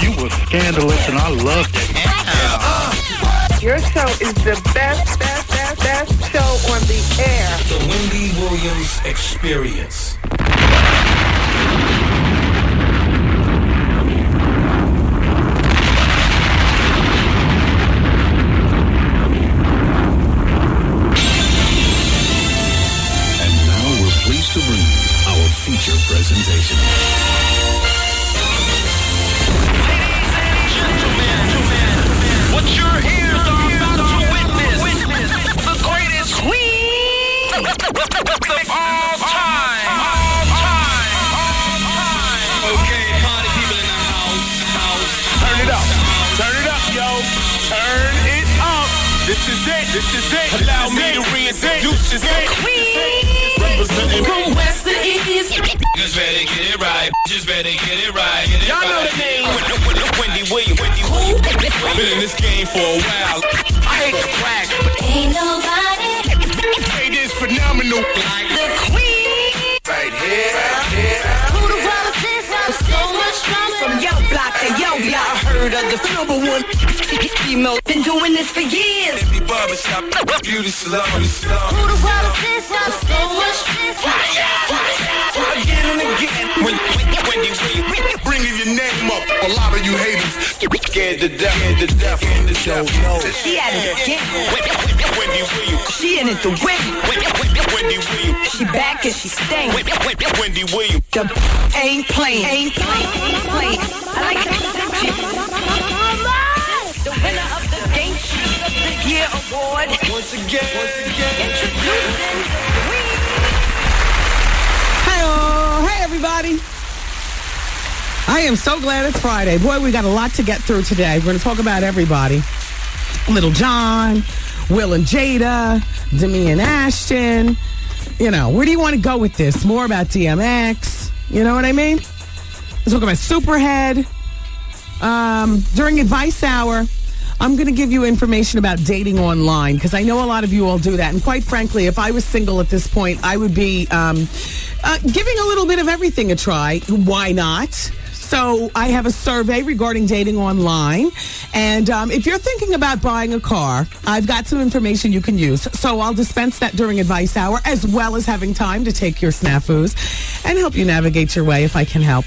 you were scandalous, and I loved it. Your show is the best show on the air. The Wendy Williams Experience. Pleased to bring you our feature presentation. Ladies and gentlemen, what your ears are about to witness, the greatest queen of all time. Okay, party people in the house. Turn it up, yo. Turn it up. This is it. Allow me to reintroduce this queen. From west to east. Just better get it right. Y'all know the name. Wendy Williams. Been in this game for a while. I hate to brag, but ain't nobody. It is phenomenal. Like the queen. Right here. Who the world is this? I'm so much drama. From yo block to yo block. I heard of the number one female. Been doing this for years. Every barbershop, beauty salon. Who the world is this? I'm so much Again and again. Wendy Williams, bringing your name up. A lot of you haters scared to death. In the show, no. She at it again. Wendy Williams. She in it to win. Wendy Williams. She back and she staying. Wendy Williams. The ain't playing. I like that. The winner of the Game Shoes of the Year Award. Once again. Introducing the queen. Hey everybody. I am so glad it's Friday. Boy, we got a lot to get through today. We're going to talk about everybody. Little John, Will and Jada, Demi and Ashton. You know, where do you want to go with this? More about DMX. You know what I mean? Let's talk about Superhead. During Advice Hour, I'm going to give you information about dating online because I know a lot of you all do that. And quite frankly, if I was single at this point, I would be giving a little bit of everything a try. Why not? So I have a survey regarding dating online. And if you're thinking about buying a car, I've got some information you can use. So I'll dispense that during Advice Hour, as well as having time to take your snafus and help you navigate your way if I can help.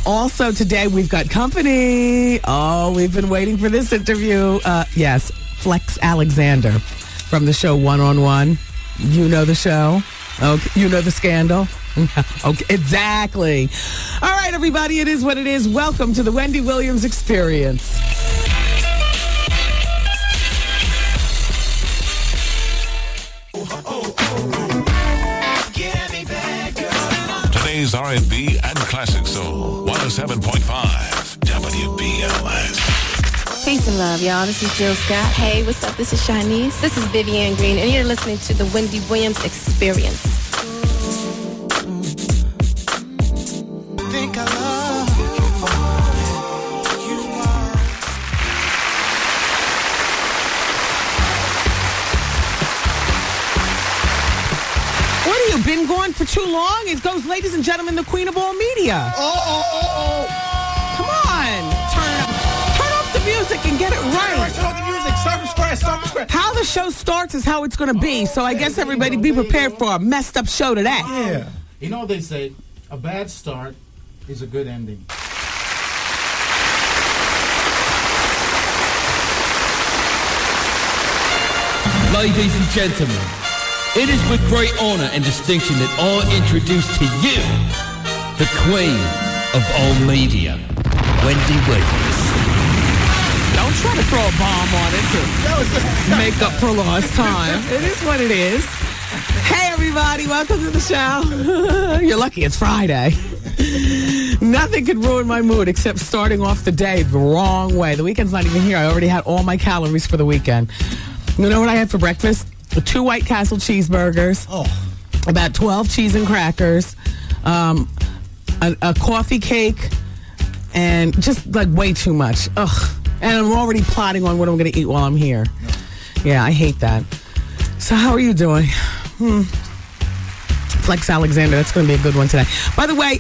Also today, we've got company. Oh, we've been waiting for this interview. Yes, Flex Alexander from the show One on One. You know the show. Okay, you know the scandal. Okay, exactly. All right, everybody, it is what it is. Welcome to the Wendy Williams Experience. Today's R&B and classic soul. 107.5 WBLS. Peace and love, y'all. This is Jill Scott. Hey, what's up? This is Shanice. This is Vivian Green, and you're listening to the Wendy Williams Experience. Think I love you. What have you been going for too long? It goes, ladies and gentlemen, the queen of all media. Come on. Turn off the music and get it right. Turn off the music. Start from scratch. How the show starts is how it's going to be. So I guess everybody be prepared for a messed up show today. Yeah. You know what they say? A bad start is a good ending. Ladies and gentlemen, it is with great honor and distinction that I introduce to you the queen of all media, Wendy Williams. Don't try to throw a bomb on it to make up for lost time. It is what it is. Hey, everybody. Welcome to the show. You're lucky it's Friday. Nothing could ruin my mood except starting off the day the wrong way. The weekend's not even here. I already had all my calories for the weekend. You know what I had for breakfast? 2 White Castle cheeseburgers, about 12 cheese and crackers, a coffee cake, and just like way too much. Ugh. And I'm already plotting on what I'm going to eat while I'm here. Yeah, I hate that. So how are you doing? Flex Alexander. That's going to be a good one today. By the way,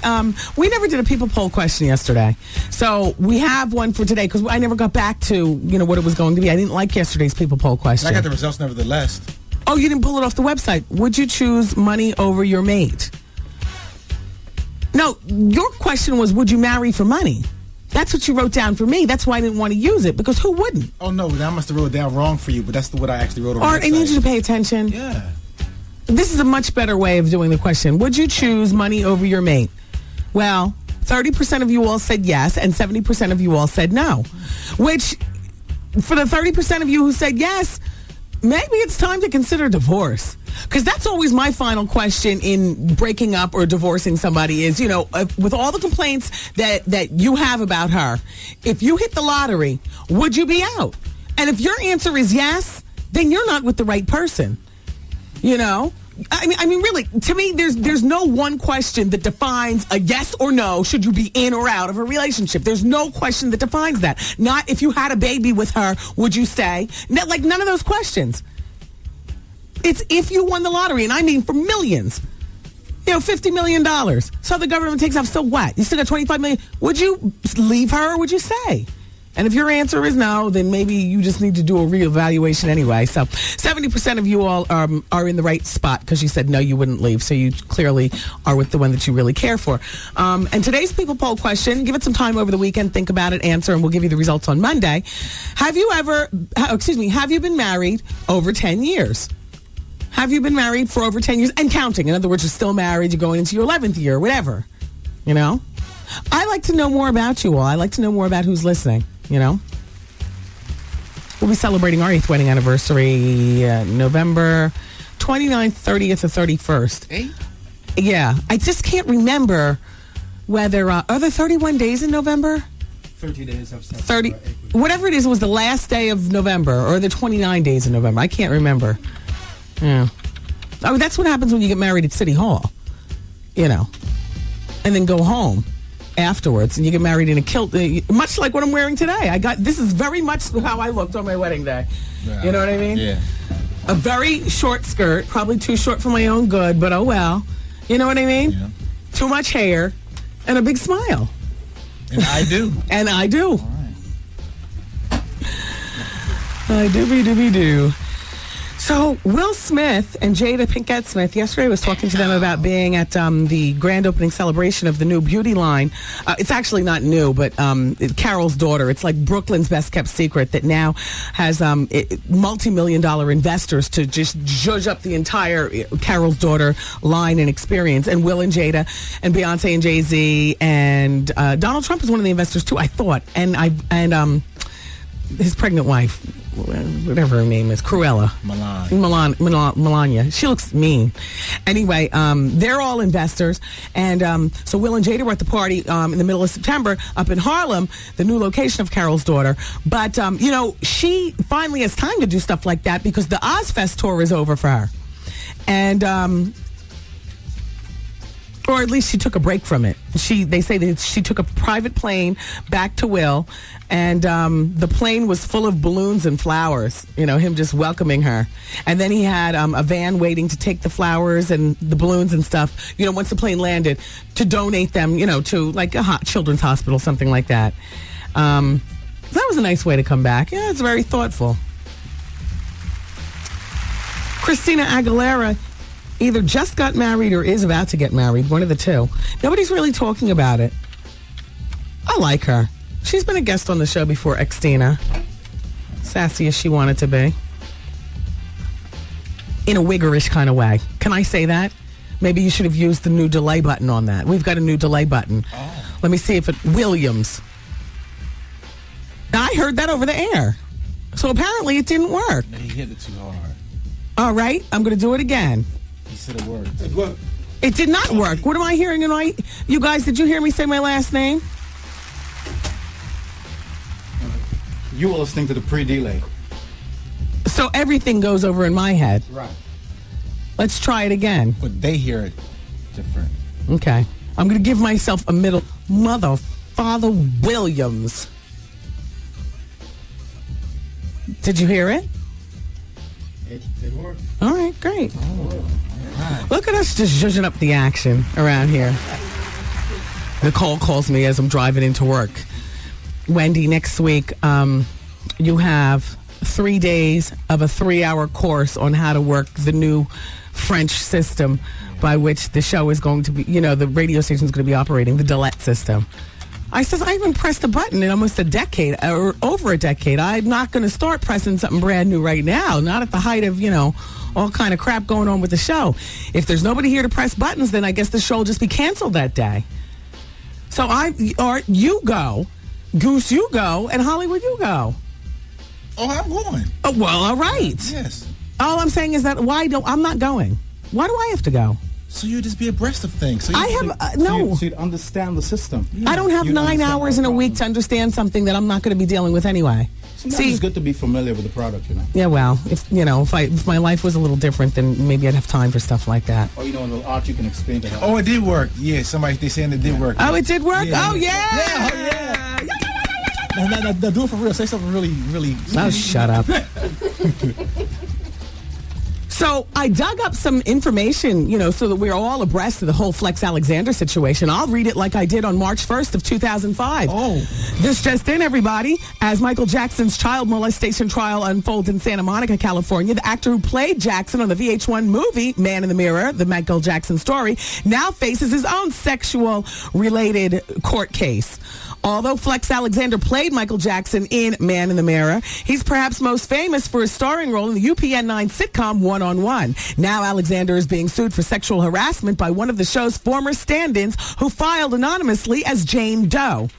we never did a people poll question yesterday. So we have one for today because I never got back to, what it was going to be. I didn't like yesterday's people poll question. I got the results nevertheless. Oh, you didn't pull it off the website. Would you choose money over your mate? No, your question was, would you marry for money? That's what you wrote down for me. That's why I didn't want to use it, because who wouldn't? Oh, no, I must have wrote it down wrong for you, but that's what I actually wrote on Art, the I website. need you to pay attention. Yeah. This is a much better way of doing the question. Would you choose money over your mate? Well, 30% of you all said yes, and 70% of you all said no. Which, for the 30% of you who said yes, maybe it's time to consider divorce. Because that's always my final question in breaking up or divorcing somebody is, with all the complaints that you have about her, if you hit the lottery, would you be out? And if your answer is yes, then you're not with the right person. I mean, really, to me, there's no one question that defines a yes or no, should you be in or out of a relationship. There's no question that defines that. Not if you had a baby with her, would you stay? Like, none of those questions. It's if you won the lottery, and I mean for millions. $50 million. So the government takes off, so what? You still got $25 million. Would you leave her or would you stay? And if your answer is no, then maybe you just need to do a reevaluation anyway. So 70% of you all are in the right spot because you said no, you wouldn't leave. So you clearly are with the one that you really care for. And today's people poll question, give it some time over the weekend, think about it, answer, and we'll give you the results on Monday. Have you been married over 10 years? Have you been married for over 10 years and counting? In other words, you're still married, you're going into your 11th year, whatever. I like to know more about you all. I like to know more about who's listening. We'll be celebrating our 8th wedding anniversary November 29th, 30th, or 31st. 8? Yeah. I just can't remember whether... are there 31 days in November? 30 days of September. 30... Whatever it is, it was the last day of November, or the 29 days in November. I can't remember. Yeah. Oh, that's what happens when you get married at City Hall. And then go home afterwards, and you get married in a kilt, much like what I'm wearing today. This is very much how I looked on my wedding day. Yeah. You know what I mean? Yeah. A very short skirt, probably too short for my own good, but oh well. You know what I mean? Yeah. Too much hair, and a big smile. And I do. And I do. All right. I do. So, Will Smith and Jada Pinkett Smith, yesterday I was talking to them about being at the grand opening celebration of the new beauty line. It's actually not new, but Carol's daughter. It's like Brooklyn's best kept secret that now has multi-million-dollar investors to just judge up the entire Carol's daughter line and experience. And Will and Jada and Beyonce and Jay-Z and Donald Trump is one of the investors too, I thought. And his pregnant wife, whatever her name is, Cruella. Melania. She looks mean. Anyway, they're all investors. And so Will and Jada were at the party in the middle of September up in Harlem, the new location of Carol's daughter. But, she finally has time to do stuff like that because the Ozfest tour is over for her. And... or at least she took a break from it. They say that she took a private plane back to Will, and the plane was full of balloons and flowers, him just welcoming her. And then he had a van waiting to take the flowers and the balloons and stuff, once the plane landed, to donate them, to like a children's hospital, something like that. That was a nice way to come back. Yeah, it's very thoughtful. Christina Aguilera either just got married or is about to get married, one of the two. Nobody's really talking about it. I like her. She's been a guest on the show before, Xtina. Sassy as she wanted to be. In a wiggerish kind of way. Can I say that? Maybe you should have used the new delay button on that. We've got a new delay button. Oh. Let me see if it... Williams. I heard that over the air. So apparently it didn't work. He hit it too hard. All right, I'm going to do it again. He said it worked. It worked. It did not work. What am I hearing tonight? You guys, did you hear me say my last name? You were listening to the pre-delay. So everything goes over in my head. Right. Let's try it again. But they hear it different. Okay. I'm going to give myself a middle. Father Williams. Did you hear it? It worked. All right, great. Look at us just zhuzhing up the action around here. Nicole calls me as I'm driving into work. Wendy, next week, you have 3 days of a 3-hour course on how to work the new French system by which the show is going to be, the radio station is going to be operating, the Delette system. I says, I haven't pressed a button in almost a decade, or over a decade. I'm not going to start pressing something brand new right now, not at the height of, all kind of crap going on with the show. If there's nobody here to press buttons, then I guess the show will just be canceled that day. So you go, Goose, you go, and Hollywood, you go. Oh, I'm going. Oh, well, all right. Yes. All I'm saying is that I'm not going. Why do I have to go? So you just be abreast of things. So I have no. So you'd understand the system. I don't have 9 hours in a week to understand something that I'm not going to be dealing with anyway. Sometimes it's good to be familiar with the product, Yeah, well, if my life was a little different, then maybe I'd have time for stuff like that. Or a little art you can explain to her. Oh, it did work. Yeah, they saying it did work. Oh, it did work. Yeah. Oh, yeah. Now, do it for real. Say something really, really. Oh, shut up. So I dug up some information, so that we're all abreast of the whole Flex Alexander situation. I'll read it like I did on March 1st of 2005. Oh. This just in, everybody. As Michael Jackson's child molestation trial unfolds in Santa Monica, California, the actor who played Jackson on the VH1 movie Man in the Mirror, the Michael Jackson story, now faces his own sexual-related court case. Although Flex Alexander played Michael Jackson in Man in the Mirror, he's perhaps most famous for his starring role in the UPN9 sitcom One-on-One. Now Alexander is being sued for sexual harassment by one of the show's former stand-ins who filed anonymously as Jane Doe.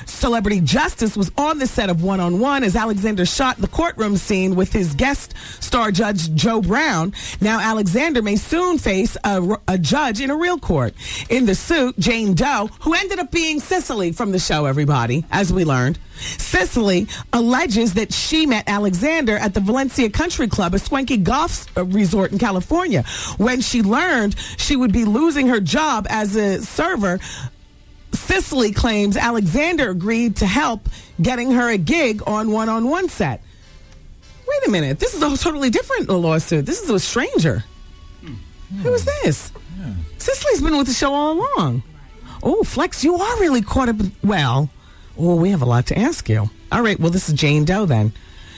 Celebrity Justice was on the set of One-on-One as Alexander shot the courtroom scene with his guest star judge Joe Brown. Now Alexander may soon face a judge in a real court. In the suit, Jane Doe, who ended up being Cicely from the show, everybody, as we learned. Cicely alleges that she met Alexander at the Valencia Country Club, a swanky golf resort in California. When she learned she would be losing her job as a server, Cicely claims Alexander agreed to help getting her a gig on One-on-One set. Wait a minute. This is a totally different lawsuit. This is a stranger. Who is this? Yeah. Cicely's been with the show all along. Oh, Flex, you are really caught up. We have a lot to ask you. All right, well, this is Jane Doe then.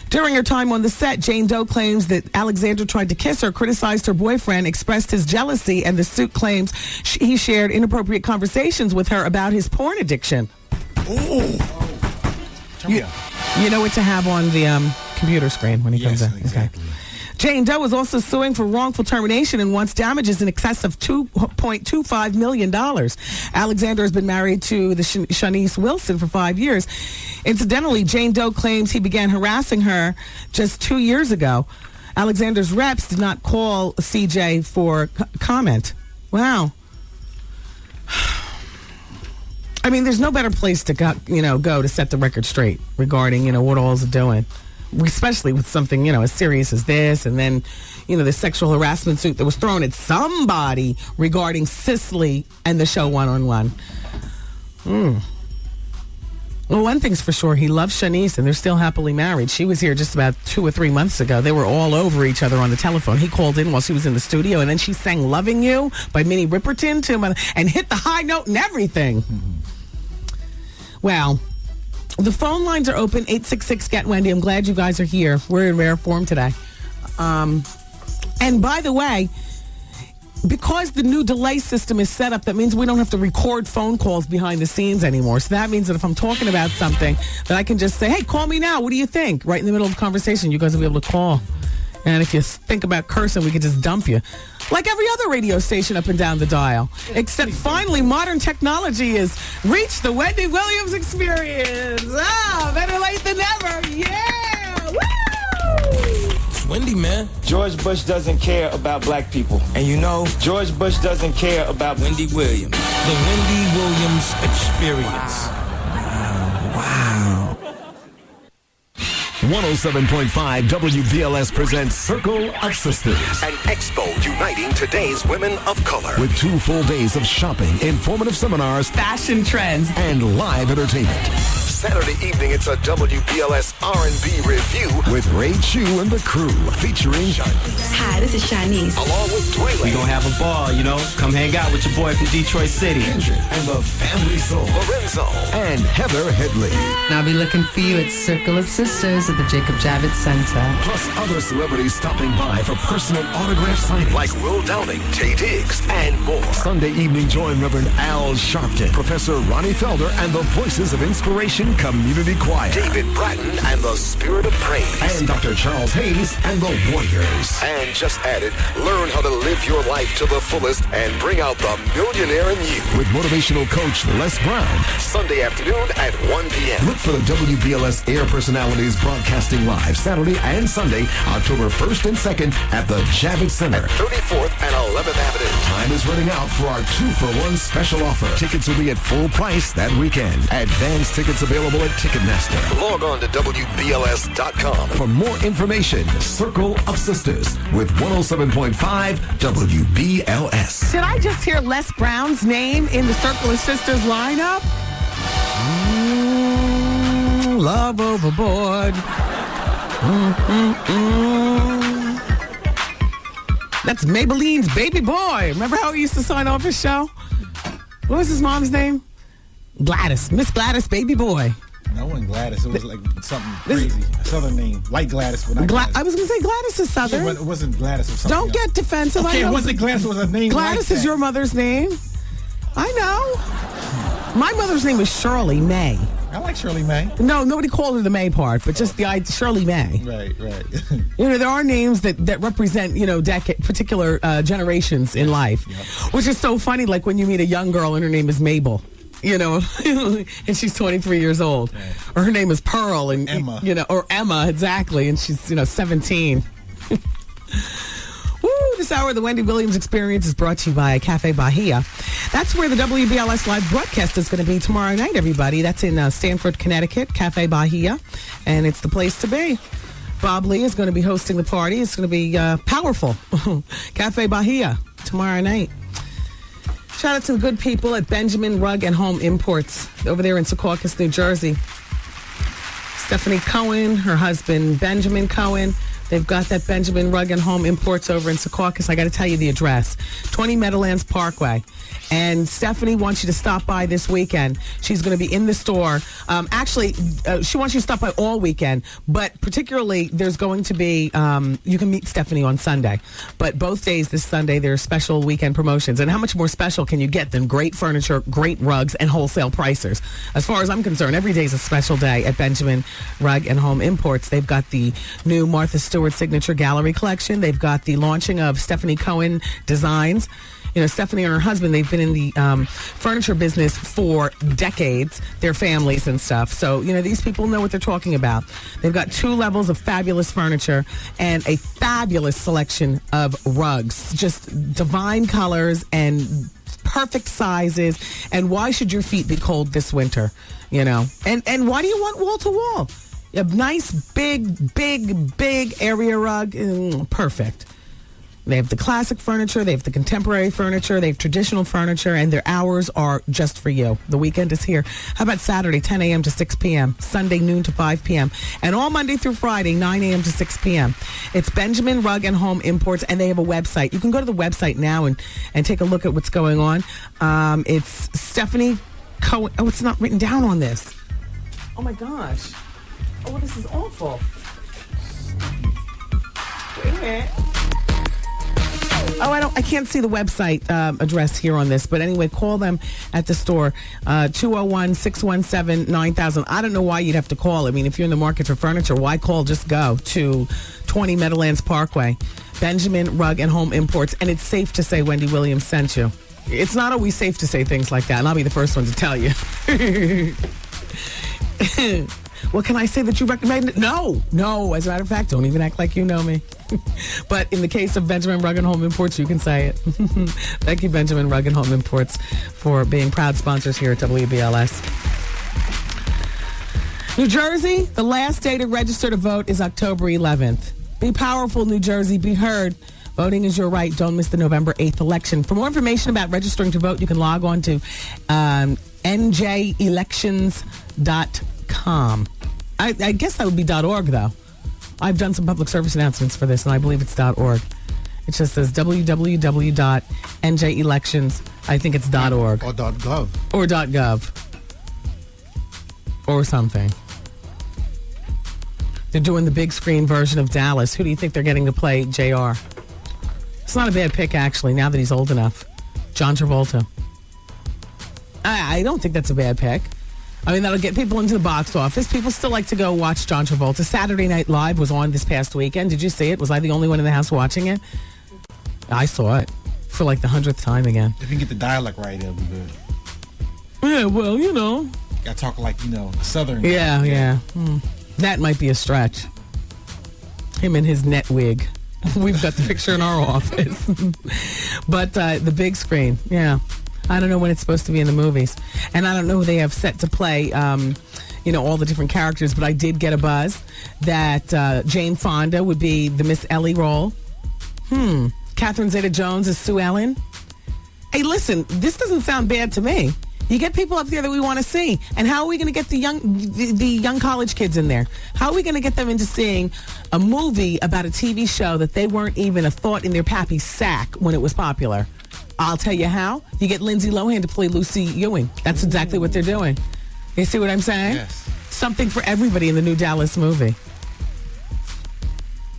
During her time on the set, Jane Doe claims that Alexander tried to kiss her, criticized her boyfriend, expressed his jealousy, and the suit claims he shared inappropriate conversations with her about his porn addiction. Oh. You know what to have on the computer screen when he comes in. Exactly. Okay. Jane Doe is also suing for wrongful termination and wants damages in excess of $2.25 million. Alexander has been married to the Shanice Wilson for 5 years. Incidentally, Jane Doe claims he began harassing her just 2 years ago. Alexander's reps did not call CJ for comment. Wow. I mean, there's no better place to go to set the record straight regarding, what all's doing. Especially with something, as serious as this, and then, the sexual harassment suit that was thrown at somebody regarding Cicely and the show One-on-One. Well, one thing's for sure, he loves Shanice, and they're still happily married. She was here just about 2 or 3 months ago. They were all over each other on the telephone. He called in while she was in the studio, and then she sang Loving You by Minnie Riperton to him and hit the high note and everything. Well, the phone lines are open, 866-GET-WENDY. I'm glad you guys are here. We're in rare form today. And by the way, because the new delay system is set up, that means we don't have to record phone calls behind the scenes anymore. So that means that if I'm talking about something, that I can just say, hey, call me now. What do you think? Right in the middle of the conversation, you guys will be able to call. And if you think about cursing, we could just dump you. Like every other radio station up and down the dial. Except finally, modern technology has reached the Wendy Williams Experience. Better late than never. Yeah! Woo! It's Wendy, man. George Bush doesn't care about black people. And George Bush doesn't care about Wendy Williams. The Wendy Williams Experience. Wow. 107.5 WBLS presents Circle of Sisters. An expo uniting today's women of color. With 2 full days of shopping, informative seminars, fashion trends, and live entertainment. Saturday evening evening, it's a WBLS R&B review with Ray Chu and the crew, featuring Hi, this is Shanice. along with Dwayne. We gonna have a ball, you know. Come hang out with your boy from Detroit City. Kendrick and the Family Soul, Lorenzo. and Heather Headley. And I'll be looking for you at Circle of Sisters at the Jacob Javits Center. Plus other celebrities stopping by for personal autograph signings. Like Will Downing, Tay Diggs, and more. Sunday evening, join Reverend Al Sharpton, Professor Ronnie Felder, and the Voices of Inspiration Community Choir. David Bratton and the Spirit of Praise. And Dr. Charles Hayes and the Warriors. And just added, learn how to live your life to the fullest and bring out the millionaire in you. With motivational coach Les Brown. Sunday afternoon at 1 p.m. Look for the WBLS air personalities broadcasting live Saturday and Sunday, October 1st and 2nd at the Javits Center. 34th and 11th Avenue. Time is running out for our 2-for-1 special offer. Tickets will be at full price that weekend. Advance tickets available at Ticketmaster. Log on to WBLS.com. For more information, Circle of Sisters with 107.5 WBLS. Did I just hear Les Brown's name in the Circle of Sisters lineup? Love overboard. That's Maybelline's baby boy. Remember how he used to sign off his show? What was his mom's name? Gladys. Miss Gladys, baby boy. No one Gladys. It was like something crazy. A southern name. Like Gladys, but not Gladys. I was going to say Gladys is southern. Yeah, but it wasn't Gladys or something. Don't get defensive. Okay, I know. it wasn't Gladys. It was a name Gladys like is your mother's name. I know. My mother's name is Shirley May. I like Shirley May. No, nobody called her the May part, but just the Shirley May. Right. You know, there are names that represent, you know, particular generations in life, which is so funny. Like when you meet a young girl and her name is Mabel, you know, and she's 23 years old, or her name is Pearl, and Emma, you know, or Emma, exactly, and she's 17. Woo, this hour of the Wendy Williams Experience is brought to you by Cafe Bahia. That's where the WBLS live broadcast is going to be tomorrow night, everybody. That's in Stamford, Connecticut, Cafe Bahia, and it's the place to be. Bob Lee is going to be hosting the party. It's going to be powerful. Cafe Bahia tomorrow night. Shout out to the good people at Benjamin Rug and Home Imports over there in Secaucus, New Jersey. Stephanie Cohen, her husband Benjamin Cohen. They've got that Benjamin Rug and Home Imports over in Secaucus. I got to tell you the address. 20 Meadowlands Parkway. And Stephanie wants you to stop by this weekend. She's going to be in the store. She wants you to stop by all weekend. But particularly, there's going to be, you can meet Stephanie on Sunday. But both days this Sunday, there are special weekend promotions. And how much more special can you get than great furniture, great rugs, and wholesale prices? As far as I'm concerned, every day is a special day at Benjamin Rug and Home Imports. They've got the new Martha Stewart Signature Gallery Collection. They've got the launching of Stephanie Cohen Designs. You know, Stephanie and her husband, they've been in the furniture business for decades, their families and stuff. So, you know, these people know what they're talking about. They've got 2 levels of fabulous furniture and a fabulous selection of rugs. Just divine colors and perfect sizes. And why should your feet be cold this winter? You know, and why do you want wall to wall? A nice, big area rug. Perfect. They have the classic furniture, they have the contemporary furniture, they have traditional furniture, and their hours are just for you. The weekend is here. How about Saturday, 10 a.m. to 6 p.m., Sunday, noon to 5 p.m., and all Monday through Friday, 9 a.m. to 6 p.m. It's Benjamin Rug and Home Imports, and they have a website. You can go to the website now and take a look at what's going on. It's Stephanie Cohen. Oh, it's not written down on this. Oh, my gosh. Oh, this is awful. Wait a minute. Oh, I can't see the website address here on this, but anyway, call them at the store, 201-617-9000. I don't know why you'd have to call. I mean, if you're in the market for furniture, why call? Just go to 20 Meadowlands Parkway, Benjamin Rug and Home Imports, and it's safe to say Wendy Williams sent you. It's not always safe to say things like that, and I'll be the first one to tell you. Well, can I say that you recommend it? No. As a matter of fact, don't even act like you know me. But in the case of Benjamin Rug and Home Imports, you can say it. Thank you, Benjamin Rug and Home Imports, for being proud sponsors here at WBLS. New Jersey, the last day to register to vote is October 11th. Be powerful, New Jersey. Be heard. Voting is your right. Don't miss the November 8th election. For more information about registering to vote, you can log on to NJelections.com. .com. I guess that would be .org, though. I've done some public service announcements for this, and I believe it's .org. It just says www.njelections. I think it's .org. Or .gov. Or .gov. Or something. They're doing the big screen version of Dallas. Who do you think they're getting to play JR? It's not a bad pick, actually, now that he's old enough. John Travolta. I don't think that's a bad pick. I mean, that'll get people into the box office. People still like to go watch John Travolta. Saturday Night Live was on this past weekend. Did you see it? Was I the only one in the house watching it? I saw it for like the 100th time again. If you get the dialect right, it'll be good. Yeah, well, you know. Gotta talk like, Southern. Yeah. That might be a stretch. Him in his net wig. We've got the picture in our office. But the big screen, yeah. I don't know when it's supposed to be in the movies. And I don't know who they have set to play, all the different characters. But I did get a buzz that Jane Fonda would be the Miss Ellie role. Catherine Zeta-Jones is Sue Ellen. Hey, listen, this doesn't sound bad to me. You get people up there that we want to see. And how are we going to get the young college kids in there? How are we going to get them into seeing a movie about a TV show that they weren't even a thought in their pappy's sack when it was popular? I'll tell you how. You get Lindsay Lohan to play Lucy Ewing. That's exactly what they're doing. You see what I'm saying? Yes. Something for everybody in the new Dallas movie.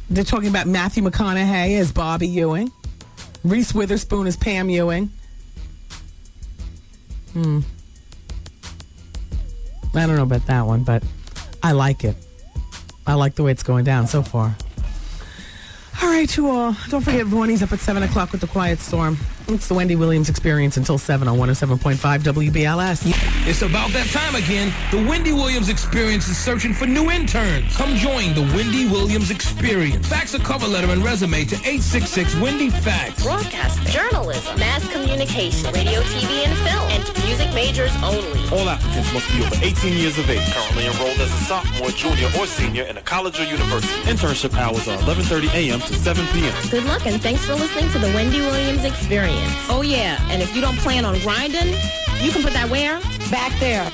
They're talking about Matthew McConaughey as Bobby Ewing. Reese Witherspoon as Pam Ewing. I don't know about that one, but I like it. I like the way it's going down so far. All right, you all. Don't forget, Bonnie's up at 7 o'clock with The Quiet Storm. It's the Wendy Williams Experience until 7 on 107.5 WBLS. It's about that time again. The Wendy Williams Experience is searching for new interns. Come join the Wendy Williams Experience. Fax a cover letter and resume to 866-WendyFax. Broadcast, journalism, mass communication, radio, TV, and film, and music majors only. All applicants must be over 18 years of age, currently enrolled as a sophomore, junior, or senior in a college or university. Internship hours are 11:30 a.m. to 7 p.m. Good luck, and thanks for listening to the Wendy Williams Experience. Oh, yeah, and if you don't plan on grinding, you can put that where? Back there.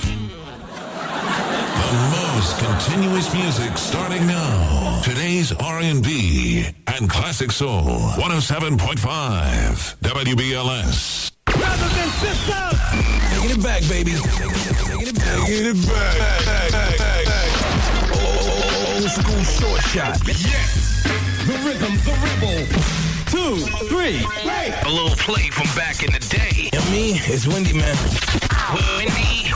The most continuous music starting now. Today's R&B and classic soul. 107.5 WBLS. Brothers and sisters, taking it back, baby. Taking it back. Old school short shot. Yes, the rhythm's a rebel. 2, 3, play. A little play from back in the day. And me, it's Wendy, man. Wendy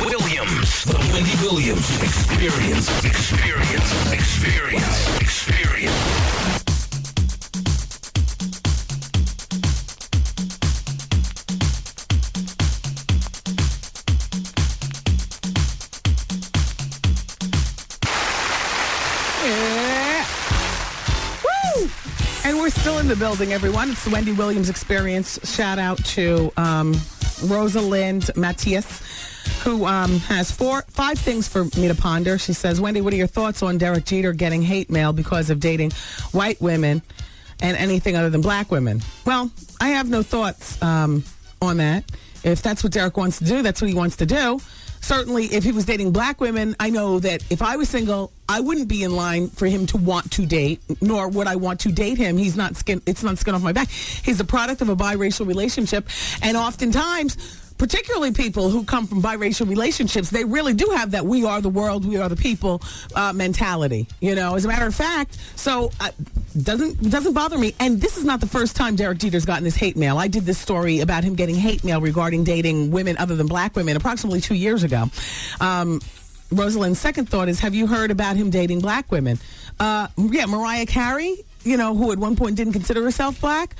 Williams. The Wendy Williams Experience. And we're still in the building, everyone. It's the Wendy Williams Experience. Shout out to Rosalind Matthias, who has 5 things for me to ponder. She says, Wendy, what are your thoughts on Derek Jeter getting hate mail because of dating white women and anything other than black women? Well, I have no thoughts on that. If that's what Derek wants to do, that's what he wants to do. Certainly, if he was dating black women, I know that if I was single, I wouldn't be in line for him to want to date, nor would I want to date him. It's not skin off my back. He's a product of a biracial relationship, and oftentimes, particularly people who come from biracial relationships, they really do have that we are the world, we are the people mentality, as a matter of fact. So doesn't bother me. And this is not the first time Derek Jeter's gotten this hate mail. I did this story about him getting hate mail regarding dating women other than black women approximately 2 years ago. Rosalind's second thought is, have you heard about him dating black women? Mariah Carey, who at one point didn't consider herself black.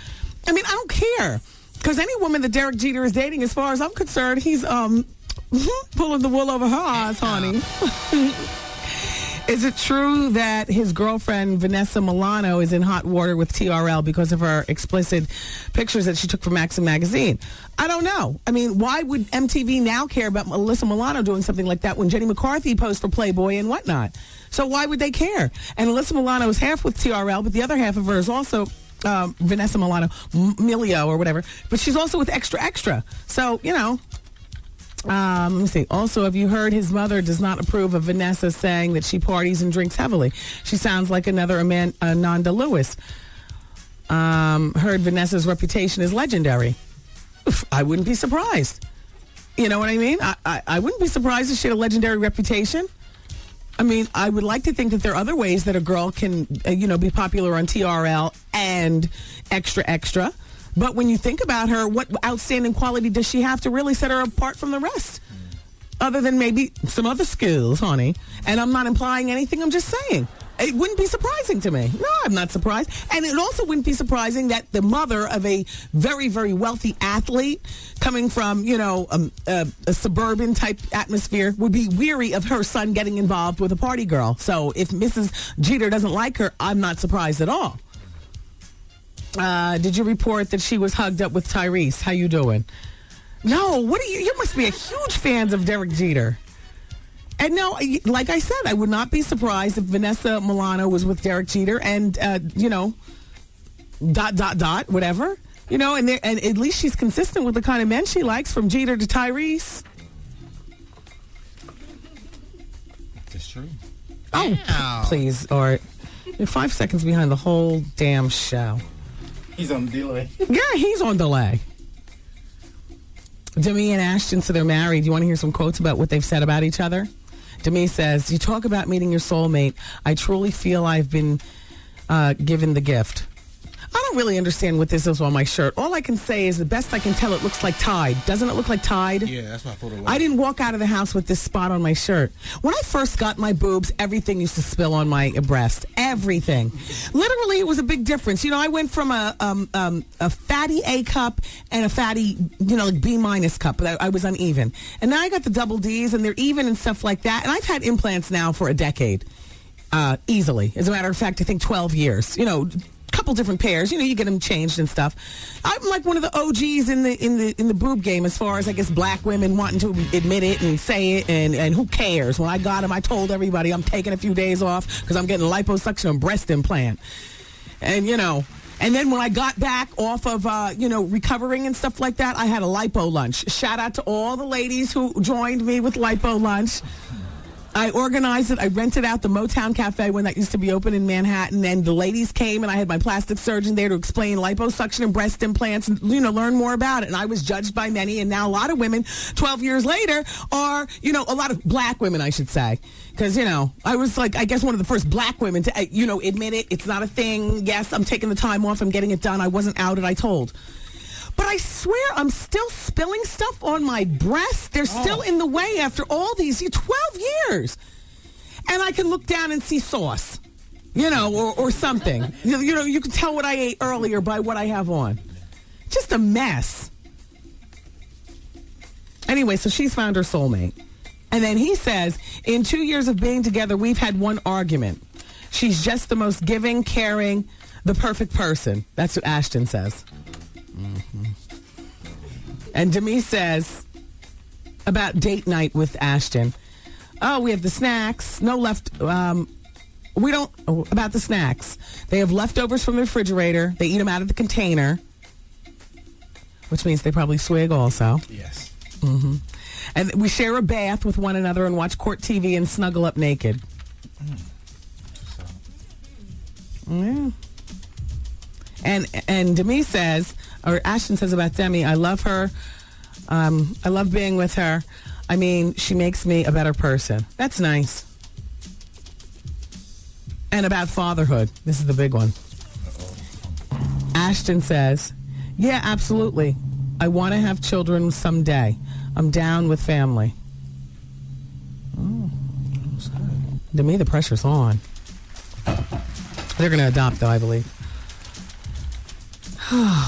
I mean, I don't care. Because any woman that Derek Jeter is dating, as far as I'm concerned, he's pulling the wool over her eyes, honey. Is it true that his girlfriend, Vanessa Milano, is in hot water with TRL because of her explicit pictures that she took from Maxim magazine? I don't know. I mean, why would MTV now care about Melissa Milano doing something like that when Jenny McCarthy posed for Playboy and whatnot? So why would they care? And Melissa Milano is half with TRL, but the other half of her is also Vanessa Milano, Milio or whatever. But she's also with Extra Extra. So, Let me see. Also, have you heard his mother does not approve of Vanessa saying that she parties and drinks heavily? She sounds like another Ananda Lewis. Heard Vanessa's reputation is legendary. I wouldn't be surprised. You know what I mean? I wouldn't be surprised if she had a legendary reputation. I mean, I would like to think that there are other ways that a girl can, be popular on TRL and extra. But when you think about her, what outstanding quality does she have to really set her apart from the rest? Other than maybe some other skills, honey. And I'm not implying anything, I'm just saying. It wouldn't be surprising to me. No, I'm not surprised. And it also wouldn't be surprising that the mother of a very, very wealthy athlete coming from, a suburban type atmosphere would be weary of her son getting involved with a party girl. So if Mrs. Jeter doesn't like her, I'm not surprised at all. Did you report that she was hugged up with Tyrese? How you doing? No, what are you? You must be a huge fan of Derek Jeter. And no, like I said, I would not be surprised if Vanessa Milano was with Derek Jeter and, whatever. And at least she's consistent with the kind of men she likes, from Jeter to Tyrese. That's true. Oh, please, Art. You're 5 seconds behind the whole damn show. He's on delay. Yeah, he's on delay. Demi and Ashton, so they're married. You want to hear some quotes about what they've said about each other? Demi says, you talk about meeting your soulmate. I truly feel I've been given the gift. I don't really understand what this is on my shirt. All I can say is the best I can tell, it looks like Tide. Doesn't it look like Tide? Yeah, that's what I thought it was. I didn't walk out of the house with this spot on my shirt. When I first got my boobs, everything used to spill on my breast. Everything. Literally, it was a big difference. I went from a fatty A cup and a fatty, like B minus cup. I was uneven. And now I got the double Ds, and they're even and stuff like that. And I've had implants now for a decade. Easily. As a matter of fact, I think 12 years. Couple different pairs, you get them changed and stuff. I'm like one of the OGs in the boob game, as far as I guess black women wanting to admit it and say it, and who cares? When I got them, I told everybody I'm taking a few days off because I'm getting liposuction and breast implant, and and then when I got back off of recovering and stuff like that, I had a lipo lunch. Shout out to all the ladies who joined me with lipo lunch. I organized it. I rented out the Motown Cafe when that used to be open in Manhattan, and the ladies came, and I had my plastic surgeon there to explain liposuction and breast implants and, learn more about it. And I was judged by many, and now a lot of women, 12 years later, are, a lot of black women, I should say. Because, I was like, I guess one of the first black women to, admit it. It's not a thing. Yes, I'm taking the time off. I'm getting it done. I wasn't outed, I told. But I swear I'm still spilling stuff on my breasts. They're still in the way after all these 12 years. And I can look down and see sauce, or something. You can tell what I ate earlier by what I have on. Just a mess. Anyway, so she's found her soulmate. And then he says, in 2 years of being together, we've had one argument. She's just the most giving, caring, the perfect person. That's what Ashton says. Mm-hmm. And Demi says about date night with Ashton. Oh, we have the snacks. No left. About the snacks. They have leftovers from the refrigerator. They eat them out of the container, which means they probably swig also. Yes. Mm-hmm. And we share a bath with one another and watch court TV and snuggle up naked. Yeah. And Demi says, or Ashton says about Demi, I love her. I love being with her. I mean, she makes me a better person. That's nice. And about fatherhood. This is the big one. Ashton says, yeah, absolutely. I want to have children someday. I'm down with family. Oh. Demi, the pressure's on. They're going to adopt, though, I believe.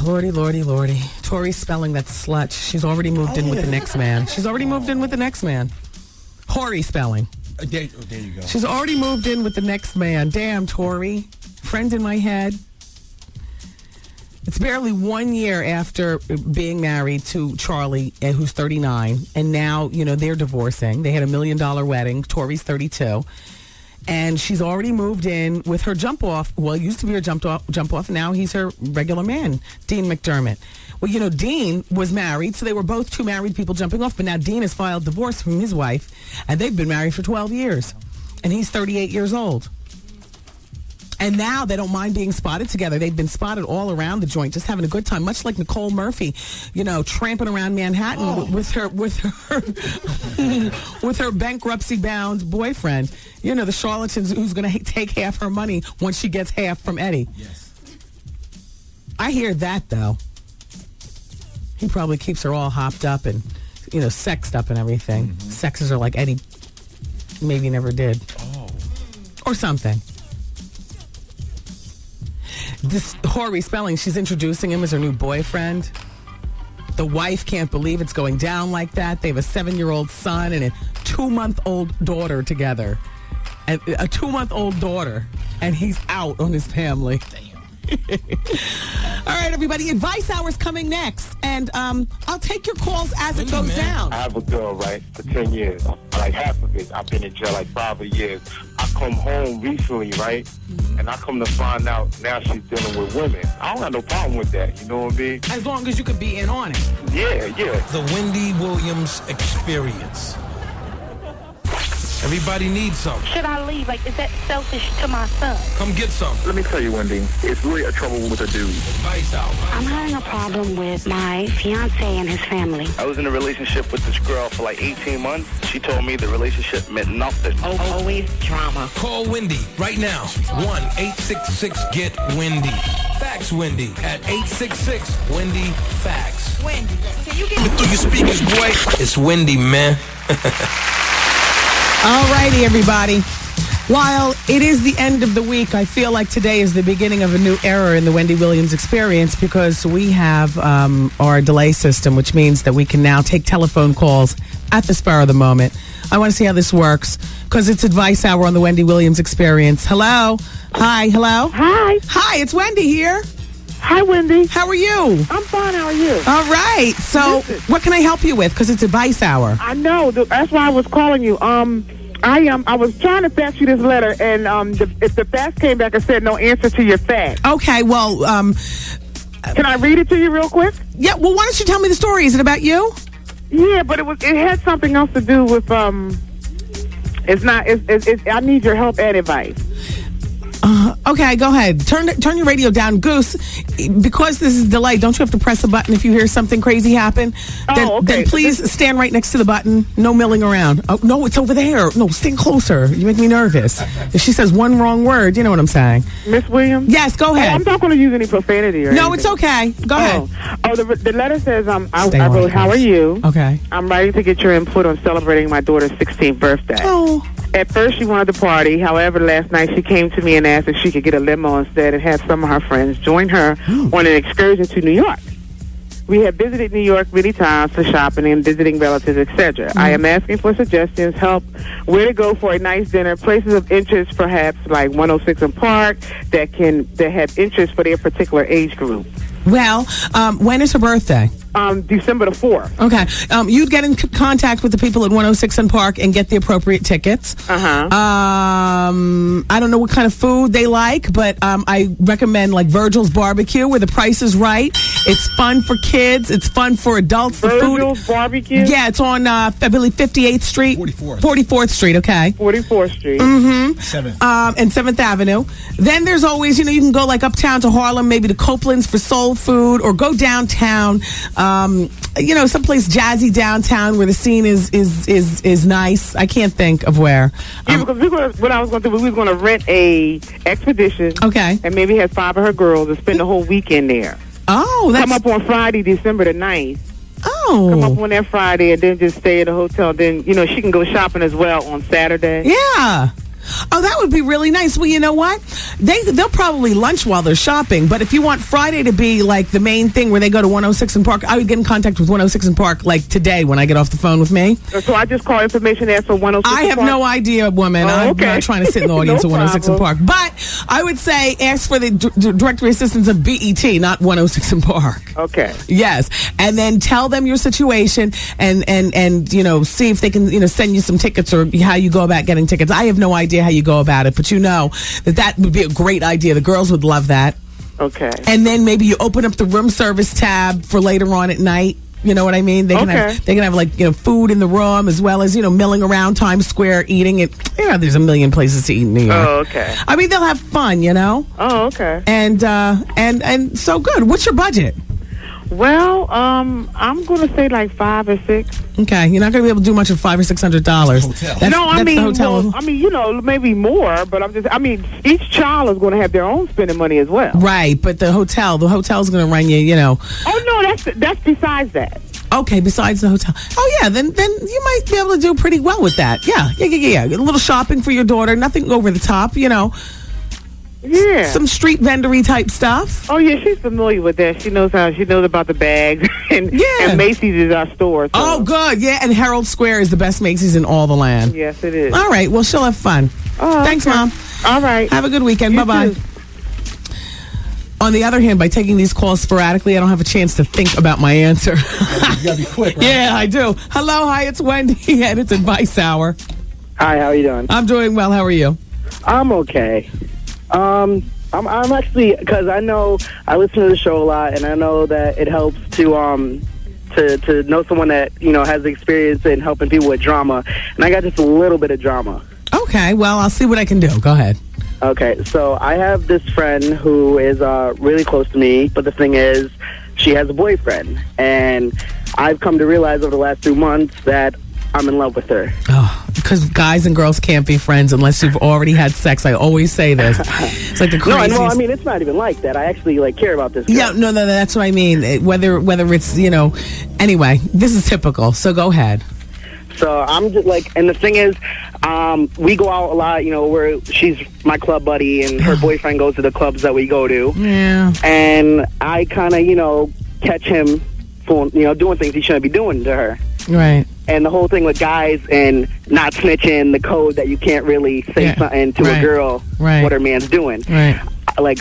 Lordy, lordy, lordy. Tori Spelling, that slut. She's already moved in with the next man. She's already moved in with the next man. Hori Spelling. There you go. She's already moved in with the next man. Damn, Tori. Friend in my head. It's barely 1 year after being married to Charlie, who's 39. And now, they're divorcing. They had $1 million wedding. Tori's 32. And she's already moved in with her jump off. Well, it used to be her jump off. Now he's her regular man, Dean McDermott. Well, you know, Dean was married, so they were both two married people jumping off. But now Dean has filed divorce from his wife, and they've been married for 12 years. And he's 38 years old. And now they don't mind being spotted together. They've been spotted all around the joint, just having a good time, much like Nicole Murphy, you know, tramping around Manhattan with her with her bankruptcy-bound boyfriend. You know, the charlatan who's going to take half her money once she gets half from Eddie. Yes. I hear that, though. He probably keeps her all hopped up and, you know, sexed up and everything. Sexes her like Eddie maybe never did. Or something. This Horry Spelling, she's introducing him as her new boyfriend. The wife can't believe it's going down like that. They have a 7-year-old son and a 2-month-old daughter together. And a 2-month-old daughter. And he's out on his family. All right, everybody. Advice Hour's coming next. And I'll take your calls as it goes down. I have a girl, right, for 10 years. Like half of it, I've been in jail like 5 years. I come home recently, right? And I come to find out now she's dealing with women. I don't have no problem with that, you know what I mean? As long as you could be in on it. Yeah. The Wendy Williams Experience. Everybody needs something. Should I leave? Like, is that selfish to my son? Come get some. Let me tell you, Wendy, it's really a trouble with a dude. Advice out. I'm having a problem with my fiance and his family. I was in a relationship with this girl for like 18 months. She told me the relationship meant nothing. Always drama. Call Wendy right now. 1-866-GET-WENDY. Fax Wendy at 866-WENDY-FAX. Wendy, can you get Through your speakers, boy. It's Wendy, man. All righty, everybody. While it is the end of the week, I feel like today is the beginning of a new era in the Wendy Williams Experience because we have our delay system, which means that we can now take telephone calls at the spur of the moment. I want to see how this works because it's Advice Hour on the Wendy Williams Experience. Hello? Hi, hello? Hi. Hi, it's Wendy here. Hi, Wendy. How are you? I'm fine. How are you? All right. So, what can I help you with? Because it's Advice Hour. I know. That's why I was calling you. I was trying to fax you this letter, and if the fax came back and said no answer to your fax. Okay. Well, can I read it to you real quick? Yeah. Well, why don't you tell me the story? Is it about you? Yeah, but it had something else to do with It's not. I need your help and advice. Okay, go ahead. Turn your radio down, Goose. Because this is delayed, don't you have to press a button if you hear something crazy happen? Then please stand right next to the button. No milling around. Oh, no, it's over there. No, stand closer. You make me nervous. If she says one wrong word, you know what I'm saying. Miss Williams? Yes, go ahead. I'm not going to use any profanity or anything. No, it's okay. Go ahead. The letter says, I wrote, how are you? Okay. I'm writing to get your input on celebrating my daughter's 16th birthday. Oh. At first, she wanted to party. However, last night she came to me and asked if she could get a limo instead and have some of her friends join her on an excursion to New York. We have visited New York many times for shopping and visiting relatives, etc. I am asking for suggestions, help, where to go for a nice dinner, places of interest, perhaps like 106 and Park, that have interest for their particular age group. Well, when is her birthday? December the 4th. Okay. You'd get in contact with the people at 106 and Park and get the appropriate tickets. I don't know what kind of food they like, but I recommend like Virgil's Barbecue where the price is right. It's fun for kids. It's fun for adults. Virgil's Barbecue? Yeah, it's on, I believe, 58th Street. 44th Street, okay. 44th Street. Mm-hmm. 7th. And 7th Avenue. Then there's always, you can go like uptown to Harlem, maybe to Copeland's for soul food, or go downtown, someplace jazzy downtown where the scene is nice. I can't think of where. Because what I was going to do, we were going to rent a expedition. Okay. And maybe have 5 of her girls and spend the whole weekend there. Oh, that's... Come up on Friday, December the 9th. Oh. Come up on that Friday and then just stay at a hotel. Then, she can go shopping as well on Saturday. Yeah. Oh, that would be really nice. Well, you know what? they'll probably lunch while they're shopping. But if you want Friday to be like the main thing where they go to 106 and Park, I would get in contact with 106 and Park like today when I get off the phone with me. So I just call information there for 106 I have no idea, woman. I'm not trying to sit in the audience No at 106 and Park. But I would say ask for the directory assistance of BET, not 106 and Park. Okay. Yes. And then tell them your situation and you know, see if they can, you know, send you some tickets or how you go about getting tickets. I have no idea how you go about it, but you know that would be a great idea. The girls would love that. Okay. And then maybe you open up the room service tab for later on at night. You know what I mean? They can have like, you know, food in the room as well as, you know, milling around Times Square eating it. You know, there's a million places to eat in New York. Oh, okay. I mean, they'll have fun, you know? Oh, okay. And so good. What's your budget? Well, I'm going to say like 5 or 6. Okay, you're not going to be able to do much with $500 or $600. I mean, you know, maybe more, but I mean, each child is going to have their own spending money as well. Right, but the hotel's going to run you, you know. Oh no, that's besides that. Okay, besides the hotel. Oh yeah, then you might be able to do pretty well with that. Yeah. A little shopping for your daughter, nothing over the top, you know. Yeah. Some street vendory type stuff. Oh yeah, she's familiar with that. She knows about the bags and Macy's is our store. So. Oh good, yeah, and Herald Square is the best Macy's in all the land. Yes, it is. All right, well she'll have fun. Oh, thanks, okay. Mom. All right. Have a good weekend. You Bye-bye. too. On the other hand, by taking these calls sporadically, I don't have a chance to think about my answer. You gotta be quick, right? Yeah, I do. Hello, hi, it's Wendy, and it's Advice Hour. Hi, how are you doing? I'm doing well. How are you? I'm okay. I'm actually, because I know I listen to the show a lot, and I know that it helps to know someone that, you know, has experience in helping people with drama, and I got just a little bit of drama. Okay, well, I'll see what I can do. Go ahead. Okay, so I have this friend who is really close to me, but the thing is, she has a boyfriend, and I've come to realize over the last 2 months that I'm in love with her. Oh, because guys and girls can't be friends unless you've already had sex. I always say this. It's like the craziest. No, I mean, it's not even like that. I actually care about this girl. Yeah, no, that's what I mean. Whether it's, you know, anyway, this is typical. So go ahead. So I'm just like, and the thing is, we go out a lot, you know, she's my club buddy and her boyfriend goes to the clubs that we go to. Yeah. And I kind of, you know, catch him doing things he shouldn't be doing to her. Right. And the whole thing with guys and not snitching, the code that you can't really say something to a girl what her man's doing. Right. Like,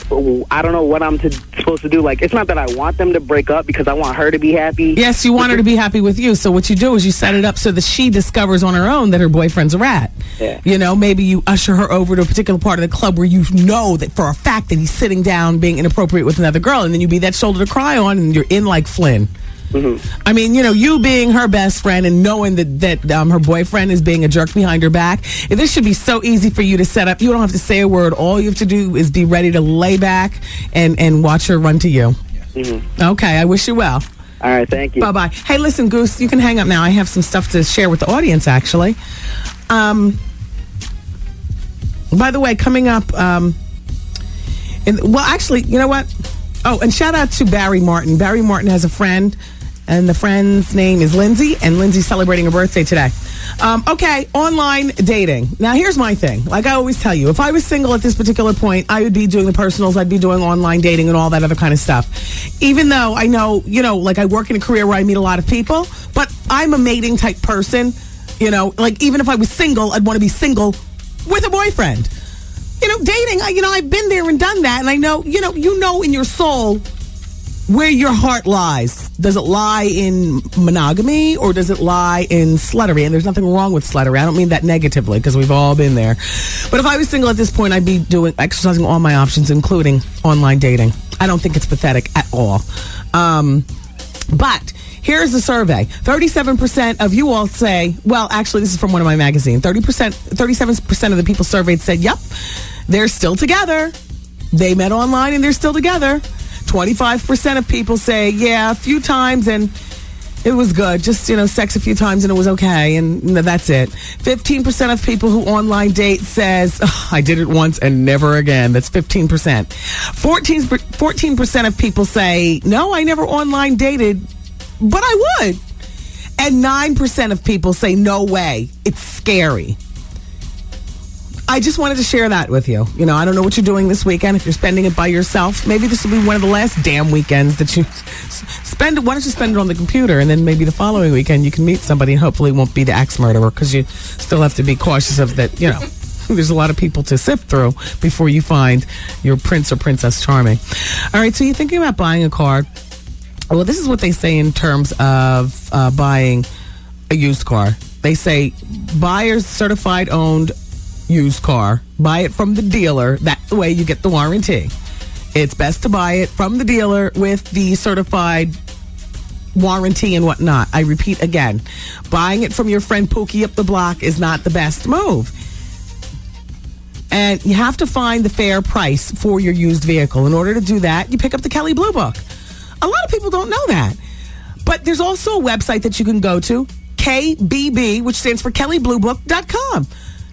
I don't know what I'm supposed to do. Like, it's not that I want them to break up because I want her to be happy. Yes, you want her to be happy with you. So what you do is you set it up so that she discovers on her own that her boyfriend's a rat. Yeah. You know, maybe you usher her over to a particular part of the club where you know that for a fact that he's sitting down being inappropriate with another girl, and then you be that shoulder to cry on, and you're in like Flynn. Mm-hmm. I mean, you know, you being her best friend and knowing that her boyfriend is being a jerk behind her back, this should be so easy for you to set up. You don't have to say a word. All you have to do is be ready to lay back and watch her run to you. Mm-hmm. Okay, I wish you well. All right, thank you. Bye-bye. Hey, listen, Goose, you can hang up now. I have some stuff to share with the audience, actually. By the way, coming up, actually, you know what? Oh, and shout out to Barry Martin. Barry Martin has a friend, and the friend's name is Lindsay, and Lindsay's celebrating her birthday today. Okay, online dating. Now, here's my thing. Like I always tell you, if I was single at this particular point, I would be doing the personals, I'd be doing online dating and all that other kind of stuff. Even though I know, you know, like I work in a career where I meet a lot of people, but I'm a mating type person. You know, like even if I was single, I'd want to be single with a boyfriend. You know, dating, I've been there and done that, and I know, you know in your soul where your heart lies. Does it lie in monogamy or does it lie in sluttery? And there's nothing wrong with sluttery. I don't mean that negatively because we've all been there. But if I was single at this point, I'd be exercising all my options, including online dating. I don't think it's pathetic at all. But here's the survey. 37% of you all say, well, actually, this is from one of my magazines. 37% of the people surveyed said, yep, they're still together. They met online and they're still together. 25% of people say, yeah, a few times and it was good. Just, sex a few times and it was okay. And that's it. 15% of people who online date says, oh, I did it once and never again. That's 15%. 14% of people say, no, I never online dated, but I would. And 9% of people say, no way. It's scary. I just wanted to share that with you. You know, I don't know what you're doing this weekend. If you're spending it by yourself, maybe this will be one of the last damn weekends that you spend it. Why don't you spend it on the computer, and then maybe the following weekend you can meet somebody, and hopefully it won't be the axe murderer, because you still have to be cautious of that, you know. There's a lot of people to sift through before you find your prince or princess charming. All right, so you're thinking about buying a car. Well, this is what they say in terms of buying a used car. They say buyers certified owned used car. Buy it from the dealer. That's the way you get the warranty. It's best to buy it from the dealer with the certified warranty and whatnot. I repeat again, buying it from your friend Pookie up the block is not the best move. And you have to find the fair price for your used vehicle. In order to do that, you pick up the Kelley Blue Book. A lot of people don't know that. But there's also a website that you can go to, KBB, which stands for KelleyBlueBook.com.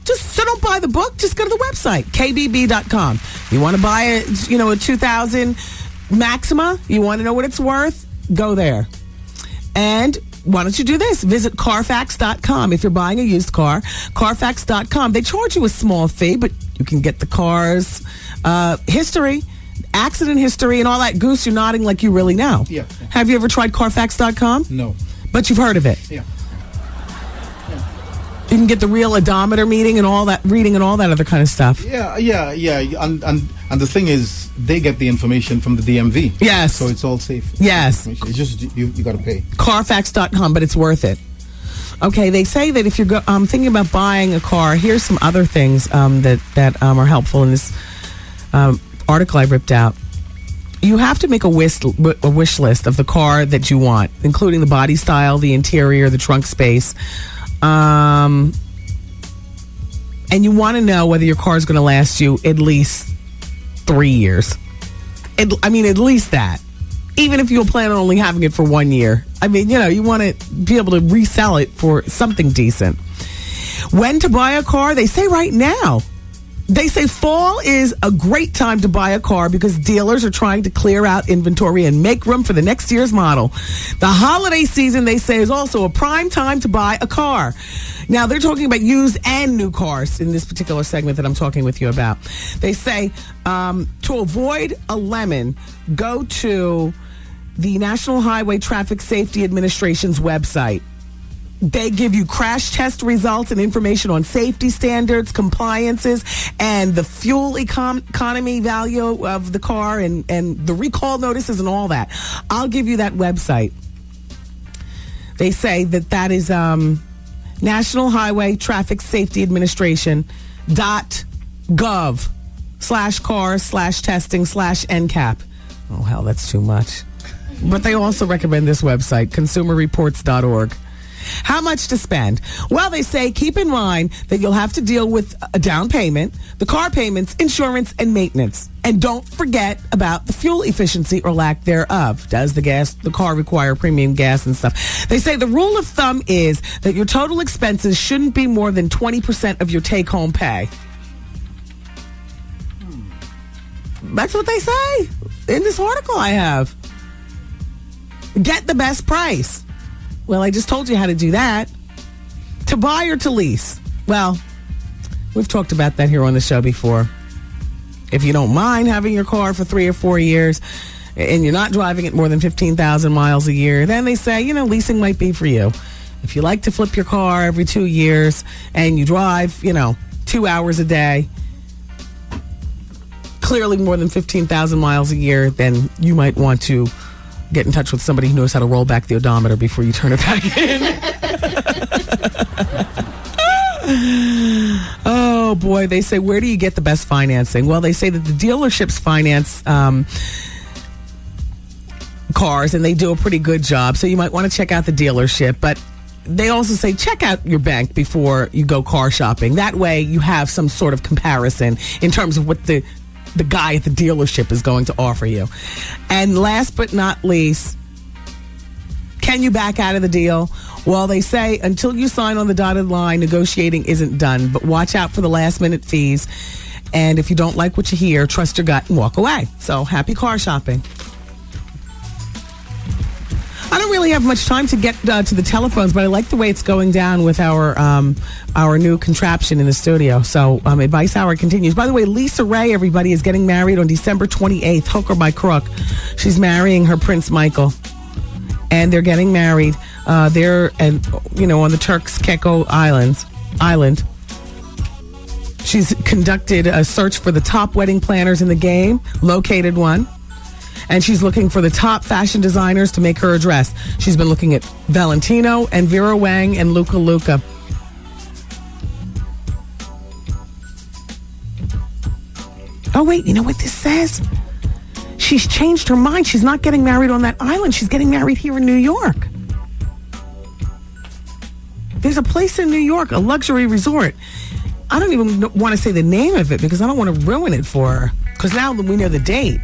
So don't buy the book, just go to the website, KBB.com. You want to buy a 2000 Maxima? You want to know what it's worth? Go there. And why don't you do this? Visit Carfax.com if you're buying a used car. Carfax.com. They charge you a small fee, but you can get the car's history, accident history, and all that goose you're nodding like you really know. Yeah. Have you ever tried Carfax.com? No. But you've heard of it? Yeah. You can get the real odometer reading and all that other kind of stuff. Yeah. And the thing is, they get the information from the DMV. Yes. So it's all safe. Yes. It's just you got to pay. Carfax.com, but it's worth it. Okay, they say that if you're thinking about buying a car, here's some other things that are helpful in this article I ripped out. You have to make a wish list of the car that you want, including the body style, the interior, the trunk space. And you want to know whether your car is going to last you at least 3 years. At least that. Even if you'll plan on only having it for 1 year. You want to be able to resell it for something decent. When to buy a car? They say right now. They say fall is a great time to buy a car because dealers are trying to clear out inventory and make room for the next year's model. The holiday season, they say, is also a prime time to buy a car. Now, they're talking about used and new cars in this particular segment that I'm talking with you about. They say to avoid a lemon, go to the National Highway Traffic Safety Administration's website. They give you crash test results and information on safety standards, compliances, and the fuel economy value of the car and the recall notices and all that. I'll give you that website. They say that is National Highway Traffic Safety Administration.gov/cars/testing/NCAP. Oh, hell, that's too much. But they also recommend this website, consumerreports.org. How much to spend? Well, they say keep in mind that you'll have to deal with a down payment, the car payments, insurance, and maintenance. And don't forget about the fuel efficiency or lack thereof. Does the car require premium gas and stuff? They say the rule of thumb is that your total expenses shouldn't be more than 20% of your take-home pay. That's what they say in this article I have. Get the best price. Well, I just told you how to do that. To buy or to lease? Well, we've talked about that here on the show before. If you don't mind having your car for 3 or 4 years and you're not driving it more than 15,000 miles a year, then they say, leasing might be for you. If you like to flip your car every 2 years and you drive, 2 hours a day, clearly more than 15,000 miles a year, then you might want to get in touch with somebody who knows how to roll back the odometer before you turn it back in. Oh, boy. They say, where do you get the best financing? Well, they say that the dealerships finance cars, and they do a pretty good job. So you might want to check out the dealership. But they also say check out your bank before you go car shopping. That way you have some sort of comparison in terms of what the guy at the dealership is going to offer you. And last but not least, can you back out of the deal? Well, they say until you sign on the dotted line, negotiating isn't done. But watch out for the last minute fees. And if you don't like what you hear, trust your gut and walk away. So happy car shopping. I don't really have much time to get to the telephones, but I like the way it's going down with our new contraption in the studio. So Advice Hour continues. By the way, Lisa Ray, everybody, is getting married on December 28th, hook or by crook. She's marrying her Prince Michael. And they're getting married there on the Turks Caicos Island. She's conducted a search for the top wedding planners in the game, located one. And she's looking for the top fashion designers to make her a dress. She's been looking at Valentino and Vera Wang and Luca Luca. Oh, wait, you know what this says? She's changed her mind. She's not getting married on that island. She's getting married here in New York. There's a place in New York, a luxury resort. I don't even want to say the name of it because I don't want to ruin it for her. Because now that we know the date,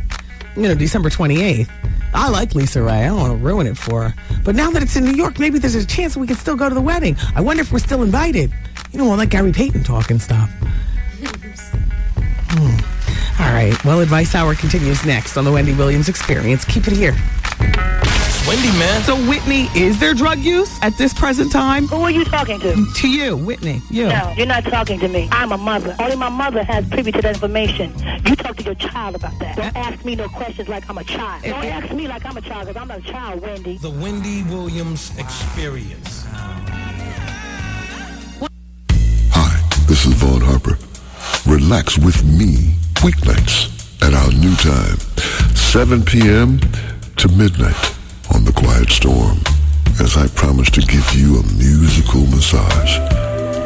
December 28th. I like Lisa Ray. I don't want to ruin it for her. But now that it's in New York, maybe there's a chance we can still go to the wedding. I wonder if we're still invited. All that Gary Payton talk and stuff. All right. Well, Advice Hour continues next on the Wendy Williams Experience. Keep it here. Wendy, man. So, Whitney, is there drug use at this present time? Who are you talking to? To you, Whitney. You. No, you're not talking to me. I'm a mother. Only my mother has privy to that information. You talk to your child about that. Don't ask me no questions like I'm a child. Don't ask me like I'm a child because I'm not a child, Wendy. The Wendy Williams Experience. Hi, this is Vaughn Harper. Relax with me weeknights at our new time, 7 p.m. to midnight on The Quiet Storm, as I promise to give you a musical massage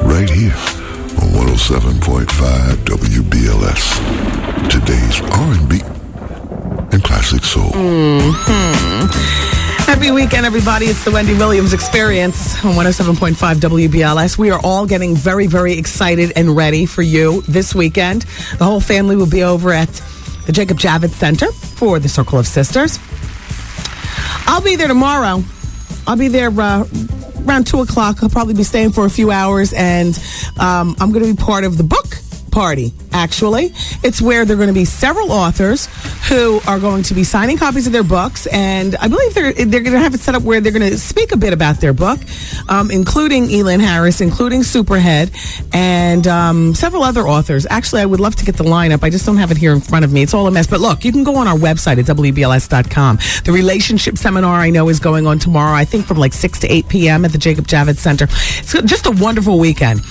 right here on 107.5 WBLS. Today's R&B and classic soul. Happy weekend, everybody. It's the Wendy Williams Experience on 107.5 WBLS. We are all getting very, very excited and ready for you this weekend. The whole family will be over at the Jacob Javits Center for the Circle of Sisters. I'll be there tomorrow. I'll be there around 2 o'clock. I'll probably be staying for a few hours, and I'm going to be part of the book party, actually. It's where there are going to be several authors who are going to be signing copies of their books, and I believe they're going to have it set up where they're going to speak a bit about their book, including Elin Harris, including Superhead, and several other authors. Actually, I would love to get the lineup. I just don't have it here in front of me. It's all a mess. But look, you can go on our website at WBLS.com. The relationship seminar I know is going on tomorrow, I think from like 6 to 8 p.m. at the Jacob Javits Center. It's just a wonderful weekend.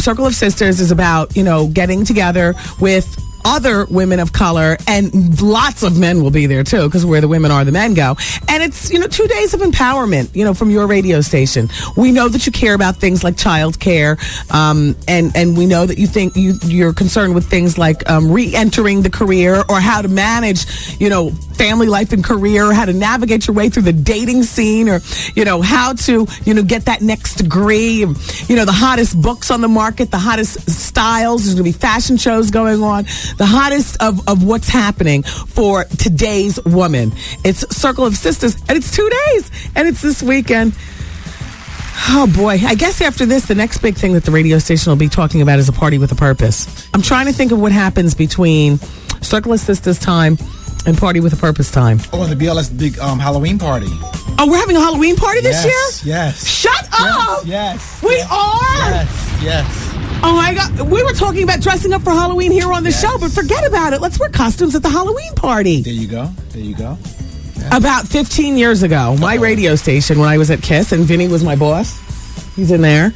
Circle of Sisters is about, getting together with other women of color, and lots of men will be there too, because where the women are, the men go. And it's 2 days of empowerment, from your radio station. We know that you care about things like child care, and we know that you think you're concerned with things like re-entering the career, or how to manage family life and career, how to navigate your way through the dating scene, or how to get that next degree, the hottest books on the market, the hottest styles. There's gonna be fashion shows going on, the hottest of what's happening for today's woman. It's Circle of Sisters, and it's 2 days, and it's this weekend. Oh boy, I guess after this, the next big thing that the radio station will be talking about is a party with a purpose. I'm trying to think of what happens between Circle of Sisters time and Party with a Purpose time. Oh, and the BLS big Halloween party. Oh, we're having a Halloween party this year? Yes. Shut up! Yes. We are? Yes. Oh my God. We were talking about dressing up for Halloween here on the show, but forget about it. Let's wear costumes at the Halloween party. There you go. Yeah. About 15 years ago, my radio station, when I was at KISS, and Vinny was my boss. He's in there.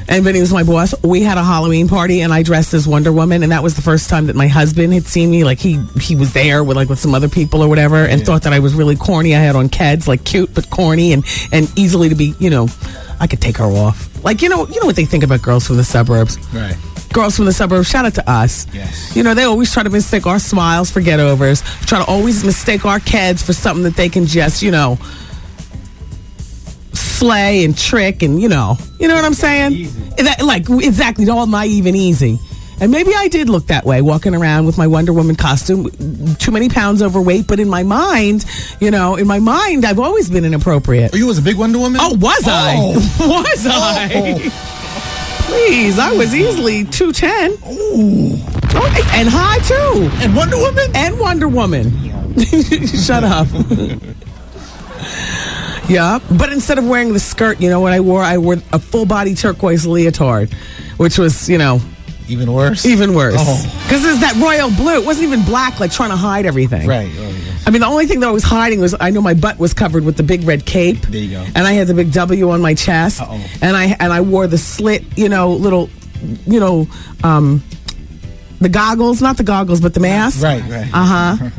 And Vinny was my boss. We had a Halloween party, and I dressed as Wonder Woman, and that was the first time that my husband had seen me. Like, he was there with some other people or whatever, and thought that I was really corny. I had on Keds, like cute but corny, and easily to be, I could take her off. Like, you know what they think about girls from the suburbs. Right. Girls from the suburbs, shout out to us. Yes. They always try to mistake our smiles for get-overs. Try to always mistake our Keds for something that they can just, slay and trick and, you know what I'm saying? Exactly, all naive and easy. And maybe I did look that way, walking around with my Wonder Woman costume, too many pounds overweight, but in my mind, I've always been inappropriate. Oh, you was a big Wonder Woman? Oh, was I? Was I? Please, I was easily 210. Oh, and high, too. And Wonder Woman? And Wonder Woman. Shut up. Yeah, but instead of wearing the skirt, you know what I wore? I wore a full body turquoise leotard, which was, even worse. Even worse. Because there's that royal blue. It wasn't even black, like trying to hide everything. Right. Oh, yes. I mean, the only thing that I was hiding was I know my butt was covered with the big red cape. There you go. And I had the big W on my chest. Uh-oh. And I wore the slit, little, the goggles, not the goggles, but the mask. Right. Uh-huh.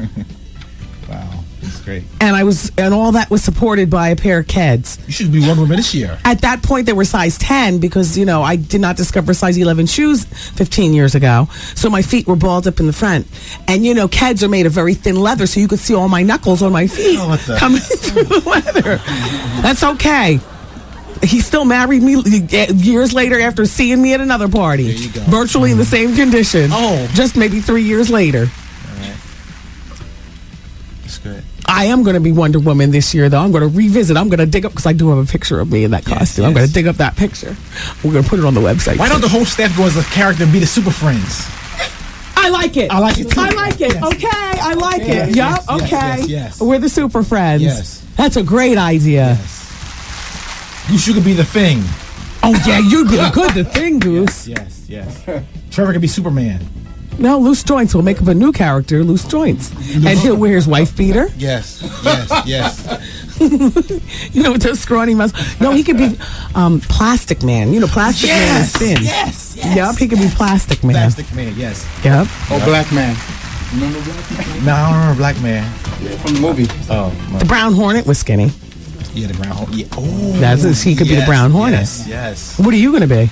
Wow, that's great. And all that was supported by a pair of Keds. You should be Wonder Woman this year. At that point, they were size 10 because, I did not discover size 11 shoes 15 years ago. So my feet were balled up in the front. And, Keds are made of very thin leather, so you could see all my knuckles on my feet coming through the leather. That's okay. He still married me years later after seeing me at another party. There you go. Virtually in the same condition. Oh. Just maybe 3 years later. All right. That's good. I am going to be Wonder Woman this year, though. I'm going to revisit. I'm going to dig up, because I do have a picture of me in that costume. Yes. I'm going to dig up that picture. We're going to put it on the website. Why don't the whole staff go as a character and be the Super Friends? I like it. I like it too. I like it. Yes. Okay, I like Yes, it. yes, Yup, okay. yes. We're the Super Friends. Yes. That's a great idea. Yes. You could be the Thing. Oh, yeah, you'd be good, the Thing, Goose. Yes. Trevor could be Superman. No, Loose Joints will make up a new character, Loose Joints. And he'll wear his wife beater. Yes. With those scrawny muscles. No, he could be Plastic Man. Plastic Man is thin. Yes. Yep, he could be Plastic Man. Plastic Man, yes. Yep. Or Black Man. Remember Black Man? No, I don't remember Black Man. Yeah, from the movie. Oh. The Brown Hornet was skinny. Yeah, the Brown Hornet. Yeah. Oh, he could be the Brown Hornet. Yes. What are you going to be?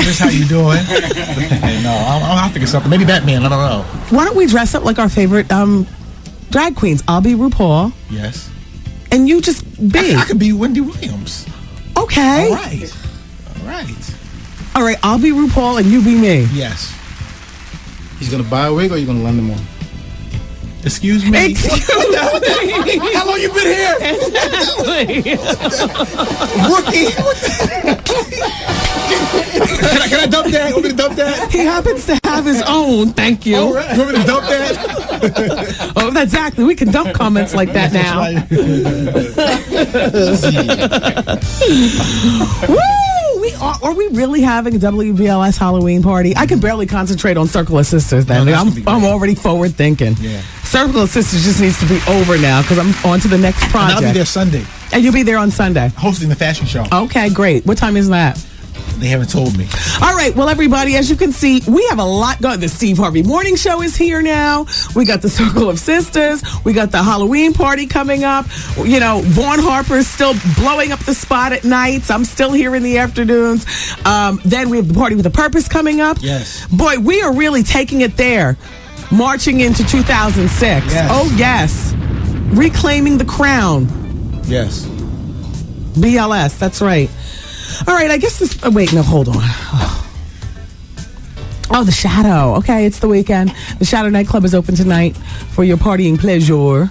Here's how you doing. No, I'll think of something. Maybe Batman. I don't know. Why don't we dress up like our favorite drag queens? I'll be RuPaul. Yes. And you just be. I could be Wendy Williams. Okay. All right. All right, I'll be RuPaul and you be me. Yes. He's going to buy a wig or you going to lend him one? Excuse me. How long you been here? Exactly. Rookie. Can I dump that? You want me to dump that? He happens to have his own. Thank you. All right. You want me to dump that? Oh, exactly. We can dump comments like that now. Woo! Are we really having a WBLS Halloween party? I can barely concentrate on Circle of Sisters then. No, I'm already forward thinking. Yeah. Circle of Sisters just needs to be over now because I'm on to the next project. And I'll be there Sunday. And you'll be there on Sunday? Hosting the fashion show. Okay, great. What time is that? They haven't told me. All right. Well, everybody, as you can see, we have a lot going. The Steve Harvey Morning Show is here now. We got the Circle of Sisters. We got the Halloween party coming up. Vaughn Harper's still blowing up the spot at nights. I'm still here in the afternoons. Then we have the Party with a Purpose coming up. Yes. Boy, we are really taking it there. Marching into 2006. Yes. Oh, yes. Reclaiming the crown. Yes. BLS. That's right. All right, I guess this... wait, no, hold on. Oh, The Shadow. Okay, it's the weekend. The Shadow nightclub is open tonight for your partying pleasure.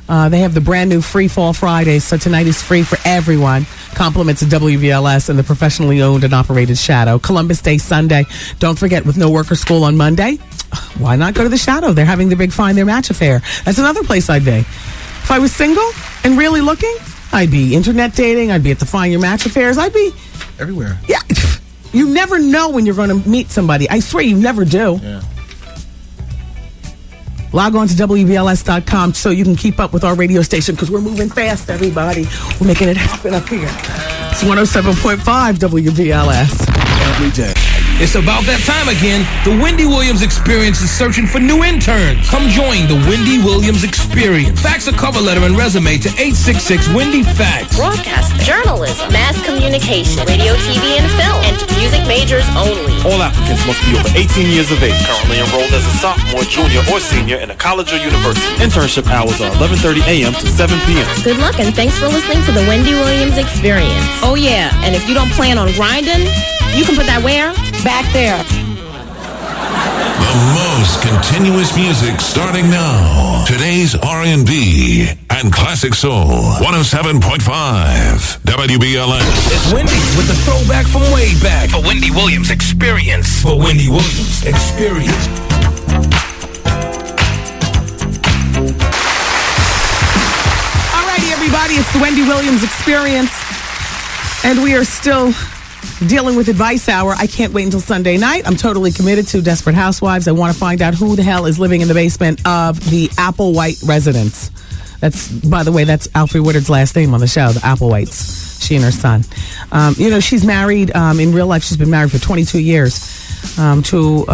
They have the brand new Free Fall Fridays, so tonight is free for everyone. Compliments of WBLS and the professionally owned and operated Shadow. Columbus Day Sunday. Don't forget, with no work or school on Monday, why not go to the Shadow? They're having the big Find Their Match affair. That's another place I'd be. If I was single and really looking, I'd be internet dating. I'd be at the Find Your Match affairs. I'd be everywhere. Yeah. You never know when you're going to meet somebody. I swear you never do. Yeah. Log on to WBLS.com so you can keep up with our radio station because we're moving fast, everybody. We're making it happen up here. It's 107.5 WBLS. Every day. It's about that time again. The Wendy Williams Experience is searching for new interns. Come join the Wendy Williams Experience. Fax a cover letter and resume to 866-WendyFans. Broadcast, journalism, mass communication, radio, TV, and film, and music majors only. All applicants must be over 18 years of age, currently enrolled as a sophomore, junior, or senior in a college or university. Internship hours are 11:30 a.m. to 7 p.m. Good luck and thanks for listening to the Wendy Williams Experience. Oh yeah, and if you don't plan on grinding, you can put that where? Back there. The most continuous music starting now. Today's R&B and classic soul. 107.5 WBLS. It's Wendy with the throwback from way back. For Wendy Williams Experience. For Wendy Williams Experience. everybody. It's the Wendy Williams Experience. And we are still dealing with Advice Hour. I can't wait until Sunday night. I'm totally committed to Desperate Housewives. I want to find out who the hell is living in the basement of the Applewhite residence. That's, by the way, that's Alfre Woodard's last name on the show, the Applewhites. She and her son. She's married, in real life, she's been married for 22 years to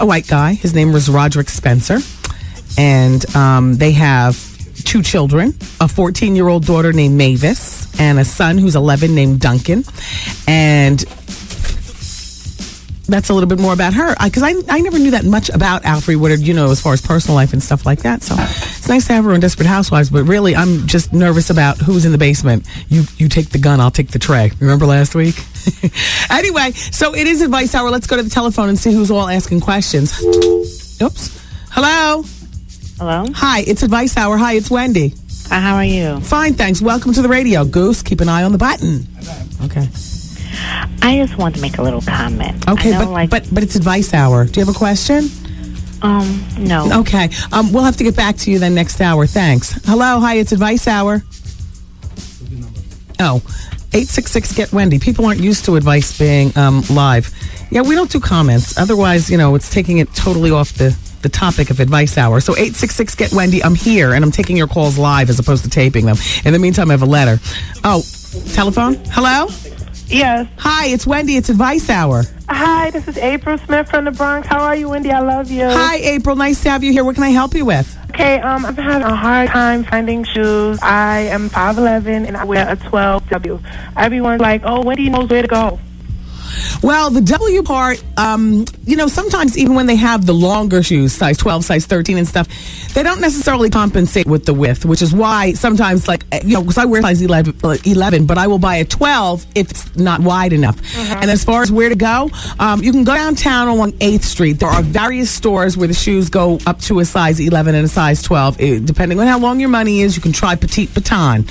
a white guy. His name was Roderick Spencer. And they have 2 children, a 14-year-old daughter named Mavis and a son who's 11 named Duncan. And that's a little bit more about her, because I never knew that much about Alfre Woodard, as far as personal life and stuff like that. So it's nice to have her on Desperate Housewives, but really I'm just nervous about who's in the basement. You take the gun, I'll take the tray. Remember last week? Anyway, so it is Advice Hour. Let's go to the telephone and see who's all asking questions. Oops. Hello? Hello? Hi, it's Advice Hour. Hi, it's Wendy. Hi, how are you? Fine, thanks. Welcome to the radio. Goose, keep an eye on the button. Okay. I just want to make a little comment. Okay, but it's Advice Hour. Do you have a question? No. Okay. We'll have to get back to you then next hour. Thanks. Hello, hi, it's Advice Hour. Oh, 866-GET-WENDY. People aren't used to advice being live. Yeah, we don't do comments. Otherwise, it's taking it totally off the topic of Advice Hour. So 866-GET-WENDY. I'm here, and I'm taking your calls live as opposed to taping them. In the meantime, I have a letter. Oh, telephone? Hello? Yes. Hi, it's Wendy. It's Advice Hour. Hi, this is April Smith from the Bronx. How are you, Wendy? I love you. Hi, April. Nice to have you here. What can I help you with? Okay, I've had a hard time finding shoes. I am 5'11", and I wear a 12W. Everyone's like, oh, Wendy knows where to go. Well, the W part, sometimes even when they have the longer shoes, size 12, size 13 and stuff, they don't necessarily compensate with the width, which is why sometimes, because I wear size 11, but I will buy a 12 if it's not wide enough. And as far as where to go, you can go downtown along 8th Street. There are various stores where the shoes go up to a size 11 and a size 12. Depending on how long your money is, you can try Petite Baton.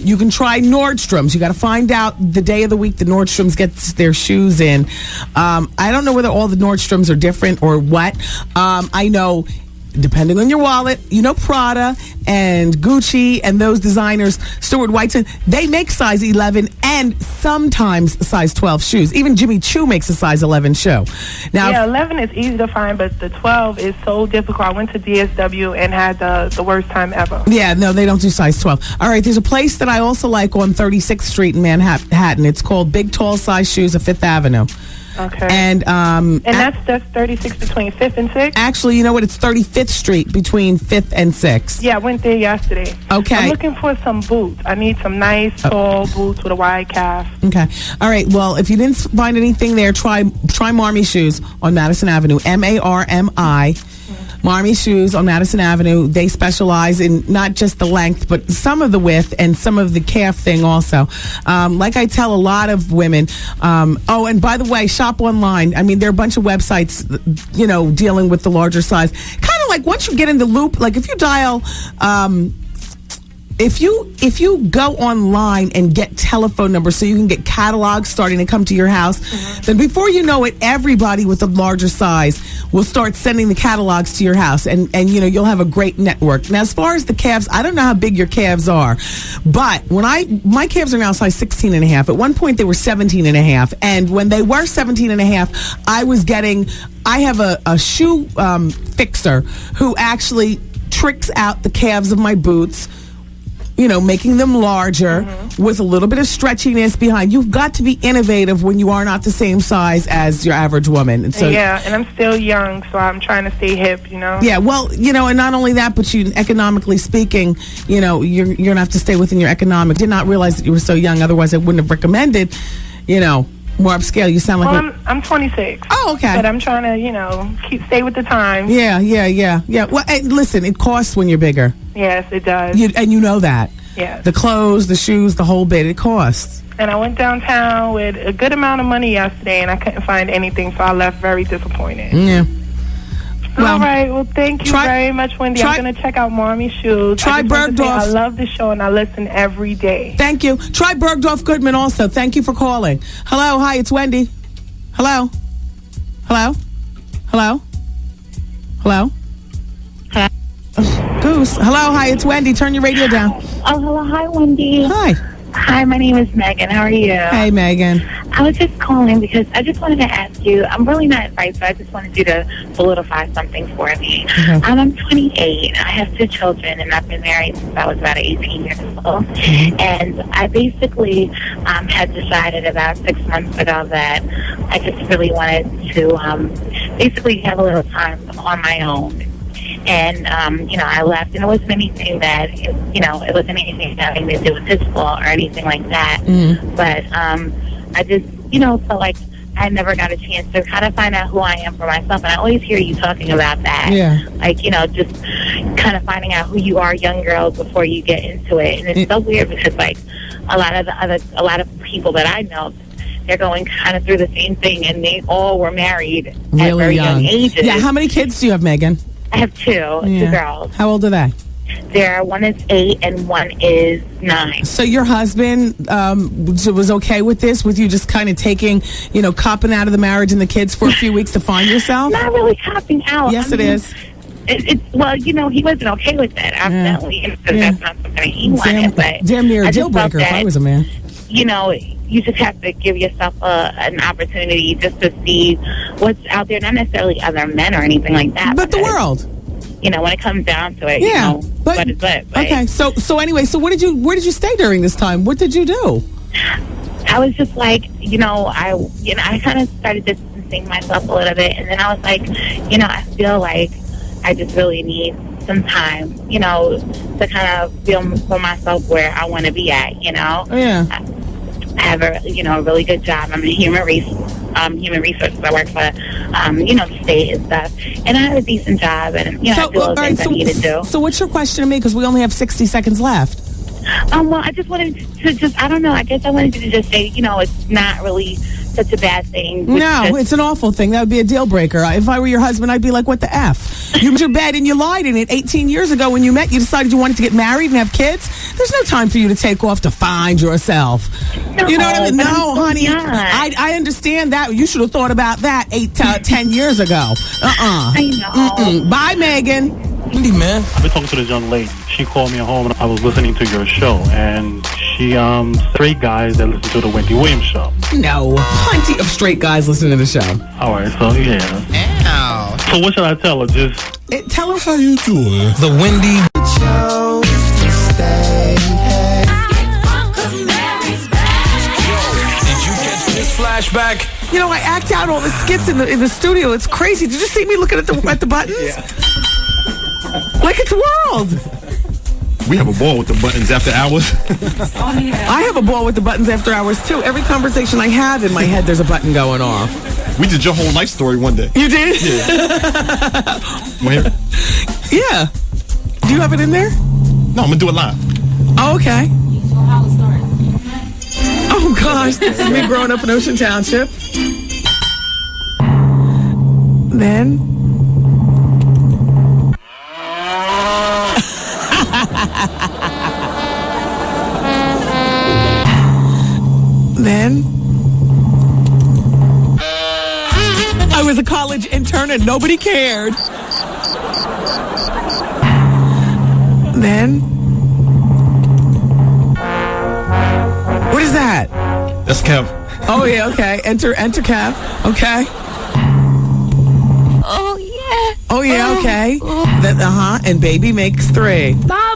You can try Nordstrom's. You got to find out the day of the week that Nordstrom's gets their shoes in. I don't know whether all the Nordstroms are different or what. I know, depending on your wallet, Prada and Gucci and those designers, Stuart Weitzman, they make size 11 and sometimes size 12 shoes. Even Jimmy Choo makes a size 11 shoe. Now, yeah, 11 is easy to find, but the 12 is so difficult. I went to DSW and had the worst time ever. Yeah, no, they don't do size 12. All right, there's a place that I also like on 36th Street in Manhattan. It's called Big Tall Size Shoes of 5th Avenue. Okay. And that's 36 between 5th and 6th? Actually, you know what? It's 35th Street between 5th and 6th. Yeah, I went there yesterday. Okay. I'm looking for some boots. I need some nice, tall boots with a wide calf. Okay. All right. Well, if you didn't find anything there, try Marmy Shoes on Madison Avenue. MARMI. Marmy Shoes on Madison Avenue. They specialize in not just the length, but some of the width and some of the calf thing also. Like I tell a lot of women, and by the way, shop online. I mean, there are a bunch of websites, dealing with the larger size. Kind of like once you get in the loop, like if you dial, if you go online and get telephone numbers so you can get catalogs starting to come to your house, then before you know it, everybody with a larger size will start sending the catalogs to your house, and you'll have a great network. Now, as far as the calves, I don't know how big your calves are, but my calves are now size 16 and a half. At one point, they were 17 and a half, and when they were 17 and a half, I have a shoe fixer who actually tricks out the calves of my boots, making them larger with a little bit of stretchiness behind. You've got to be innovative when you are not the same size as your average woman. And so, yeah, and I'm still young, so I'm trying to stay hip, Yeah, well, and not only that, but economically speaking, you're going to have to stay within your economic. Did not realize that you were so young. Otherwise, I wouldn't have recommended, more upscale. You sound like... Well, I'm 26. Oh, okay. But I'm trying to, stay with the times. Yeah. Well, listen, it costs when you're bigger. Yes, it does. And you know that. Yes. The clothes, the shoes, the whole bit, it costs. And I went downtown with a good amount of money yesterday, and I couldn't find anything, so I left very disappointed. Yeah. Well, all right. Well, thank you very much, Wendy. I'm going to check out Marmy Shoes. Try Bergdorf. I love the show, and I listen every day. Thank you. Try Bergdorf Goodman also. Thank you for calling. Hello. Hi, it's Wendy. Hello. Hello. Hello. Hello. Goose. Hello. Hi, it's Wendy. Turn your radio down. Oh, hello. Hi, Wendy. Hi. Hi, my name is Megan. How are you? Hey, Megan. I was just calling because I just wanted to ask you. I'm really not advice, but I just wanted you to solidify something for me. I'm 28. I have 2 children, and I've been married since I was about 18 years old. And I basically had decided about 6 months ago that I just really wanted to basically have a little time on my own. And, I left, and it wasn't anything that, it wasn't anything having to do with his fault or anything like that. But I just, felt like I never got a chance to kind of find out who I am for myself. And I always hear you talking about that. Yeah. Like, just kind of finding out who you are, young girls, before you get into it. And it's so weird because, like, a lot of people that I know, they're going kind of through the same thing, and they all were married at very young ages. Yeah, how many kids do you have, Megan? I have 2 girls. How old are they? One is 8 and one is 9. So your husband was okay with this, with you just kind of taking, copping out of the marriage and the kids for a few weeks to find yourself? Not really copping out. Yes, it is. Well, he wasn't okay with that, evidently, because that's not something he wanted. But damn near a deal breaker if I was a man. You just have to give yourself an opportunity just to see what's out there, not necessarily other men or anything like that. But the world. When it comes down to it, but okay. So anyway, where did you stay during this time? What did you do? I was just like, I kind of started distancing myself a little bit, and then I was like, I feel like I just really need some time, to kind of feel for myself where I want to be at, Yeah. I have a really good job. I'm in human resources. I work for the state and stuff, and I have a decent job, and I do all the things I need to do. So what's your question to me? Because we only have 60 seconds left. Well, I just wanted to I don't know. I guess I wanted to just say, it's not really such a bad thing. No, it's an awful thing. That would be a deal breaker. If I were your husband, I'd be like, what the F? You made your bed and you lied in it 18 years ago when you met. You decided you wanted to get married and have kids. There's no time for you to take off to find yourself. No, you know what I mean? No, so honey. young. I understand that. You should have thought about that 10 years ago. I know. Bye, Megan. Wendy, man. I've been talking to this young lady. She called me at home, and I was listening to your show, and she straight guys that listen to the Wendy Williams show. No, plenty of straight guys listening to the show. All right, so yeah. Ow. So what should I tell her? Just tell her how you doing. The Wendy. Did you catch this flashback? I act out all the skits in the studio. It's crazy. Did you see me looking at the buttons? Yeah. Like it's world. We have a ball with the buttons after hours. I have a ball with the buttons after hours too. Every conversation I have in my head, there's a button going off. We did your whole life story one day. You did? Yeah. Where? Yeah. Do you have it in there? No, I'm gonna do it live. Oh, okay. Oh gosh, this is me growing up in Ocean Township. Then. Then I was a college intern and nobody cared. Then what is that? That's Kev. Oh yeah, okay. Enter Kev. Okay. Oh yeah. Oh yeah, okay. That and baby makes 3. Mama.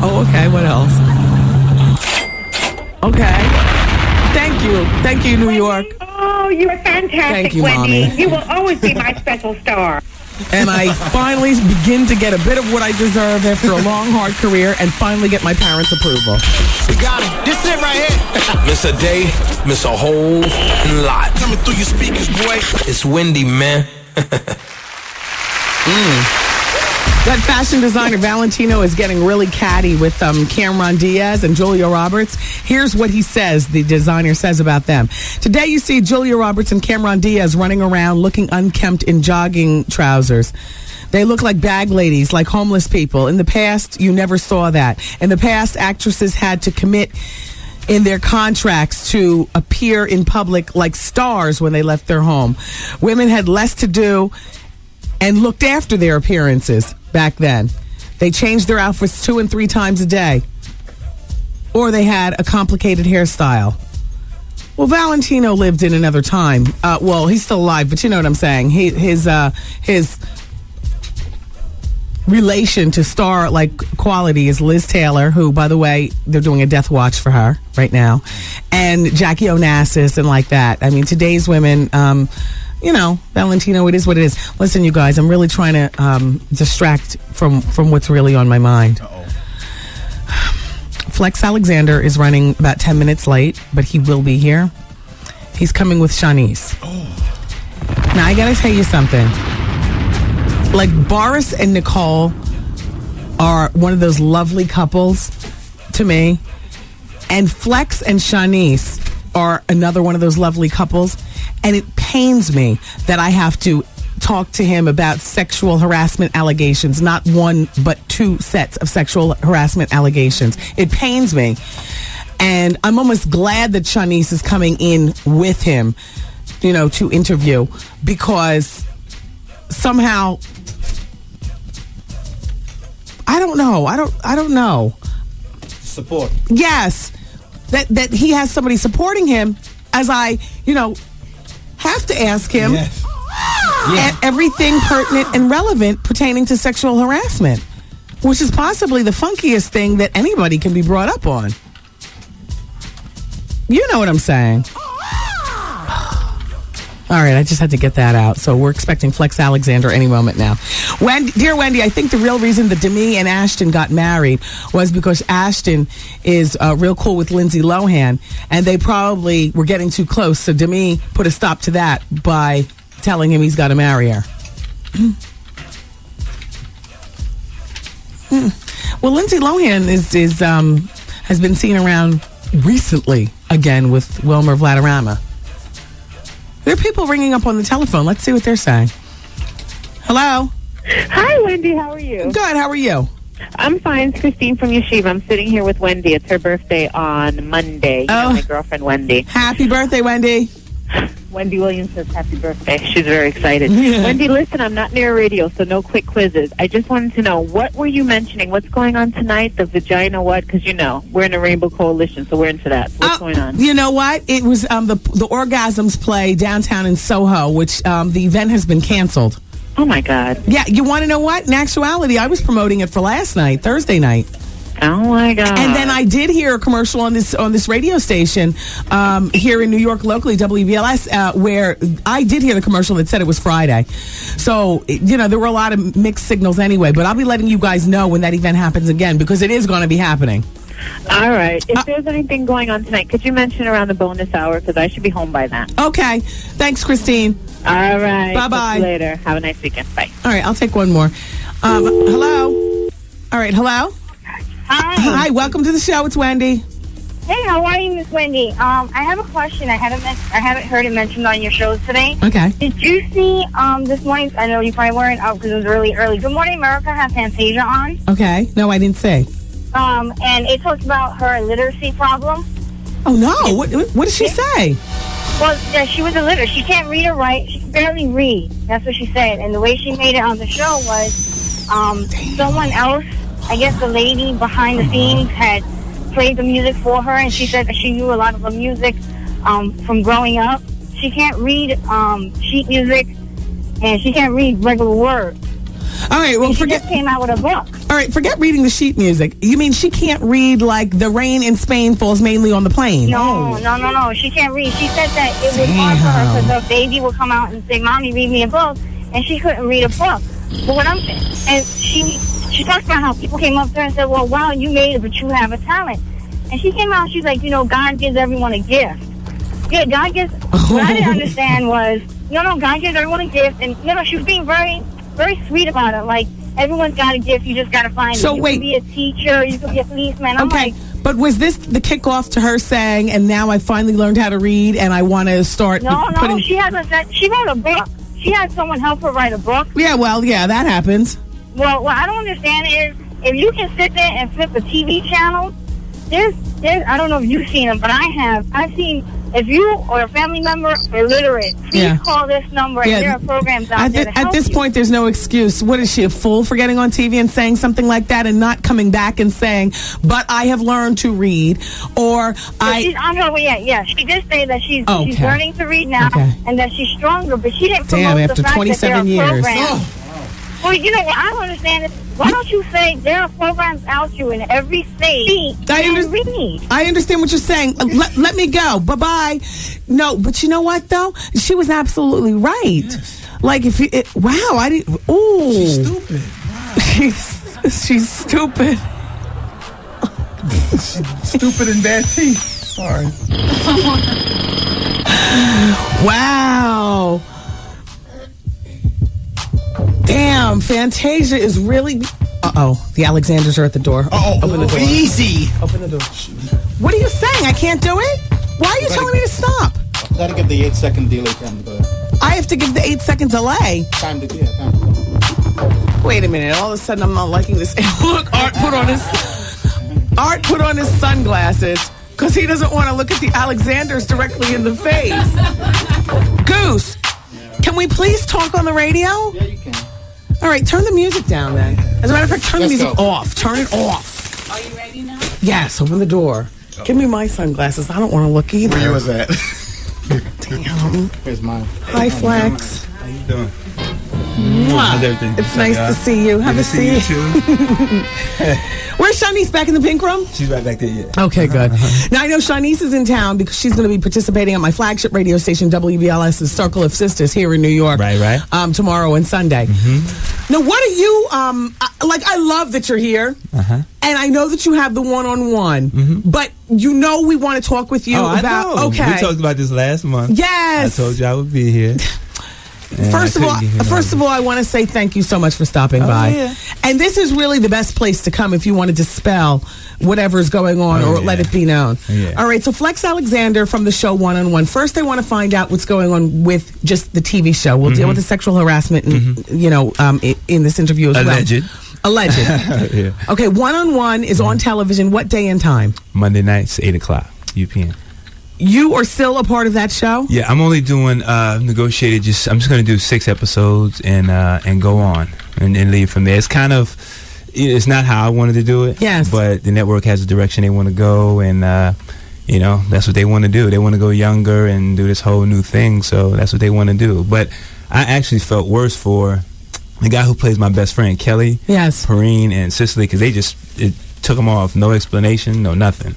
Oh, okay. What else? Okay. Thank you, New York. Oh, you are fantastic, Thank you, Wendy. Mommy. You will always be my special star. And I finally begin to get a bit of what I deserve after a long, hard career and finally get my parents' approval. We got it. This it right here. Miss a day, miss a whole lot. Coming through your speakers, boy. It's Wendy, man. That fashion designer Valentino is getting really catty with Cameron Diaz and Julia Roberts. Here's what he says, the designer says about them. Today you see Julia Roberts and Cameron Diaz running around looking unkempt in jogging trousers. They look like bag ladies, like homeless people. In the past, you never saw that. In the past, actresses had to commit in their contracts to appear in public like stars when they left their home. Women had less to do and looked after their appearances. back then. They changed their outfits 2 and 3 times a day. Or they had a complicated hairstyle. Well, Valentino lived in another time. Well, he's still alive, but you know what I'm saying. His relation to star-like quality is Liz Taylor, who, by the way, they're doing a death watch for her right now, and Jackie Onassis and like that. I mean, today's women, Valentino, it is what it is. Listen, you guys, I'm really trying to distract from what's really on my mind. Flex Alexander is running about 10 minutes late, but he will be here. He's coming with Shanice. Now, I gotta tell you something. Like, Boris and Nicole are one of those lovely couples to me. And Flex and Shanice are another one of those lovely couples. And it pains me that I have to talk to him about sexual harassment allegations, not one, but 2 sets of sexual harassment allegations. It pains me. And I'm almost glad that Shanice is coming in with him, to interview, because somehow, I don't know. Support. Yes. That he has somebody supporting him, as I, have to ask him everything pertinent and relevant pertaining to sexual harassment, which is possibly the funkiest thing that anybody can be brought up on. You know what I'm saying? All right, I just had to get that out. So we're expecting Flex Alexander any moment now. Dear Wendy, I think the real reason that Demi and Ashton got married was because Ashton is real cool with Lindsay Lohan, and they probably were getting too close. So Demi put a stop to that by telling him he's got to marry her. Well, Lindsay Lohan has been seen around recently again with Wilmer Vladirama. There are people ringing up on the telephone. Let's see what they're saying. Hello? Hi, Wendy. How are you? Good. How are you? I'm fine. It's Christine from Yeshiva. I'm sitting here with Wendy. It's her birthday on Monday. My girlfriend, Wendy. Happy birthday, Wendy. Wendy Williams says happy birthday. She's very excited. Wendy, listen, I'm not near radio, so no quick quizzes. I just wanted to know, what were you mentioning? What's going on tonight? The vagina what? Because, we're in a Rainbow Coalition, so we're into that. So what's going on? You know what? It was the Orgasms play downtown in Soho, which the event has been canceled. Oh, my God. Yeah, you want to know what? In actuality, I was promoting it for last night, Thursday night. Oh, my God. And then I did hear a commercial on this radio station here in New York locally, WBLS, where I did hear the commercial that said it was Friday. So, there were a lot of mixed signals anyway, but I'll be letting you guys know when that event happens again, because it is going to be happening. All right. If there's anything going on tonight, could you mention around the bonus hour, because I should be home by then. Okay. Thanks, Christine. All right. Bye-bye. Talk to you later. Have a nice weekend. Bye. All right. I'll take one more. Hello? All right. Hello? Hi, welcome to the show. It's Wendy. Hey, how are you, Miss Wendy? I have a question. I haven't heard it mentioned on your shows today. Okay. Did you see this morning? I know you probably weren't out because it was really early. Good Morning America had Fantasia on. Okay. No, I didn't say. And it talks about her literacy problem. Oh no! What did she say? Well, yeah, she was illiterate. She can't read or write. She can barely read. That's what she said. And the way she made it on the show was someone else. I guess the lady behind the scenes had played the music for her, and she said that she knew a lot of the music from growing up. She can't read sheet music, and she can't read regular words. All right, well, she just came out with a book. All right, forget reading the sheet music. You mean she can't read, like, the rain in Spain falls mainly on the plain? No. She can't read. She said that it was hard for her because her baby would come out and say, Mommy, read me a book, and she couldn't read a book. But what I'm saying, and she talks about how people came up to her and said, well, wow, you made it, but you have a talent. And she came out and she's like, God gives everyone a gift. Yeah, God gives, what I didn't understand was, God gives everyone a gift. And, she was being very, very sweet about it. Like, everyone's got a gift, you just got to find it. So you wait. could be a teacher, you could be a policeman. I'm okay, but was this the kickoff to her saying, and now I finally learned how to read and I want to start No, she hasn't said, she wrote a book. She had someone help her write a book. Yeah, well, yeah, that happens. Well, what I don't understand is, if you can sit there and flip a TV channel there's I don't know if you've seen them, but I've seen. If you or a family member are illiterate, please call this number, and there are programs out there to help At this you. point, there's no excuse. What is she, a fool for getting on TV and saying something like that and not coming back and saying, but I have learned to read, or She's on her way. Yeah. She did say that she's learning to read now, and that she's stronger, but she didn't promote after the fact 27 that there are years. programs. Well, you know what I don't understand is, why don't you say there are programs out you in every state? I understand what you're saying. Let me go. Bye-bye. No, but you know what, though? She was absolutely right. Yes. Like, if you... wow, I didn't... Ooh. She's stupid. She's stupid. Stupid and bad teeth. Sorry. Wow. Damn, Fantasia is really... Uh-oh, the Alexanders are at the door. Open the door. Easy. Open the door. What are you saying? I can't do it? Why are you telling me to stop? Gotta give the 8-second delay time to go. I have to give the 8-second delay. Time to go. Wait a minute. All of a sudden, I'm not liking this. Look, Art put on his sunglasses because he doesn't want to look at the Alexanders directly in the face. Goose, can we please talk on the radio? Yeah, you can. All right, turn the music down then. As a matter of fact, turn the music off. Turn it off. Are you ready now? Yes, open the door. Give me my sunglasses. I don't want to look either. Where was that? Damn. Here's mine. Hi, Flex. How you doing? Mwah. It's nice to see you. Have a seat. You too. Where's Shanice? Back in the pink room? She's right back there, yeah. Okay, good. Now, I know Shanice is in town because she's going to be participating on my flagship radio station, WBLS's Circle of Sisters here in New York. Right. Tomorrow and Sunday. Mm-hmm. Now, what are you, I love that you're here. And I know that you have the one-on-one, but you know we want to talk with you about... I know. Okay. We talked about this last month. Yes. I told you I would be here. First of all, I want to say thank you so much for stopping by. Yeah. And this is really the best place to come if you want to dispel whatever's going on or let it be known. Yeah. All right, so Flex Alexander from the show One-on-One. First, I want to find out what's going on with just the TV show. We'll deal with the sexual harassment, and, in this interview as Alleged. well. Alleged. Yeah. Okay, One-on-One is on television. What day and time? Monday nights, 8 o'clock, UPN. You are still a part of that show? Yeah, I'm only doing negotiated. I'm just going to do 6 episodes and go on and leave from there. It's kind of, it's not how I wanted to do it. Yes. But the network has a direction they want to go, and that's what they want to do. They want to go younger and do this whole new thing. So that's what they want to do. But I actually felt worse for the guy who plays my best friend, Kelly, Perrine, and Cicely, because it took them off, no explanation, no nothing.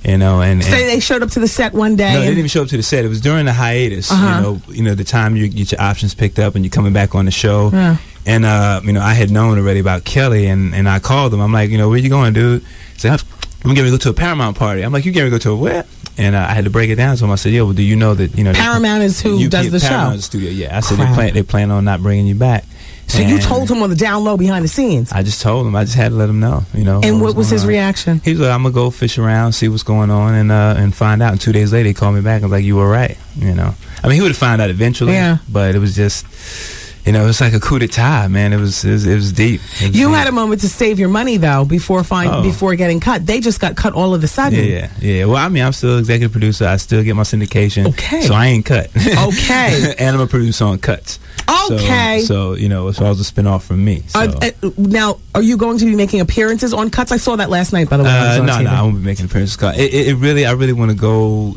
And so they showed up to the set one day. No, they didn't even show up to the set. It was during the hiatus. The time you get your options picked up and you're coming back on the show. Yeah. And I had known already about Kelly, and I called him. I'm like, where you going, dude? He said, I'm getting ready to go to a Paramount party. I'm like, you getting ready to go to a where? And I had to break it down to him. I said, well, do you know that Paramount is who does the show? Paramount is the studio. Yeah, I said they plan on not bringing you back. So you told him on the down low behind the scenes? I just told him. I just had to let him know. And what was his reaction? He was like, I'm gonna go fish around, see what's going on, and find out. And 2 days later, he called me back and was like, you were right. I mean, he would have found out eventually. Yeah. But it was just, it's like a coup d'etat, man. It was deep. You had a moment to save your money though before getting cut. They just got cut all of a sudden. Yeah. Well, I mean, I'm still executive producer. I still get my syndication. Okay. So I ain't cut. Okay. And I'm a producer on Cuts. Okay. So it was a spinoff from me. So. Now, are you going to be making appearances on Cuts? I saw that last night, by the way. No, I won't be making appearances. I really want to go,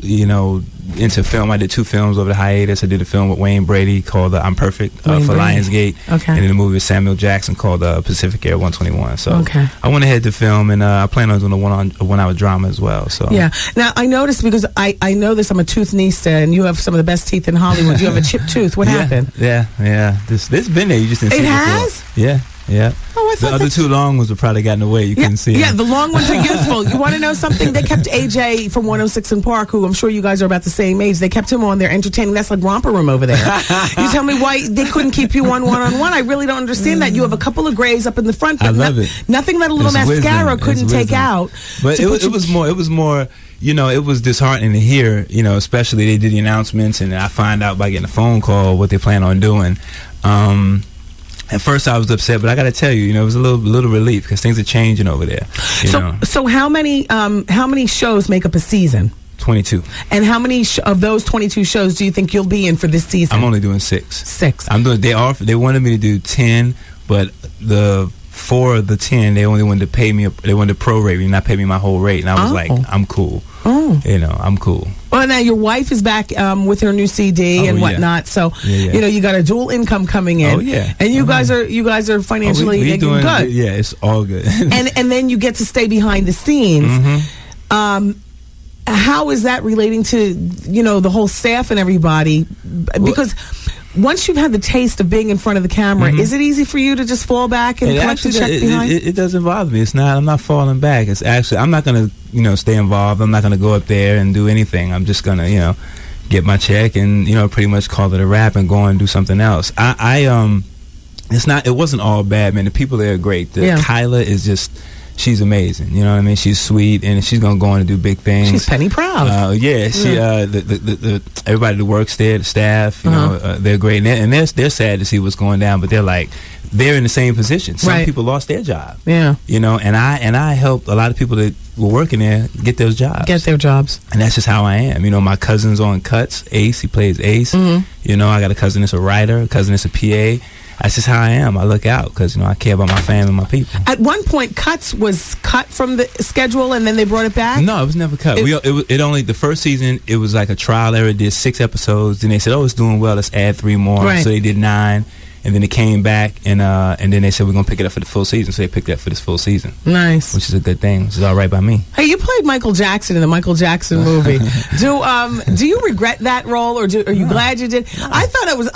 into film. I did 2 films over the hiatus. I did a film with Wayne Brady called I'm Perfect for Lionsgate. Okay. And then a movie with Samuel Jackson called Pacific Air 121. So I went ahead to film, and I plan on doing a 1-hour drama as well. So yeah. Now, I noticed, because I know this, I'm a tooth-nista, and you have some of the best teeth in Hollywood. You have a chipped tooth. What happened? Yeah. This been there. You just didn't see it has? Before. Yeah. Oh, the other 2 long ones were probably gotten away. You couldn't see them. Yeah, the long ones are youthful. You want to know something? They kept AJ from 106 in Park, who I'm sure you guys are about the same age. They kept him on there entertaining. That's like Romper Room over there. You tell me why they couldn't keep you on one-on-one. I really don't understand that. You have a couple of grays up in the front, but I love it. Nothing that a little mascara couldn't take out. But it was more. It was disheartening to hear. Especially they did the announcements, and I find out by getting a phone call what they plan on doing. At first, I was upset, but I got to tell you, it was a little relief because things are changing over there. So how many shows make up a season? 22. And how many of those 22 shows do you think you'll be in for this season? I'm only doing 6. 6. I'm doing. They wanted me to do 10, but the 4 of the 10, they only wanted to pay me. They wanted to prorate me, not pay me my whole rate, and I was like, I'm cool. Oh. I'm cool. Well, now your wife is back with her new CD and whatnot, so you got a dual income coming in. Oh yeah, and you guys are financially we doing good. Yeah, it's all good. and then you get to stay behind the scenes. Mm-hmm. How is that relating to the whole staff and everybody? Because once you've had the taste of being in front of the camera, is it easy for you to just fall back and collect the check behind? It doesn't bother me. It's not. I'm not falling back. It's actually, I'm not going to stay involved. I'm not going to go up there and do anything. I'm just going to get my check and pretty much call it a wrap and go and do something else. It's not. It wasn't all bad, man. The people there are great. Kyla is just. She's amazing, you know what I mean. She's sweet, and she's gonna go on and do big things. She's penny proud. She the everybody that works there, the staff, they're great, and they're sad to see what's going down, but they're in the same position. Some people lost their job, and I helped a lot of people that were working there get those jobs, and that's just how I am. My cousin's on Cuts, Ace, he plays Ace. I got a cousin that's a writer, a cousin that's a PA. That's just how I am. I look out because I care about my family and my people. At one point, Cuts was cut from the schedule, and then they brought it back. No, it was never cut. It only the first season. It was like a trial error. Did 6 episodes. Then they said, "Oh, it's doing well. Let's add 3 more." Right. So they did 9, and then it came back, and then they said we're gonna pick it up for the full season. So they picked it up for this full season. Nice, which is a good thing. Which is all right by me. Hey, you played Michael Jackson in the Michael Jackson movie. Do you regret that role, or are you glad you did? I thought it was.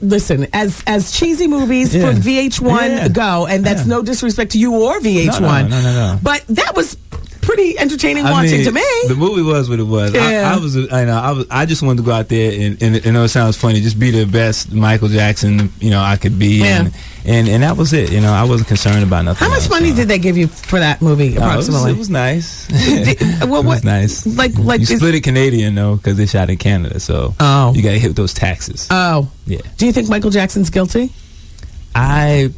Listen, as cheesy movies for VH1 go, and that's no disrespect to you or VH1. No. But that was pretty entertaining watching to me. The movie was what it was. Yeah. I just wanted to go out there and I know it sounds funny, just be the best Michael Jackson I could be, and that was it. I wasn't concerned about nothing. How much money did they give you for that movie approximately? It was nice. It was nice. Like you split it Canadian though because they shot in Canada, so you got to hit those taxes. Oh, yeah. Do you think Michael Jackson's guilty? I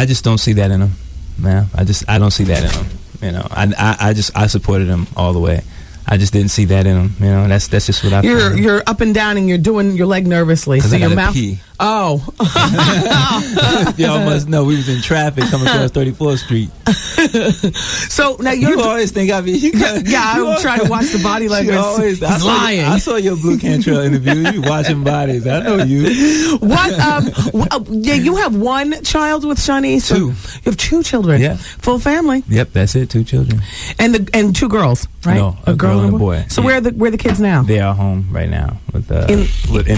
just don't see that in him, man. I don't see that in him. I supported him all the way. I just didn't see that in him. That's just what I feel. You're up and down and you're doing your leg nervously. So your mouth. Pee. Oh. Y'all must know we was in traffic coming across 34th Street. So now you always think I be. I'm trying to watch the body language. He's lying. I saw your Blue Cantrell interview. You watching bodies. I know you. What? You have 1 child with Shanice. 2. You have 2 children. Yeah. Full family. Yep, that's it. 2 children. And 2 girls, right? No, a girl and a boy. So where are the kids now? They are home right now in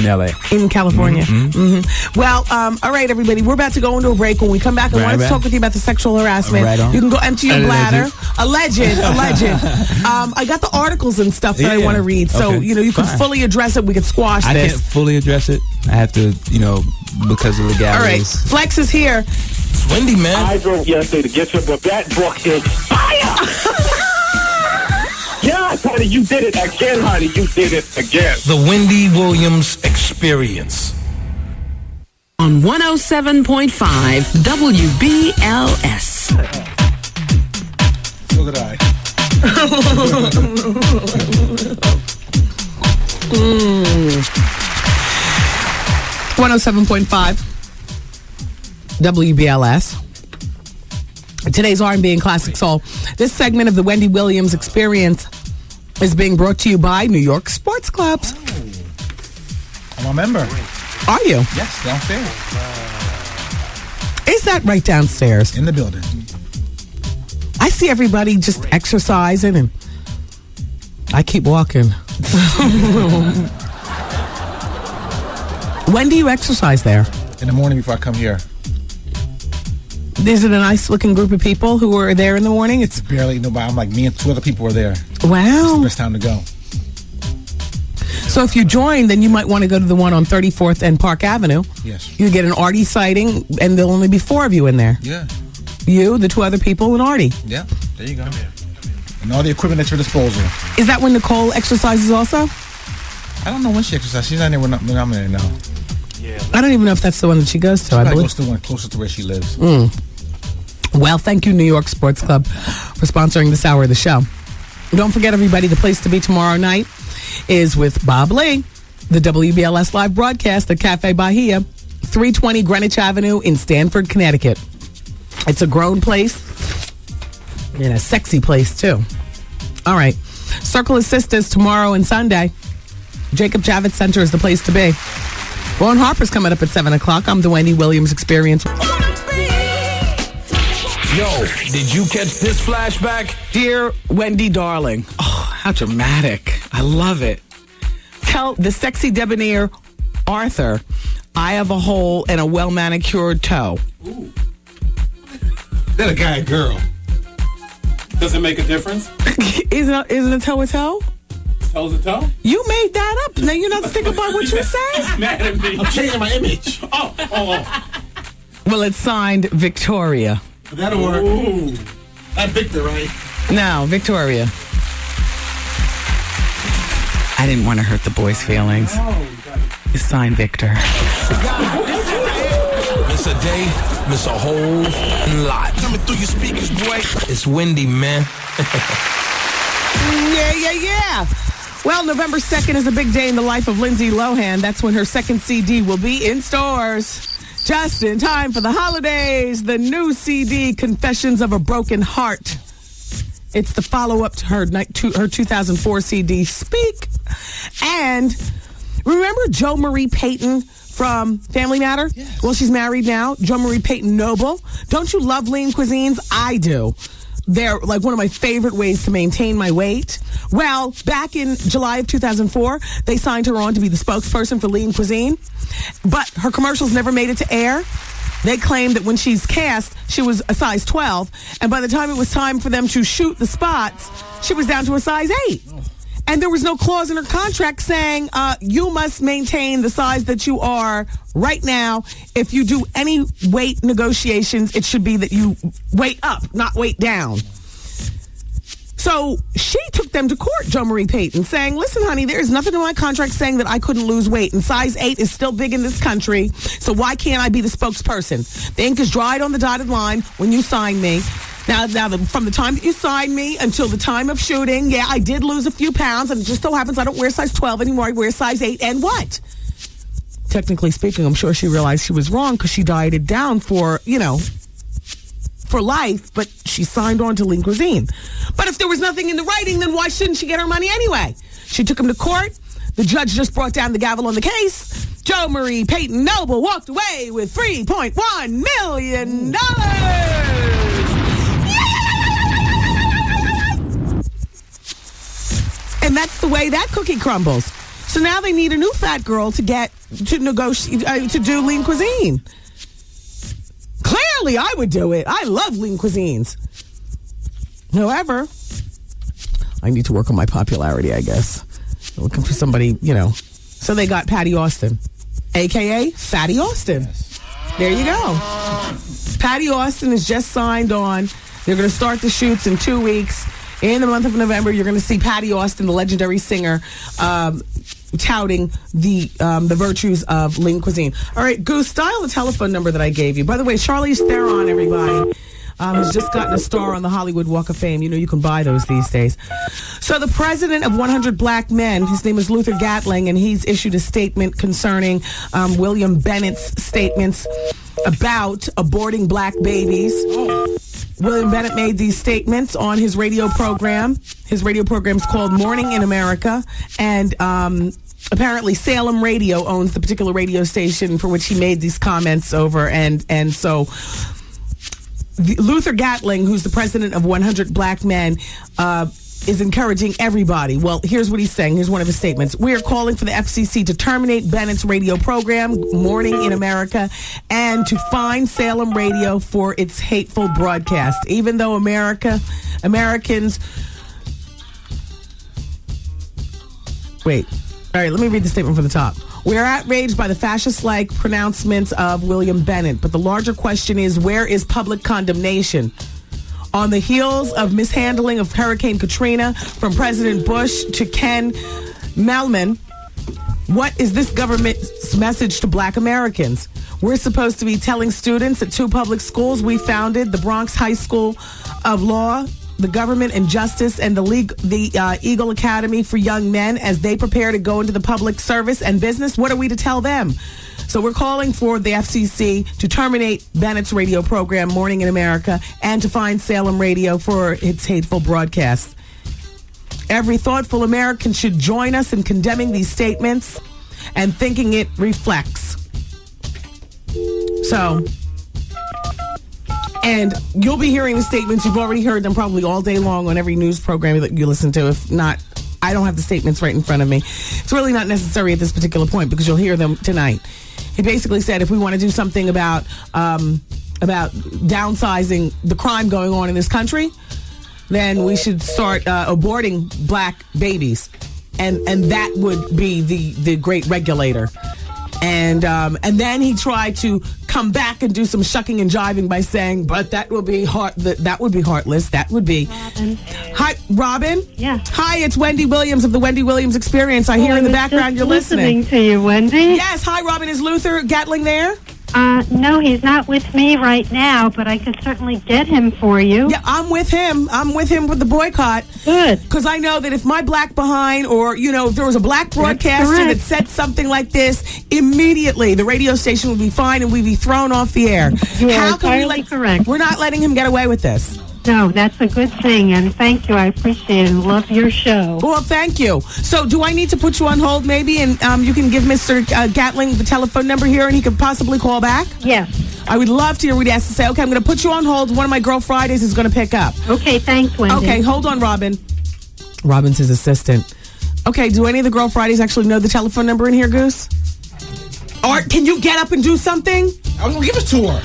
LA, in California. Mm-hmm. Well, all right, everybody. We're about to go into a break. When we come back, I want to talk with you about the sexual harassment. You can go empty your bladder. Alleged. I got the articles and stuff that I want to read. So you can fully address it. We can squash this. I can't fully address it. I have to, because of legalities. All right, Flex is here. It's Wendy, man. I drove yesterday to get you, but that truck is fire. Yes, honey, you did it again, honey. You did it again. The Wendy Williams Experience. On 107.5 WBLS. So did I. 107.5 WBLS. Today's R&B and Classic Soul. This segment of the Wendy Williams Experience is being brought to you by New York Sports Clubs. I'm a member. Are you? Yes, downstairs. Is that right downstairs? In the building. I see everybody just exercising and I keep walking. When do you exercise there? In the morning before I come here. Is it a nice looking group of people who are there in the morning? It's barely nobody. I'm like, me and 2 other people are there. Wow. It's the best time to go. So if you join, then you might want to go to the one on 34th and Park Avenue. Yes. You get an Artie sighting, and there'll only be 4 of you in there. Yeah. You, the 2 other people, and Artie. Yeah, there you go. And all the equipment at your disposal. Is that when Nicole exercises also? I don't know when she exercises. She's not there when I'm there now. I don't even know if that's the one that she goes to. I believe it's the one closer to where she lives. Well, thank you, New York Sports Club, for sponsoring this hour of the show. Don't forget, everybody, the place to be tomorrow night is with Bob Lee, the WBLS live broadcast at Cafe Bahia, 320 Greenwich Avenue in Stamford, Connecticut. It's a grown place and a sexy place, too. All right. Circle of Sisters tomorrow and Sunday. Jacob Javits Center is the place to be. Ron Harper's coming up at 7 o'clock. I'm the Wendy Williams Experience. Yo, did you catch this flashback? Dear Wendy, darling. Oh, how dramatic. I love it. Tell the sexy debonair Arthur I have a hole and a well-manicured toe. Ooh. That a guy or girl? Does it make a difference? Isn't a toe a toe? Toe's a toe? You made that up. Now you're not thinking about what you say? Mad at me. I'm changing my image. Oh. Well, it's signed Victoria. That'll work. Ooh. That's Victor, right? No, Victoria. I didn't want to hurt the boys' feelings. It's signed Victor. Miss a day, miss a whole lot. Coming through your speakers, boy. It's Wendy, man. Yeah. Well, November 2nd is a big day in the life of Lindsay Lohan. That's when her second CD will be in stores. Just in time for the holidays, the new CD, Confessions of a Broken Heart. It's the follow-up to her 2004 CD, Speak. And remember Jo Marie Payton from Family Matter? Yes. Well, she's married now. Jo Marie Payton Noble. Don't you love lean cuisines? I do. They're like one of my favorite ways to maintain my weight. Well, back in July of 2004, they signed her on to be the spokesperson for Lean Cuisine. But her commercials never made it to air. They claimed that when she's cast, she was a size 12. And by the time it was time for them to shoot the spots, she was down to a size 8. And there was no clause in her contract saying you must maintain the size that you are right now. If you do any weight negotiations, it should be that you weight up, not weight down. So she took them to court, Jo Marie Payton, saying, listen, honey, there is nothing in my contract saying that I couldn't lose weight. And size 8 is still big in this country. So why can't I be the spokesperson? The ink is dried on the dotted line when you signed me. Now, from the time that you signed me until the time of shooting, yeah, I did lose a few pounds, and it just so happens I don't wear size 12 anymore. I wear size 8, and what? Technically speaking, I'm sure she realized she was wrong because she dieted down for life, but she signed on to Lean Cuisine. But if there was nothing in the writing, then why shouldn't she get her money anyway? She took him to court. The judge just brought down the gavel on the case. Jo Marie Payton Noble walked away with $3.1 million. And that's the way that cookie crumbles. So now they need a new fat girl to negotiate to do Lean Cuisine. Clearly, I would do it. I love Lean Cuisines. However, I need to work on my popularity, I guess. Looking for somebody, So they got Patty Austin, a.k.a. Fatty Austin. Yes. There you go. Patty Austin is just signed on. They're going to start the shoots in 2 weeks. In the month of November, you're going to see Patty Austin, the legendary singer, touting the virtues of Lean Cuisine. All right, Goose, dial the telephone number that I gave you. By the way, Charlize Theron, everybody, has just gotten a star on the Hollywood Walk of Fame. You can buy those these days. So the president of 100 Black Men, his name is Luther Gatling, and he's issued a statement concerning William Bennett's statements about aborting black babies. William Bennett made these statements on his radio program. His radio program is called Morning in America, and apparently Salem Radio owns the particular radio station for which he made these comments over, and so Luther Gatling, who's the president of 100 Black Men, is encouraging everybody. Well, here's what he's saying. Here's one of his statements. We are calling for the FCC to terminate Bennett's radio program, Morning in America, and to fine Salem Radio for its hateful broadcast. Even though Americans... Wait. All right, let me read the statement from the top. We are outraged by the fascist-like pronouncements of William Bennett, but the larger question is, where is public condemnation? On the heels of mishandling of Hurricane Katrina, from President Bush to Ken Mehlman, What is this government's message to black Americans? We're supposed to be telling students at 2 public schools we founded, the Bronx High School of Law, the Government and Justice, and the Eagle Academy for Young Men as they prepare to go into the public service and business. What are we to tell them? So we're calling for the FCC to terminate Bennett's radio program, Morning in America, and to fine Salem Radio for its hateful broadcasts. Every thoughtful American should join us in condemning these statements and thinking it reflects. So, and you'll be hearing the statements. You've already heard them probably all day long on every news program that you listen to. If not, I don't have the statements right in front of me. It's really not necessary at this particular point because you'll hear them tonight. He basically said if we want to do something about downsizing the crime going on in this country, then we should start aborting black babies, and that would be the great regulator. And then he tried to come back and do some shucking and jiving by saying, "But that would be that would be heartless. That would be." Robin. Hi, Robin. Yeah. Hi, it's Wendy Williams of the Wendy Williams Experience. I hear in the background you're listening to you, Wendy. Yes. Hi, Robin. Is Luther Gatling there? No, he's not with me right now, but I could certainly get him for you. Yeah, I'm with him. I'm with him with the boycott. Good. Because I know that if my black behind, or, if there was a black broadcaster that said something like this, immediately the radio station would be fined and we'd be thrown off the air. You are entirely correct. We're not letting him get away with this. No, that's a good thing, and thank you. I appreciate it and love your show. Well, thank you. So do I need to put you on hold maybe, and you can give Mr. Gatling the telephone number here and he could possibly call back? Yes. I would love to hear what he has to say. Okay, I'm going to put you on hold. One of my Girl Fridays is going to pick up. Okay, thanks, Wendy. Okay, hold on, Robin. Robin's his assistant. Okay, do any of the Girl Fridays actually know the telephone number in here, Goose? Or can you get up and do something? I'm going to give it to her.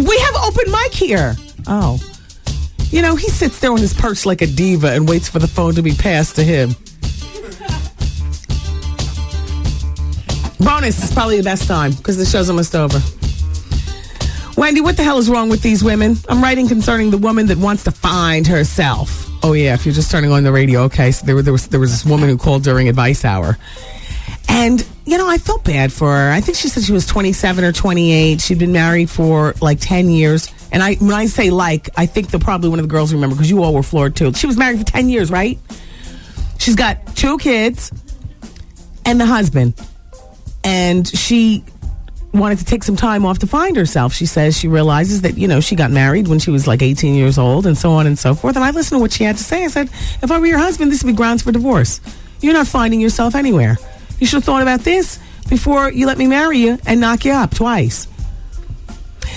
We have open mic here. Oh. He sits there on his perch like a diva and waits for the phone to be passed to him. Bonus is probably the best time because the show's almost over. Wendy, what the hell is wrong with these women? I'm writing concerning the woman that wants to find herself. Oh, yeah, if you're just turning on the radio. Okay, so there was this woman who called during Advice Hour. And, I felt bad for her. I think she said she was 27 or 28. She'd been married for like 10 years. And when I say I think they're probably one of the girls remember because you all were floored too. She was married for 10 years, right? She's got 2 kids and the husband. And she wanted to take some time off to find herself. She says she realizes that, she got married when she was like 18 years old and so on and so forth. And I listened to what she had to say. I said, if I were your husband, this would be grounds for divorce. You're not finding yourself anywhere. You should have thought about this before you let me marry you and knock you up twice.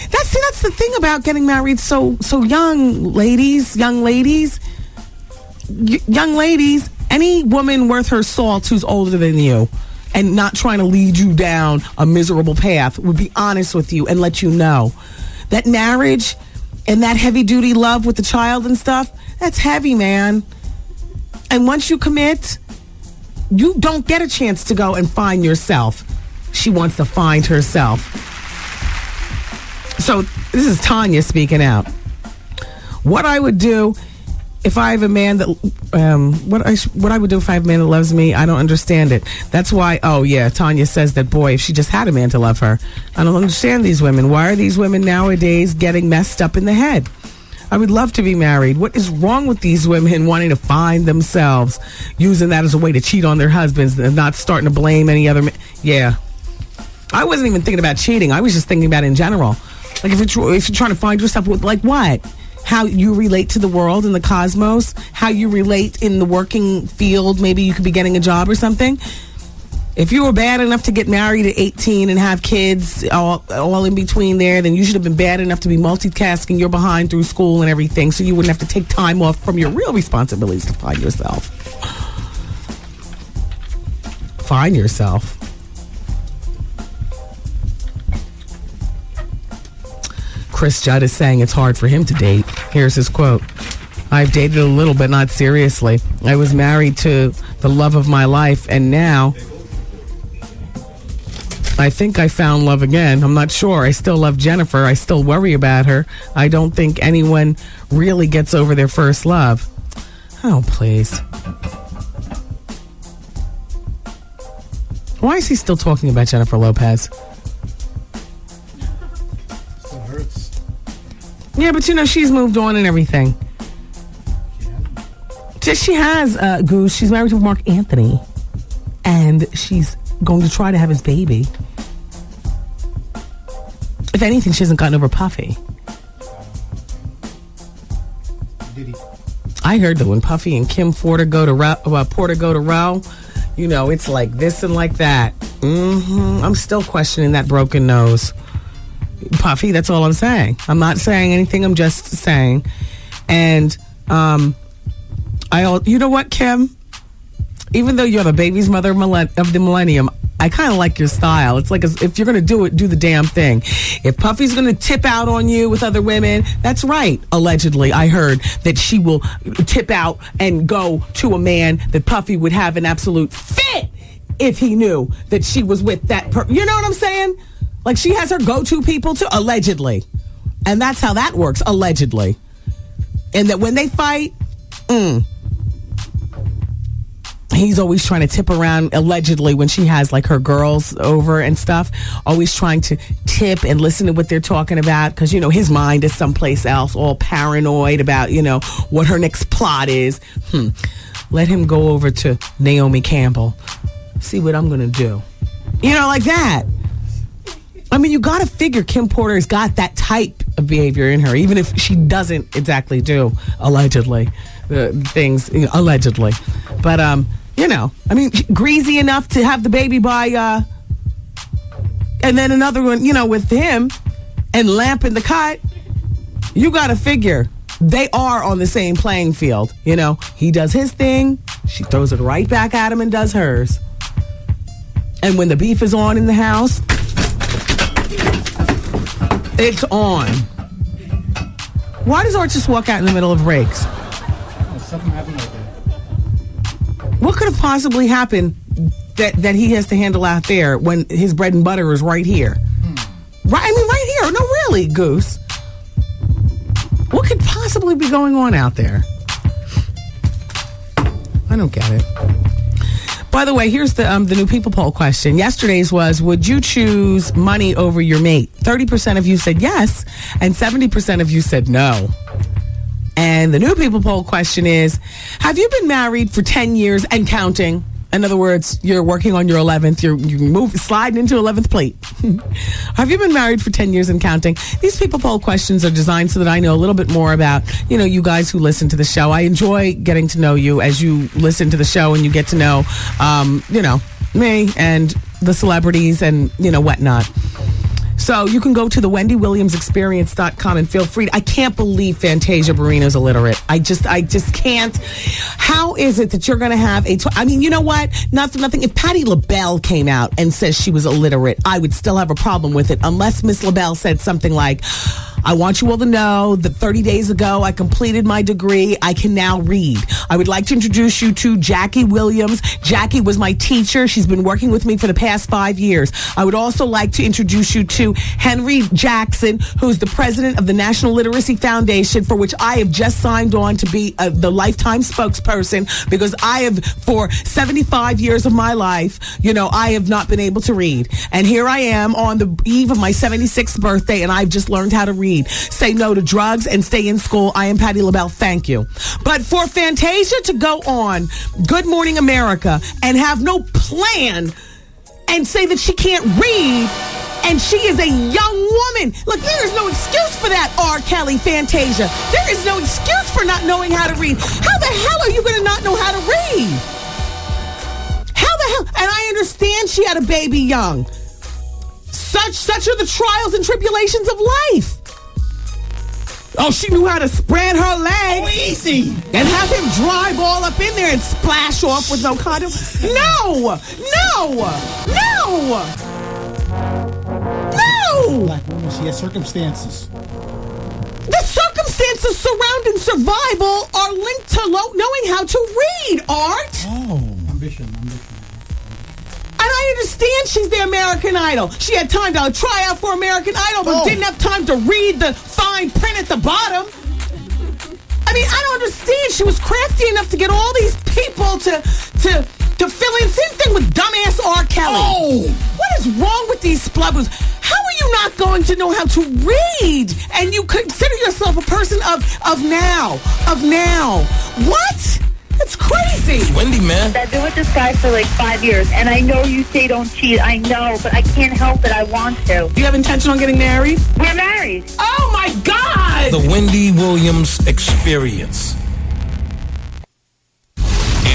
That's the thing about getting married so young, ladies. Any woman worth her salt who's older than you and not trying to lead you down a miserable path would be honest with you and let you know that marriage and that heavy-duty love with the child and stuff, that's heavy, man. And once you commit, you don't get a chance to go and find yourself. She wants to find herself. So this is Tanya speaking out. What I would do if I have a man that, what I would do if I have a man that loves me, I don't understand it. That's why, Tanya says that, boy, if she just had a man to love her. I don't understand these women. Why are these women nowadays getting messed up in the head? I would love to be married. What is wrong with these women wanting to find themselves, using that as a way to cheat on their husbands and not starting to blame any other man? Yeah. I wasn't even thinking about cheating. I was just thinking about it in general. Like if you're trying to find yourself with like what? How you relate to the world and the cosmos, how you relate in the working field. Maybe you could be getting a job or something. If you were bad enough to get married at 18 and have kids all in between there, then you should have been bad enough to be multitasking your behind through school and everything so you wouldn't have to take time off from your real responsibilities to find yourself. Find yourself. Chris Judd is saying it's hard for him to date. Here's his quote. I've dated a little, but not seriously. I was married to the love of my life, and now I think I found love again. I'm not sure. I still love Jennifer. I still worry about her. I don't think anyone really gets over their first love. Oh, please. Why is he still talking about Jennifer Lopez? Still hurts. Yeah, but she's moved on and everything. She has, Goose. She's married to Mark Anthony. And she's going to try to have his baby. If anything, she hasn't gotten over Puffy. Did he? I heard that when Puffy and Kim Porter go to row, it's like this and like that. I'm still questioning that broken nose. Puffy, that's all I'm saying. I'm not saying anything, I'm just saying. And, you know what, Kim? Even though you're the baby's mother of the millennium, I kind of like your style. It's like if you're going to do it, do the damn thing. If Puffy's going to tip out on you with other women, that's right. Allegedly, I heard that she will tip out and go to a man that Puffy would have an absolute fit if he knew that she was with that person. You know what I'm saying? Like she has her go-to people too, allegedly. And that's how that works, allegedly. And that when they fight, he's always trying to tip around, allegedly, when she has like her girls over and stuff, always trying to tip and listen to what they're talking about because, his mind is someplace else, all paranoid about, what her next plot is. Let him go over to Naomi Campbell. See what I'm going to do. Like that. I mean, you got to figure Kim Porter's got that type of behavior in her, even if she doesn't exactly do, allegedly, things, allegedly. But, greasy enough to have the baby by, and then another one, with him, and Lamp in the cut. You got to figure they are on the same playing field. He does his thing, she throws it right back at him and does hers. And when the beef is on in the house, it's on. Why does Art just walk out in the middle of breaks? Something happened like that. What could have possibly happened that he has to handle out there when his bread and butter is right here? Right? I mean, right here. No, really, Goose. What could possibly be going on out there? I don't get it. By the way, here's the new People poll question. Yesterday's was, would you choose money over your mate? 30% of you said yes, and 70% of you said no. And the new People poll question is, have you been married for 10 years and counting? In other words, you're working on your 11th, you're sliding into 11th plate. Have you been married for 10 years and counting? These People poll questions are designed so that I know a little bit more about, you guys who listen to the show. I enjoy getting to know you as you listen to the show and you get to know, me and the celebrities and, whatnot. So you can go to the WendyWilliamsExperience.com and feel free. I can't believe Fantasia Barrino's illiterate. I just can't. How is it that you're going to have I mean, you know what? Not for nothing. If Patti LaBelle came out and says she was illiterate, I would still have a problem with it unless Miss LaBelle said something like, I want you all to know that 30 days ago, I completed my degree. I can now read. I would like to introduce you to Jackie Williams. Jackie was my teacher. She's been working with me for the past 5 years. I would also like to introduce you to Henry Jackson, who's the president of the National Literacy Foundation, for which I have just signed on to be the lifetime spokesperson because I have, for 75 years of my life, I have not been able to read. And here I am on the eve of my 76th birthday, and I've just learned how to read. Say no to drugs and stay in school. I am Patti LaBelle. Thank you. But for Fantasia to go on Good Morning America and have no plan and say that she can't read and she is a young woman. Look, there is no excuse for that, R. Kelly, Fantasia. There is no excuse for not knowing how to read. How the hell are you going to not know how to read? How the hell? And I understand she had a baby young. Such are the trials and tribulations of life. Oh, she knew how to spread her legs. Oh, easy. And have him drive all up in there and splash off with no condom. No! Black woman, she has circumstances. The circumstances surrounding survival are linked to knowing how to read, Art. Oh, ambition. And I understand she's the American Idol. She had time to try out for American Idol, but didn't have time to read the fine print at the bottom. I mean, I don't understand. She was crafty enough to get all these people to to fill in. Same thing with dumbass R. Kelly. Oh! What is wrong with these splubbers? How are you not going to know how to read? And you consider yourself a person of now. What? It's crazy. Wendy, man. I've been with this guy for like 5 years, and I know you say don't cheat. I know, but I can't help it. I want to. Do you have intention on getting married? We're married. Oh, my God! The Wendy Williams Experience.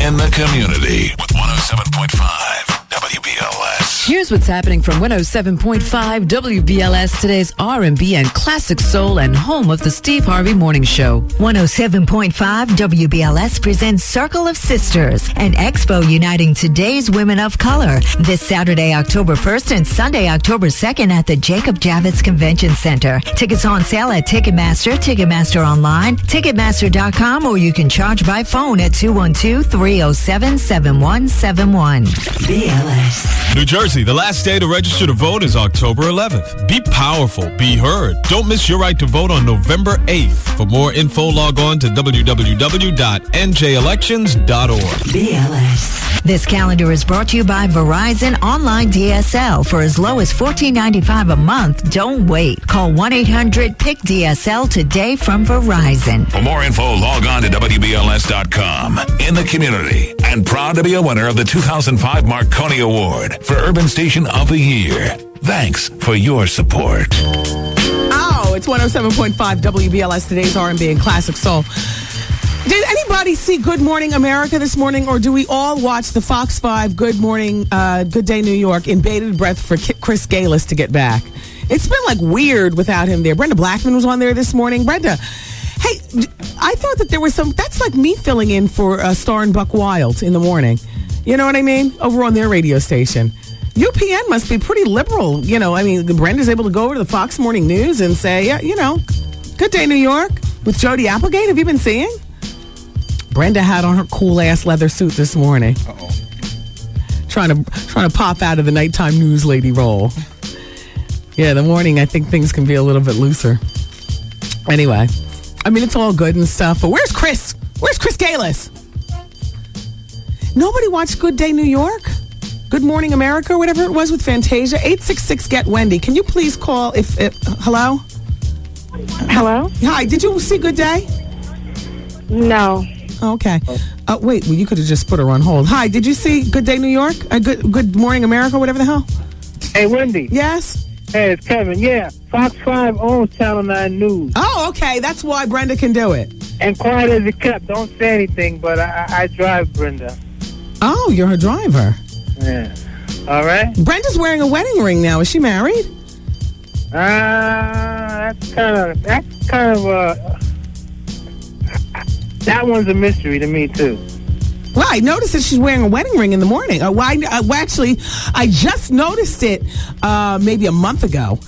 In the community with 107.5 WBLS. Here's what's happening from 107.5 WBLS, today's R&B and classic soul and home of the Steve Harvey Morning Show. 107.5 WBLS presents Circle of Sisters, an expo uniting today's women of color. This Saturday, October 1st and Sunday, October 2nd at the Jacob Javits Convention Center. Tickets on sale at Ticketmaster, Ticketmaster Online, Ticketmaster.com, or you can charge by phone at 212-307-7171. BLS. New Jersey, the last day to register to vote is October 11th. Be powerful, be heard. Don't miss your right to vote on November 8th. For more info, log on to www.njelections.org. BLS. This calendar is brought to you by Verizon Online DSL. For as low as $14.95 a month, don't wait. Call 1-800-PIC-DSL today from Verizon. For more info, log on to WBLS.com. In the community, and proud to be a winner of the 2005 Marconi Award for Urban Station of the Year. Thanks for your support. Oh, it's 107.5 WBLS, today's R&B and classic soul. Did anybody see Good Morning America this morning, or do we all watch the Fox 5 Good Morning, Good Day New York in bated breath for Chris Galis to get back? It's been like weird without him there. Brenda Blackman was on there this morning. Brenda, hey, I thought that there was that's like me filling in for Star and Buck Wild in the morning. You know what I mean? Over on their radio station. UPN must be pretty liberal. You know, I mean, Brenda's able to go over to the Fox Morning News and say, yeah, you know, Good Day New York with Jody Applegate. Have you been seeing? Brenda had on her cool-ass leather suit this morning. Uh-oh. Trying to pop out of the nighttime news lady role. Yeah, the morning, I think things can be a little bit looser. Anyway, I mean, it's all good and stuff, but where's Chris? Where's Chris Galis? Nobody watched Good Day New York? Good Morning America, or whatever it was with Fantasia? 866-GET-WENDY. Can you please call if hello? Hello? Hi, did you see Good Day? No. Okay. Wait, well, you could have just put her on hold. Hi, did you see Good Day New York? Good Morning America, whatever the hell? Hey, Wendy. Yes? Hey, it's Kevin. Yeah, Fox 5 owns Channel 9 News. Oh, okay. That's why Brenda can do it. And quiet as it kept. Don't say anything, but I drive Brenda. Oh, you're her driver. Yeah. All right. Brenda's wearing a wedding ring now. Is she married? That's kind of that one's a mystery to me too. Well, I noticed that she's wearing a wedding ring in the morning. Actually, I just noticed it maybe a month ago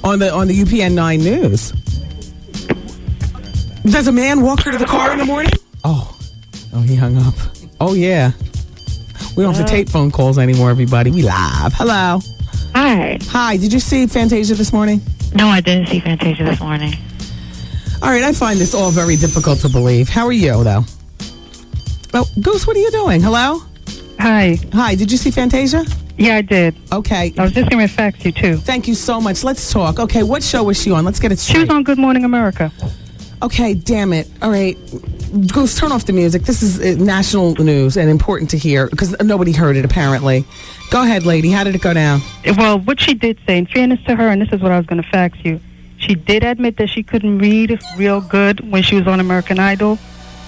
on the UPN 9 News. Does a man walk her to the car in the morning? Oh, he hung up. Oh, yeah. We don't have to tape phone calls anymore, everybody. We live. Hello. Hi. Hi. Did you see Fantasia this morning? No, I didn't see Fantasia this morning. All right. I find this all very difficult to believe. How are you, though? Oh, Goose, what are you doing? Hello? Hi. Hi. Did you see Fantasia? Yeah, I did. Okay. I was just going to fax you, too. Thank you so much. Let's talk. Okay, what show was she on? Let's get it straight. She was on Good Morning America. Okay, damn it. All right. Goose, turn off the music. This is national news and important to hear because nobody heard it, apparently. Go ahead, lady. How did it go down? Well, what she did say, in fairness to her, and this is what I was going to fax you, she did admit that she couldn't read real good when she was on American Idol,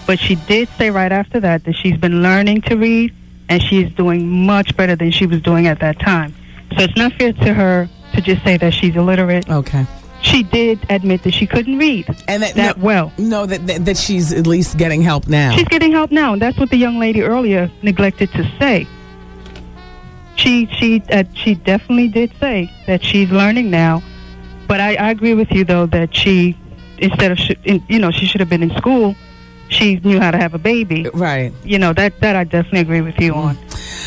but she did say right after that she's been learning to read, and she's doing much better than she was doing at that time. So it's not fair to her to just say that she's illiterate. Okay. She did admit that she couldn't read and that she's at least getting help now. She's getting help now, and that's what the young lady earlier neglected to say. She definitely did say that she's learning now, but I agree with you though that she, instead of she should have been in school she knew how to have a baby. Right. That I definitely agree with you on.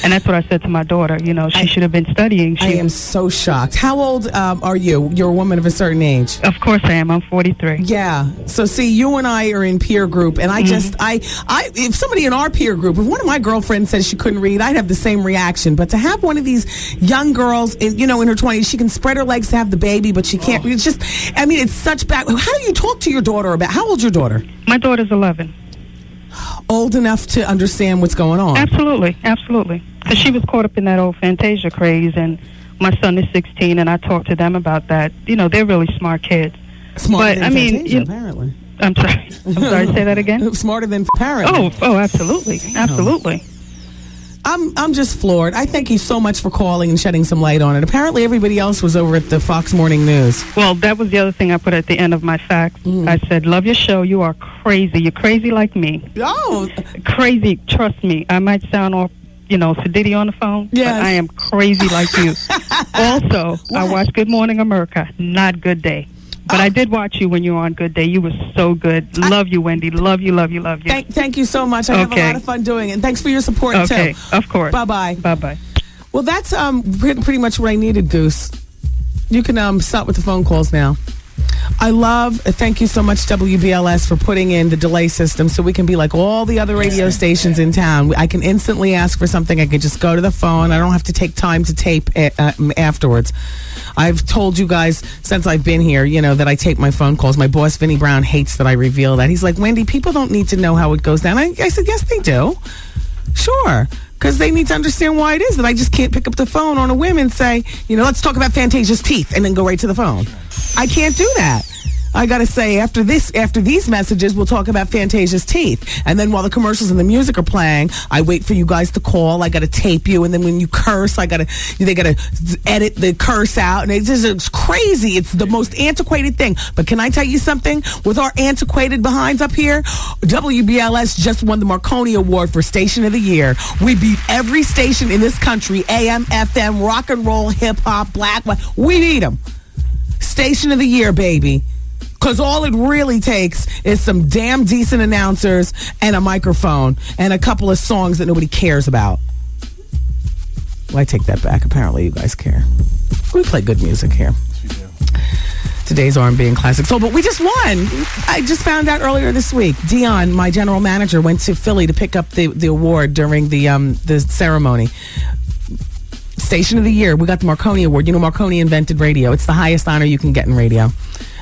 And that's what I said to my daughter. She should have been studying. I am so shocked. How old are you? You're a woman of a certain age. Of course I am. I'm 43. Yeah. So see, you and I are in peer group, and I just, if somebody in our peer group, if one of my girlfriends says she couldn't read, I'd have the same reaction. But to have one of these young girls, in her 20s, she can spread her legs to have the baby, but she can't. It's just, it's such bad. How do you talk to your daughter about? How old's your daughter? My daughter's 11. Old enough to understand what's going on. Absolutely. Because she was caught up in that old Fantasia craze, and my son is 16, and I talked to them about that. They're really smart kids. Smarter than Fantasia, apparently. I'm sorry, say that again? Smarter than parents. Oh, absolutely. I'm just floored. I thank you so much for calling and shedding some light on it. Apparently everybody else was over at the Fox Morning News. Well, that was the other thing I put at the end of my facts. I said, love your show. You are crazy. You're crazy like me. Oh. Crazy. Trust me. I might sound all, sedity on the phone, but I am crazy like you. Also, I watch Good Morning America, not Good Day. But I did watch you when you were on Good Day. You were so good. Love you, Wendy. Love you. Thank you so much. I have a lot of fun doing it. And thanks for your support, too. Okay, of course. Bye-bye. Bye-bye. Well, that's pretty much what I needed, Goose. You can stop with the phone calls now. Thank you so much, WBLS, for putting in the delay system so we can be like all the other radio stations in town. I can instantly ask for something. I can just go to the phone. I don't have to take time to tape afterwards. I've told you guys since I've been here, that I tape my phone calls. My boss, Vinny Brown, hates that I reveal that. He's like, Wendy, people don't need to know how it goes down. I said, yes, they do. Sure. Because they need to understand why it is that I just can't pick up the phone on a whim and say, let's talk about Fantasia's teeth and then go right to the phone. I can't do that. I got to say, after these messages, we'll talk about Fantasia's teeth. And then while the commercials and the music are playing, I wait for you guys to call. I got to tape you. And then when you curse, they got to edit the curse out. And it's crazy. It's the most antiquated thing. But can I tell you something? With our antiquated behinds up here, WBLS just won the Marconi Award for Station of the Year. We beat every station in this country, AM, FM, rock and roll, hip hop, black, white. We beat them. Station of the Year, baby. Because all it really takes is some damn decent announcers and a microphone and a couple of songs that nobody cares about. Well, I take that back. Apparently, you guys care. We play good music here. Today's R&B and classic soul, but we just won. I just found out earlier this week. Dion, my general manager, went to Philly to pick up the award during the ceremony. Station of the Year. We got the Marconi Award. Marconi invented radio. It's the highest honor you can get in radio.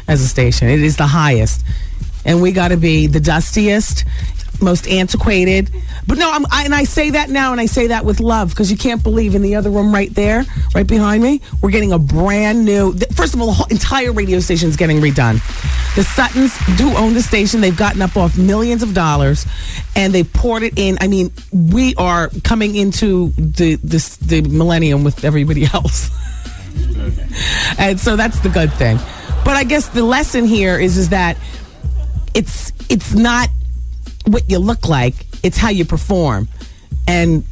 As a station, it is the highest, and we got to be the dustiest, most antiquated. But no, I say that now, and I say that with love, because you can't believe in the other room right there, right behind me, we're getting a brand new. First of all, the whole entire radio station is getting redone. The Suttons do own the station. They've gotten up off millions of dollars, and they've poured it in. I mean, we are coming into the millennium with everybody else, and so that's the good thing. But I guess the lesson here is that it's not what you look like, it's how you perform. And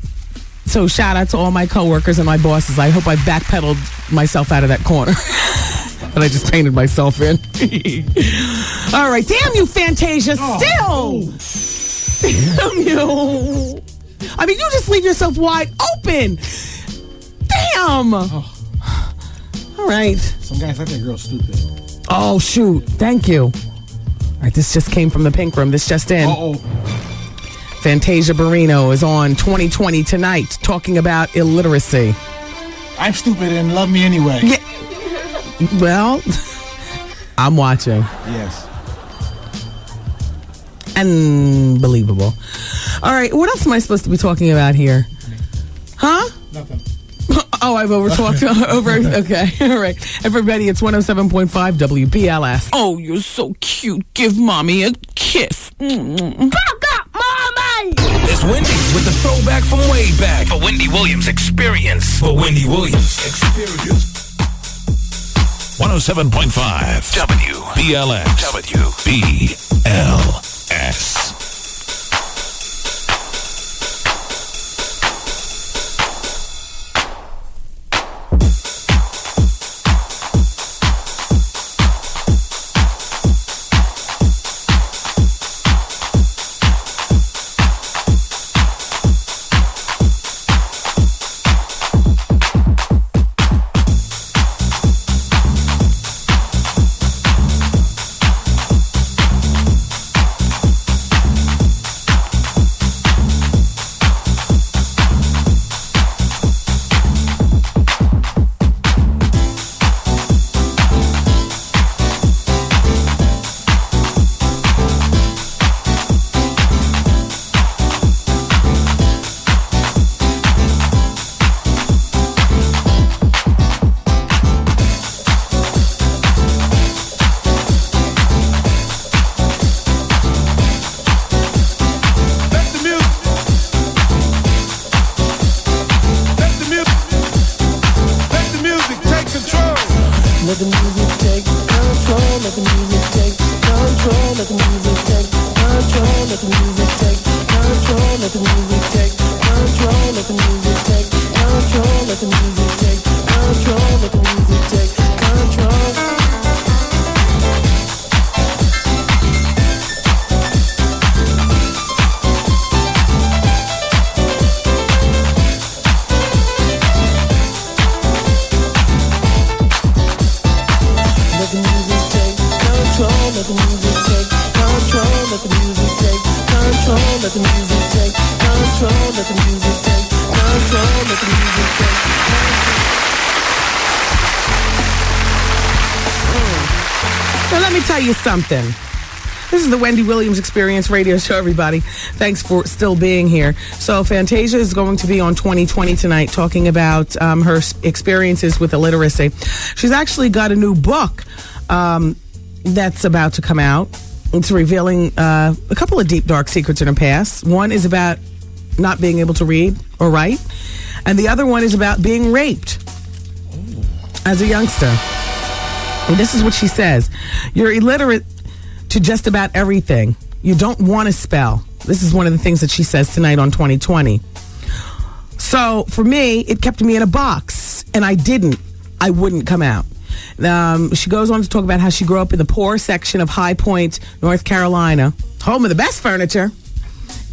so shout out to all my coworkers and my bosses. I hope I backpedaled myself out of that corner that I just painted myself in. All right, damn you, Fantasia, still. Damn you. I mean, you just leave yourself wide open. Damn. All right. Some guys like that girl stupid. Oh, shoot. Thank you. All right, this just came from the pink room. This just in. Fantasia Barrino is on 2020 tonight talking about illiteracy. I'm stupid and love me anyway. Yeah. Well, I'm watching. Yes. Unbelievable. All right, what else am I supposed to be talking about here? Huh? Nothing. Oh, I've overtalked. Okay. All right. Everybody, it's 107.5 WBLS. Oh, you're so cute. Give mommy a kiss. It's Wendy with the throwback from way back. For Wendy Williams Experience. For Wendy Williams Experience. 107.5 WBLS. WBLS. Let the music take control. Let the music take control. Let the music take control. Let the music take control. Let the music take control. Let the music take control. Let the music take control. Let the music take control. Let the music take control. Let the music take control. Let the music take control. Let the music take control. Let the music take control. Let the music take control. Now let me tell you something. This is the Wendy Williams Experience radio show, everybody. Thanks for still being here. So Fantasia is going to be on 2020 tonight talking about her experiences with illiteracy. She's actually got a new book that's about to come out. It's revealing a couple of deep, dark secrets in her past. One is about not being able to read or write, and the other one is about being raped as a youngster. And this is what she says. You're illiterate to just about everything. You don't want to spell. This is one of the things that she says tonight on 2020. So for me, it kept me in a box, and I wouldn't come out. She goes on to talk about how she grew up in the poor section of High Point, North Carolina, home of the best furniture,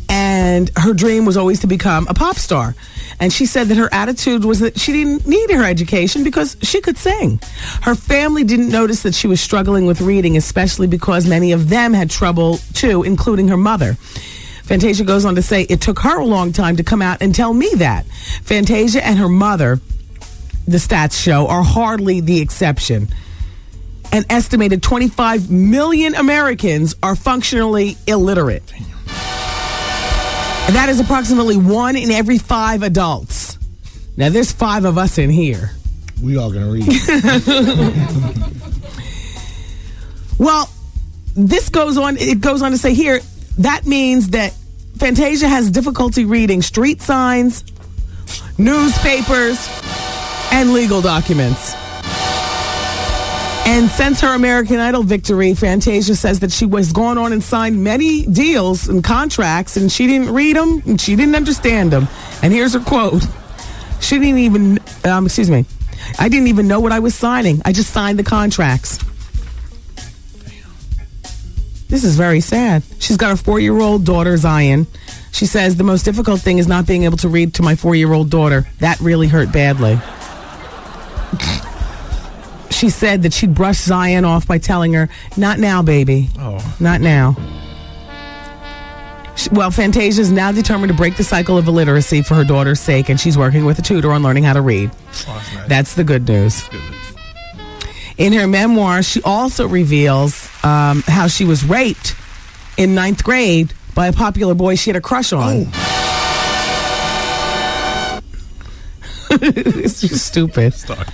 and her dream was always to become a pop star. And she said that her attitude was that she didn't need her education because she could sing. Her family didn't notice that she was struggling with reading, especially because many of them had trouble too, including her mother. Fantasia goes on to say it took her a long time to come out and tell me that. Fantasia and her mother, the stats show, are hardly the exception. An estimated 25 million Americans are functionally illiterate. And that is approximately 1 in every 5 adults. Now, there's 5 of us in here. We all gonna read. Well, it goes on to say here, that means that Fantasia has difficulty reading street signs, newspapers, and legal documents. And since her American Idol victory, Fantasia says that she was going on and signed many deals and contracts, and she didn't read them, and she didn't understand them. And here's her quote. She didn't even, I didn't even know what I was signing. I just signed the contracts. This is very sad. She's got a 4-year-old daughter, Zion. She says, the most difficult thing is not being able to read to my 4-year-old daughter. That really hurt badly. She said that she brushed Zion off by telling her, not now, baby. Oh. Not now. Well, Fantasia is now determined to break the cycle of illiteracy for her daughter's sake, and she's working with a tutor on learning how to read. Oh, nice. That's the good news. In her memoir, she also reveals how she was raped in 9th grade by a popular boy she had a crush on. Oh. It's just stupid. Stop.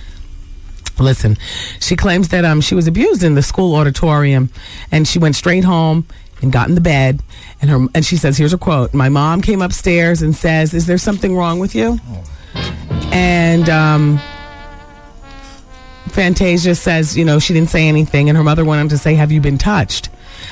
Listen, she claims that she was abused in the school auditorium, and she went straight home and got in the bed, and she says, here's a quote, my mom came upstairs and says, is there something wrong with you? Oh. And Fantasia says, she didn't say anything, and her mother went on to say, have you been touched?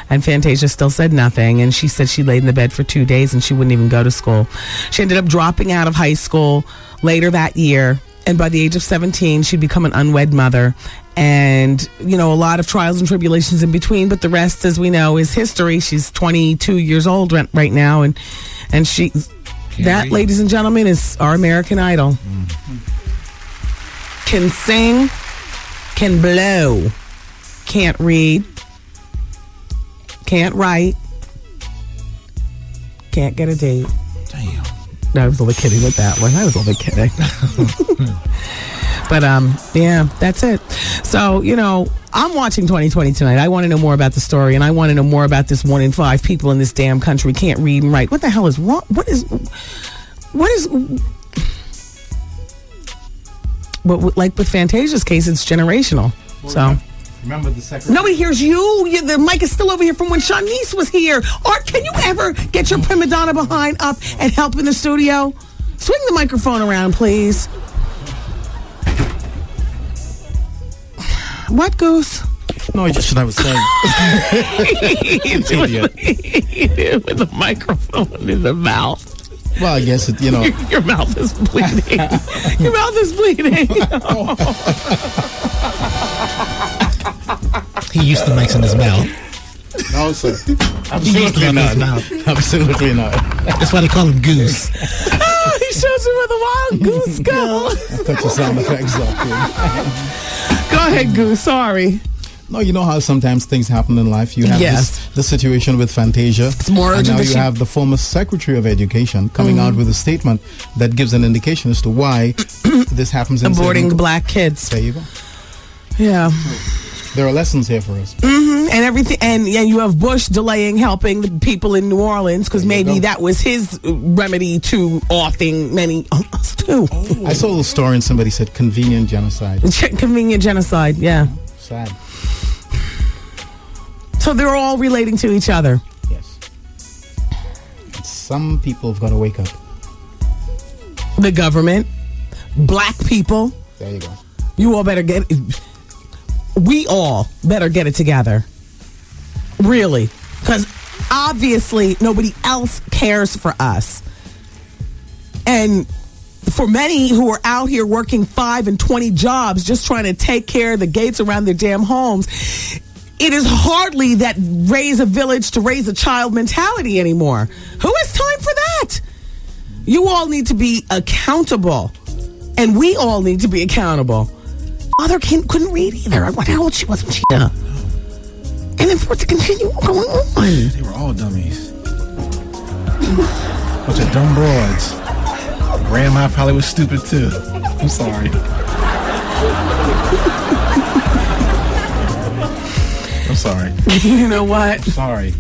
And Fantasia still said nothing, and she said she laid in the bed for 2 days and she wouldn't even go to school. She ended up dropping out of high school later that year. And by the age of 17, she'd become an unwed mother. And, a lot of trials and tribulations in between. But the rest, as we know, is history. She's 22 years old right now. And that, ladies and gentlemen, is our American Idol. Mm-hmm. Can sing, can blow, can't read, can't write, can't get a date. Damn. No, I was only kidding with that one. I was only kidding. But, yeah, that's it. So, I'm watching 2020 tonight. I want to know more about the story, and I want to know more about this 1 in 5 people in this damn country can't read and write. What the hell is wrong? What is... But like with Fantasia's case, it's generational. Well, so... Remember the secretary? Nobody hears you. The mic is still over here from when Shanice was here. Art, can you ever get your prima donna behind up and help in the studio? Swing the microphone around, please. What, Goose? No, just what I was saying. With the microphone in the mouth. Well, I guess it, Your mouth is bleeding. Your mouth is bleeding. He used to mix in his mouth. No, sir. He used to Absolutely mix in not. his mouth. Absolutely not. That's why they call him Goose. He shows you where the wild goose goes. I'll put your sound effects up here. Go ahead, Goose. Sorry. No, you know how sometimes things happen in life. You have this situation with Fantasia. It's more and urgent now than you have the former Secretary of Education coming out with a statement that gives an indication as to why this happens in aborting black kids. There you go. Yeah. There are lessons here for us. And everything, and you have Bush delaying helping the people in New Orleans because maybe that was his remedy to offing many us too. I saw a little story and somebody said convenient genocide. Convenient genocide, yeah. Sad. So they're all relating to each other. Yes. Some people have got to wake up. The government, black people. There you go. You all better get. We all better get it together. Really, because obviously nobody else cares for us. And for many who are out here working 5 and 20 jobs just trying to take care of the gates around their damn homes, it is hardly that raise a village to raise a child mentality anymore. Who has time for that? You all need to be accountable. And we all need to be accountable. Mother couldn't read either. How old she was when she died. And then for it to continue going on. They were all dummies. Bunch of dumb broads. Grandma probably was stupid too. I'm sorry. I'm sorry. You know what? I'm sorry.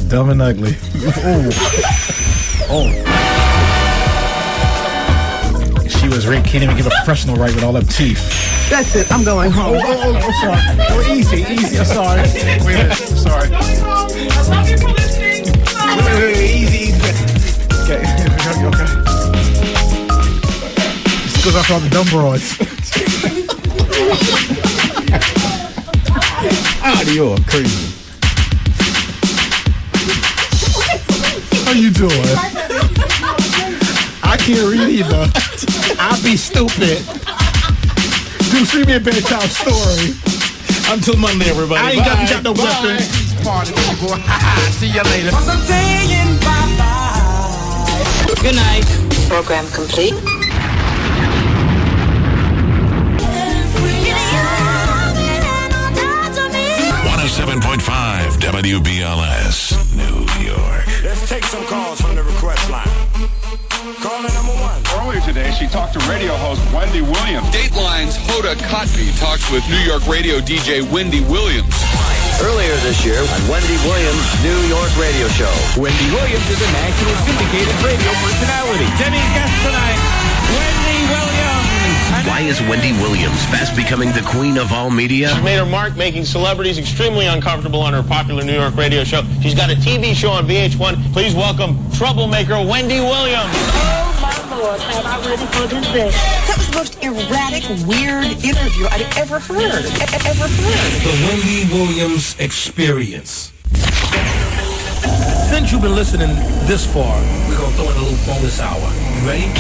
Dumb and ugly. Oh. She was Rick. Can't even get a professional right with all them teeth. That's it. I'm going home. I'm sorry. Oh, easy. I'm sorry. Wait a minute. I'm sorry. I love you for listening. Wait, easy. Okay. Okay. This goes off all the dumb broads. You're crazy. How you doing? I can't read either. I'll be stupid. Dude, read me a bedtime story. Until Monday, everybody. I ain't got no weapon. Party, people. See you later. I'm saying bye-bye. Good night. Program complete. 107.5 WBLS, New York. Let's take some calls from the request line. Caller number 1. Earlier today, she talked to radio host Wendy Williams. Dateline's Hoda Kotb talks with New York radio DJ Wendy Williams. Earlier this year on Wendy Williams' New York radio show. Wendy Williams is a national syndicated radio personality. Jimmy's guest tonight, Wendy Williams. Why is Wendy Williams fast becoming the queen of all media? She made her mark making celebrities extremely uncomfortable on her popular New York radio show. She's got a TV show on VH1. Please welcome troublemaker Wendy Williams. Oh, my Lord, am I ready for this day? That was the most erratic, weird interview I'd ever heard. The Wendy Williams Experience. Since you've been listening this far, we're going to throw in a little bonus hour. You ready?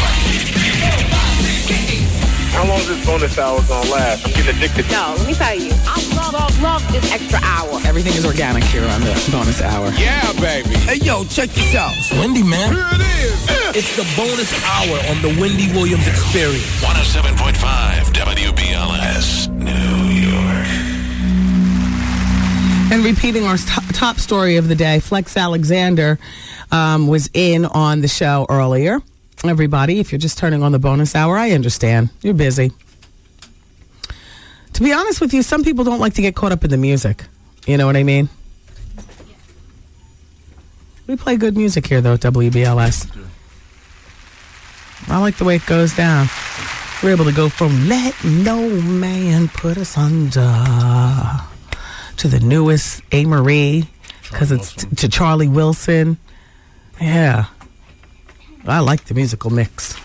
How long is this bonus hour gonna last? I'm getting addicted. No, let me tell you. I love this extra hour. Everything is organic here on the bonus hour. Yeah, baby. Hey, yo, check this out. It's Wendy, man. Here it is. It's the bonus hour on the Wendy Williams Experience. 107.5 WBLS, New York. And repeating our top story of the day, Flex Alexander was in on the show earlier. Everybody, if you're just turning on the bonus hour, I understand. You're busy. To be honest with you, some people don't like to get caught up in the music. You know what I mean? We play good music here, though, at WBLS. I like the way it goes down. We're able to go from Let No Man Put Us Under to the newest A. Marie, because it's to Charlie Wilson. Yeah. I like the musical mix.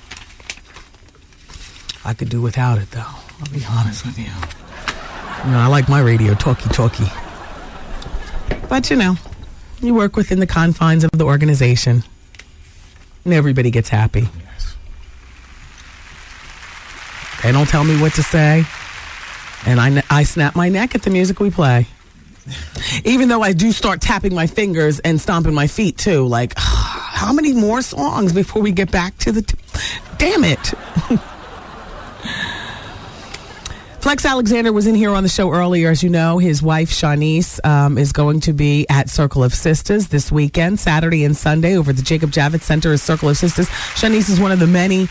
I could do without it, though. I'll be honest with you. No, I like my radio talkie. But, you work within the confines of the organization. And everybody gets happy. Yes. They don't tell me what to say. And I snap my neck at the music we play. Even though I do start tapping my fingers and stomping my feet, too. Like, how many more songs before we get back to the... Damn it. Flex Alexander was in here on the show earlier. As you know, his wife, Shanice, is going to be at Circle of Sisters this weekend, Saturday and Sunday, over at the Jacob Javits Center at Circle of Sisters. Shanice is one of the many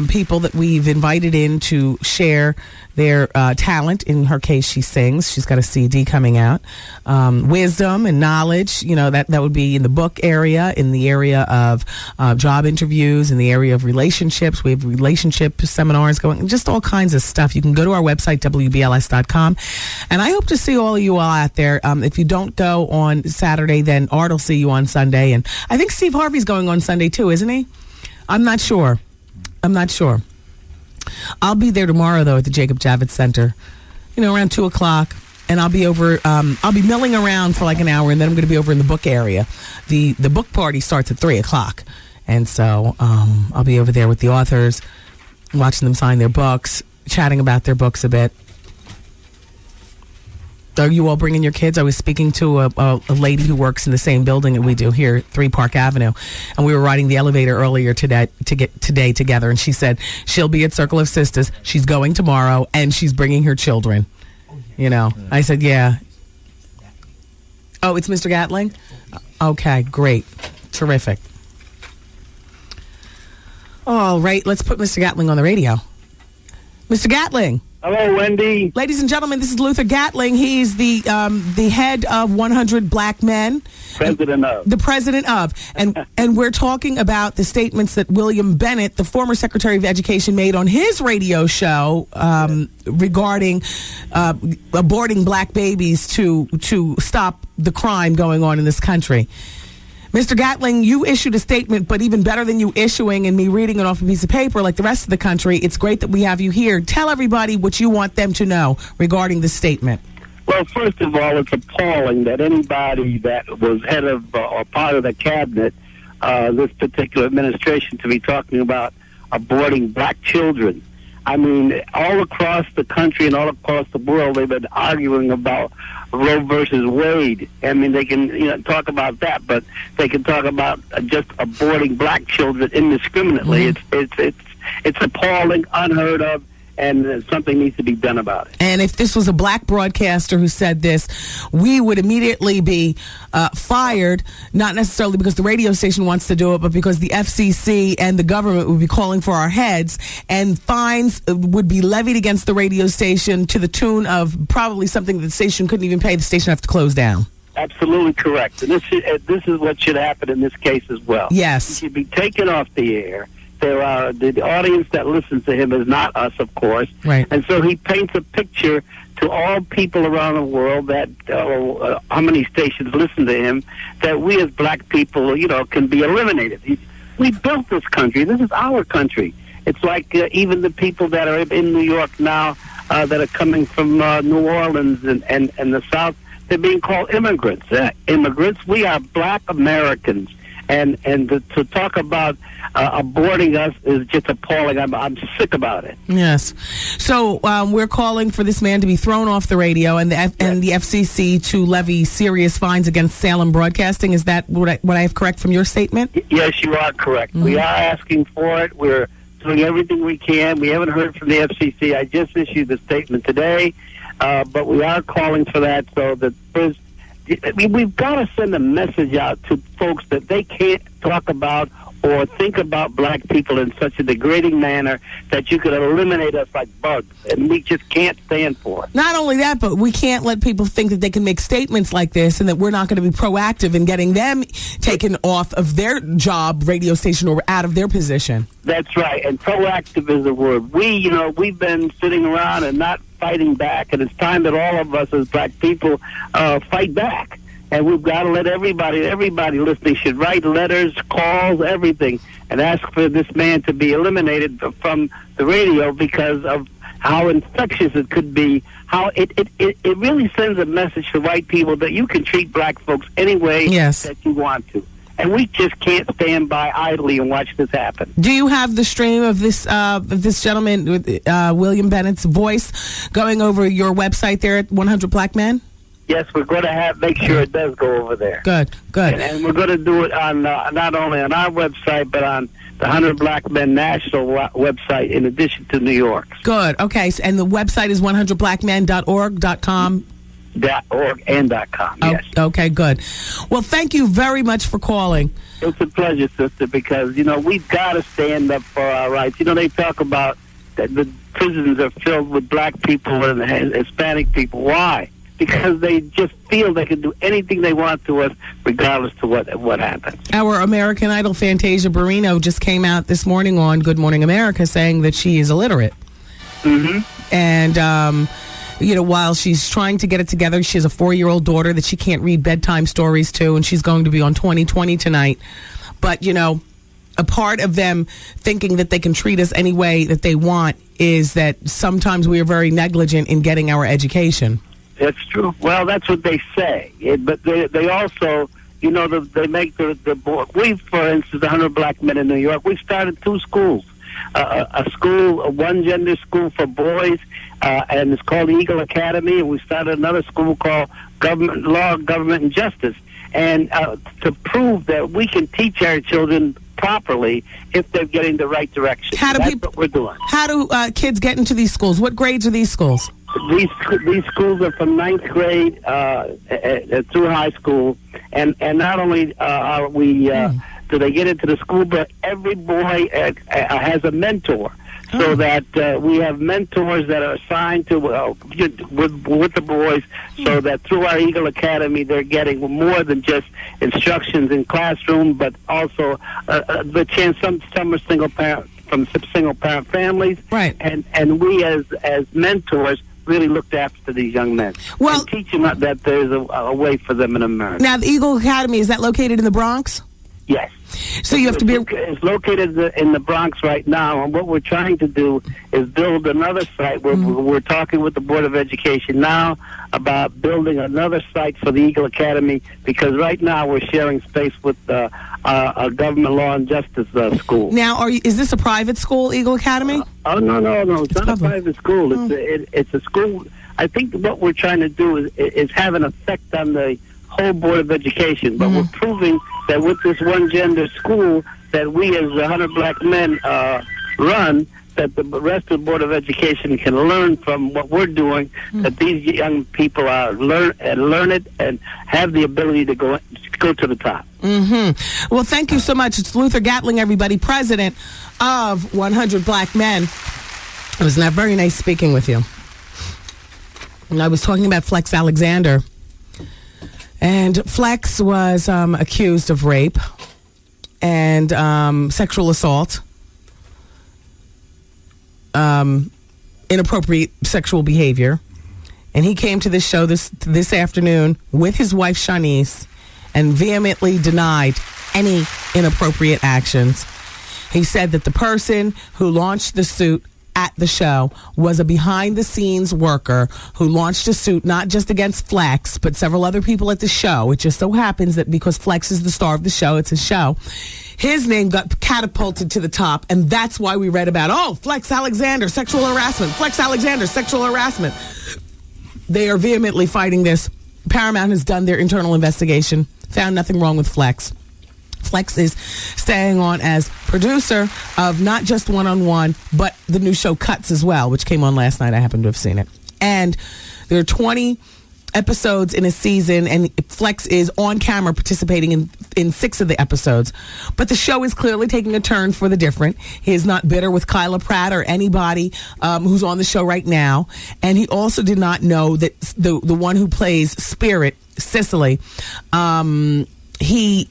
people that we've invited in to share their talent. In her case, she sings. She's got a CD coming out. Wisdom and knowledge, that would be in the book area, in the area of job interviews, in the area of relationships. We have relationship seminars going, just all kinds of stuff. You can go to our website, WBLS.com. And I hope to see all of you all out there. If you don't go on Saturday, then Art will see you on Sunday. And I think Steve Harvey's going on Sunday too, isn't he? I'm not sure. I'll be there tomorrow, though, at the Jacob Javits Center, around 2 o'clock. And I'll be over, I'll be milling around for like an hour, and then I'm going to be over in the book area. The book party starts at 3 o'clock. And so I'll be over there with the authors, watching them sign their books, chatting about their books a bit. Are you all bringing your kids? I was speaking to a lady who works in the same building that we do here, 3 Park Avenue, and we were riding the elevator earlier today together, and she said she'll be at Circle of Sisters. She's going tomorrow, and she's bringing her children. I said, yeah. Oh, it's Mr. Gatling? Okay, great. Terrific. All right, let's put Mr. Gatling on the radio. Mr. Gatling. Hello, Wendy. Ladies and gentlemen, this is Luther Gatling. He's the head of 100 Black Men. President of. The president of. And we're talking about the statements that William Bennett, the former Secretary of Education, made on his radio show regarding aborting black babies to stop the crime going on in this country. Mr. Gatling, you issued a statement, but even better than you issuing and me reading it off a piece of paper like the rest of the country, it's great that we have you here. Tell everybody what you want them to know regarding this statement. Well, first of all, it's appalling that anybody that was head of or part of the cabinet, this particular administration, to be talking about aborting black children. I mean, all across the country and all across the world, they've been arguing about Roe versus Wade. I mean, they can talk about that, but they can talk about just aborting black children indiscriminately. Mm-hmm. It's appalling, unheard of, and something needs to be done about it. And if this was a black broadcaster who said this, we would immediately be fired, not necessarily because the radio station wants to do it, but because the FCC and the government would be calling for our heads, and fines would be levied against the radio station to the tune of probably something that the station couldn't even pay. The station have to close down. Absolutely correct. And this is what should happen in this case as well. Yes. He should be taken off the air. There are the audience that listens to him is not us, of course. Right. And so he paints a picture to all people around the world that how many stations listen to him, that we as black people, can be eliminated. We built this country. This is our country. It's like even the people that are in New York now that are coming from New Orleans and the South, they're being called immigrants. Immigrants. We are black Americans. And to talk about aborting us is just appalling. I'm sick about it. Yes. So we're calling for this man to be thrown off the radio and the FCC to levy serious fines against Salem Broadcasting. Is that what I have correct from your statement? Yes, you are correct. Mm-hmm. We are asking for it. We're doing everything we can. We haven't heard from the FCC. I just issued the statement today, but we are calling for that so that there's... we've got to send a message out to folks that they can't talk about or think about black people in such a degrading manner that you could eliminate us like bugs, and we just can't stand for it. Not only that, but we can't let people think that they can make statements like this and that we're not going to be proactive in getting them taken off of their job, radio station, or out of their position. That's right, and proactive is the word. We've been sitting around and not fighting back, and it's time that all of us as black people fight back. And we've got to let everybody listening should write letters, calls, everything, and ask for this man to be eliminated from the radio because of how infectious it could be, how it really sends a message to white people that you can treat black folks any way that you want to. And we just can't stand by idly and watch this happen. Do you have the stream of this gentleman, William Bennett's voice, going over your website there at 100 Black Men? Yes, we're going to make sure it does go over there. Good. And we're going to do it on not only on our website, but on the 100 Black Men National website, in addition to New York. Good. Okay. And the website is 100blackmen.org.com. .org and .com, yes. Okay, good. Well, thank you very much for calling. It's a pleasure, sister, because, we've got to stand up for our rights. They talk about that the prisons are filled with black people and Hispanic people. Why? Because they just feel they can do anything they want to us, regardless to what happens. Our American Idol Fantasia Barrino just came out this morning on Good Morning America saying that she is illiterate. Mm-hmm. And, while she's trying to get it together, she has a 4-year-old daughter that she can't read bedtime stories to, and she's going to be on 20/20 tonight. But, a part of them thinking that they can treat us any way that they want is that sometimes we are very negligent in getting our education. That's true. Well, that's what they say. But they also, they make the we, for instance, 100 Black Men in New York, we started 2 schools. A one-gender school for boys, and it's called the Eagle Academy, and we started another school called Government Law, Government and Justice, and to prove that we can teach our children properly if they're getting the right direction. That's what we're doing. How do kids get into these schools? What grades are these schools? These schools are from 9th grade through high school, and not only are we... do they get into the school, but every boy has a mentor, so that we have mentors that are assigned to with the boys, so that through our Eagle Academy they're getting more than just instructions in classroom, but also the chance. Some are single parent from single parent families, right? And we as mentors really looked after these young men, and teach them that there's a way for them in America. Now, the Eagle Academy, is that located in the Bronx? Yes. So you have to be... It's located in the Bronx right now, and what we're trying to do is build another site where we're talking with the Board of Education now about building another site for the Eagle Academy, because right now we're sharing space with a Government Law and Justice school. Now, is this a private school, Eagle Academy? No. It's not a private school. It's a school. I think what we're trying to do is have an effect on the whole Board of Education, but we're proving that with this one-gender school that we as 100 Black Men run, that the rest of the Board of Education can learn from what we're doing, that these young people learn it and have the ability to go to the top. Mm-hmm. Well, thank you so much. It's Luther Gatling, everybody, president of 100 Black Men. It was not very nice speaking with you. And I was talking about Flex Alexander. And Flex was accused of rape and sexual assault, inappropriate sexual behavior. And he came to this show this afternoon with his wife, Shanice, and vehemently denied any inappropriate actions. He said that the person who launched the suit at the show was a behind-the-scenes worker who launched a suit not just against Flex, but several other people at the show. It just so happens that because Flex is the star of the show, it's his show, his name got catapulted to the top, and that's why we read about, Flex Alexander, sexual harassment. Flex Alexander, sexual harassment. They are vehemently fighting this. Paramount has done their internal investigation, found nothing wrong with Flex. Flex is staying on as producer of not just One-on-One, but the new show Cuts as well, which came on last night. I happen to have seen it. And there are 20 episodes in a season, and Flex is on camera participating in 6 of the episodes. But the show is clearly taking a turn for the different. He is not bitter with Kyla Pratt or anybody who's on the show right now. And he also did not know that the one who plays Spirit, Cicely, he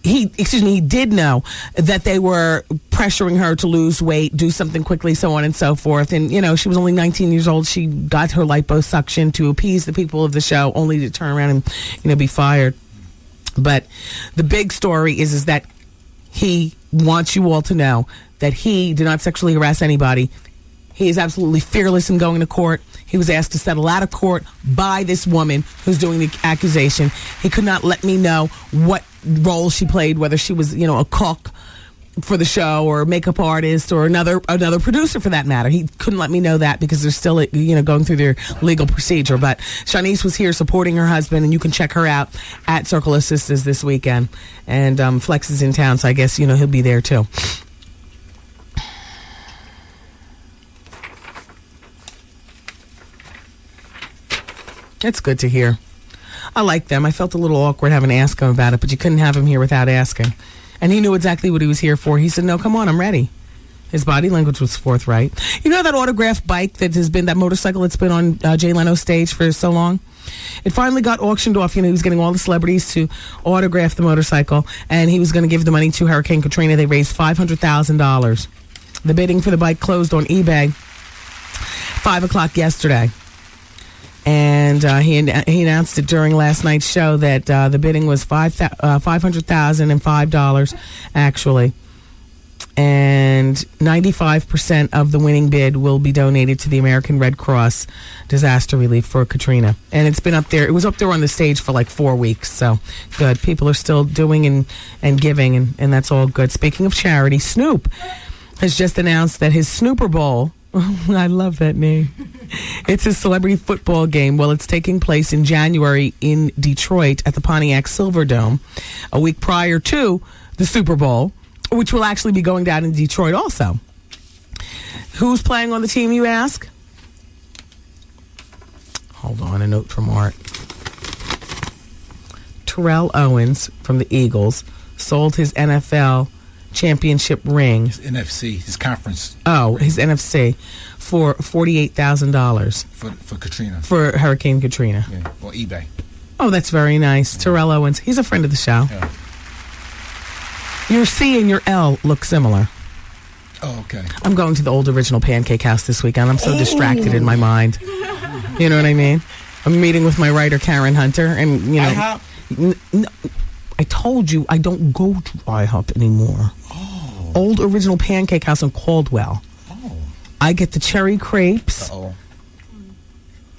did know that they were pressuring her to lose weight, do something quickly, so on and so forth. And, she was only 19 years old. She got her liposuction to appease the people of the show, only to turn around and, be fired. But the big story is that he wants you all to know that he did not sexually harass anybody. He is absolutely fearless in going to court. He was asked to settle out of court by this woman who's doing the accusation. He could not let me know what role she played, whether she was, a cook for the show or a makeup artist or another producer for that matter. He couldn't let me know that because they're still, going through their legal procedure. But Shanice was here supporting her husband, and you can check her out at Circle of Sisters this weekend. And Flex is in town, so I guess, he'll be there too. It's good to hear. I like them. I felt a little awkward having to ask him about it, but you couldn't have him here without asking. And he knew exactly what he was here for. He said, no, come on, I'm ready. His body language was forthright. You know that autograph bike that motorcycle that's been on Jay Leno's stage for so long? It finally got auctioned off. He was getting all the celebrities to autograph the motorcycle, and he was going to give the money to Hurricane Katrina. They raised $500,000. The bidding for the bike closed on eBay 5 o'clock yesterday. And he announced it during last night's show that the bidding was $500,005 actually, and 95% of the winning bid will be donated to the American Red Cross disaster relief for Katrina. And it's been up there. It was up there on the stage for like 4 weeks. So good. People are still doing and giving, and that's all good. Speaking of charity, Snoop has just announced that his Snooper Bowl. I love that name. It's a celebrity football game. Well, it's taking place in January in Detroit at the Pontiac Silverdome, a week prior to the Super Bowl, which will actually be going down in Detroit also. Who's playing on the team, you ask? Hold on, a note from Art. Terrell Owens from the Eagles sold his NFL championship ring. His NFC, his conference. Oh, his NFC for $48,000 for Katrina. For Hurricane Katrina. Yeah, or eBay. Oh, that's very nice. Yeah. Terrell Owens. He's a friend of the show. Yeah. Your C and your L look similar. Oh, okay. I'm going to the old original Pancake House this weekend. I'm so distracted in my mind. You know what I mean? I'm meeting with my writer, Karen Hunter, and, I told you I don't go to IHOP anymore. Oh. Old Original Pancake House in Caldwell. Oh. I get the cherry crepes. Uh-oh.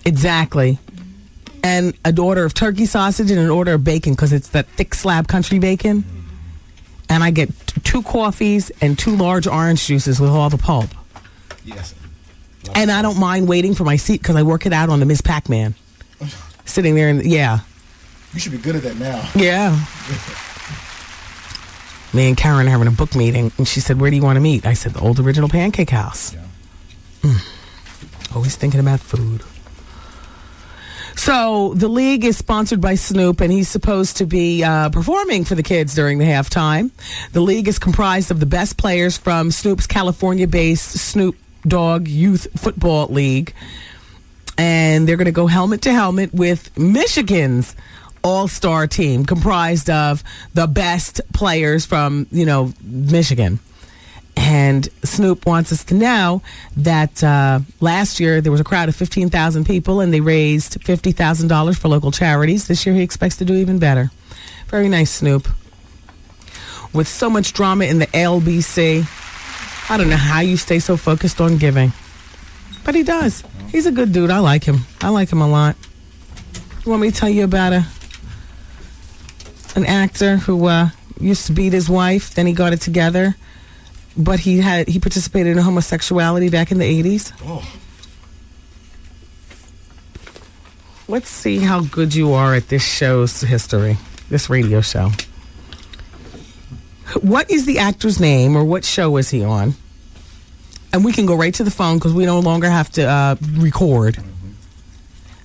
Exactly. And an order of turkey sausage and an order of bacon because it's that thick slab country bacon. And I get 2 coffees and 2 large orange juices with all the pulp. Yes. And I don't mind waiting for my seat because I work it out on the Ms. Pac-Man. Sitting there yeah. You should be good at that now. Yeah. Me and Karen are having a book meeting, and she said, where do you want to meet? I said, the old Original Pancake House. Yeah. Always thinking about food. So the league is sponsored by Snoop, and he's supposed to be performing for the kids during the halftime. The league is comprised of the best players from Snoop's California-based Snoop Dogg Youth Football League. And they're going to go helmet to helmet with Michigan's all-star team, comprised of the best players from, Michigan. And Snoop wants us to know that last year there was a crowd of 15,000 people and they raised $50,000 for local charities. This year he expects to do even better. Very nice, Snoop. With so much drama in the LBC, I don't know how you stay so focused on giving. But he does. He's a good dude. I like him. I like him a lot. You want me to tell you about an actor who used to beat his wife, then he got it together, but he participated in homosexuality back in the 80s. Oh. Let's see how good you are at this show's history, this radio show. What is the actor's name, or what show is he on? And we can go right to the phone because we no longer have to record. Mm-hmm.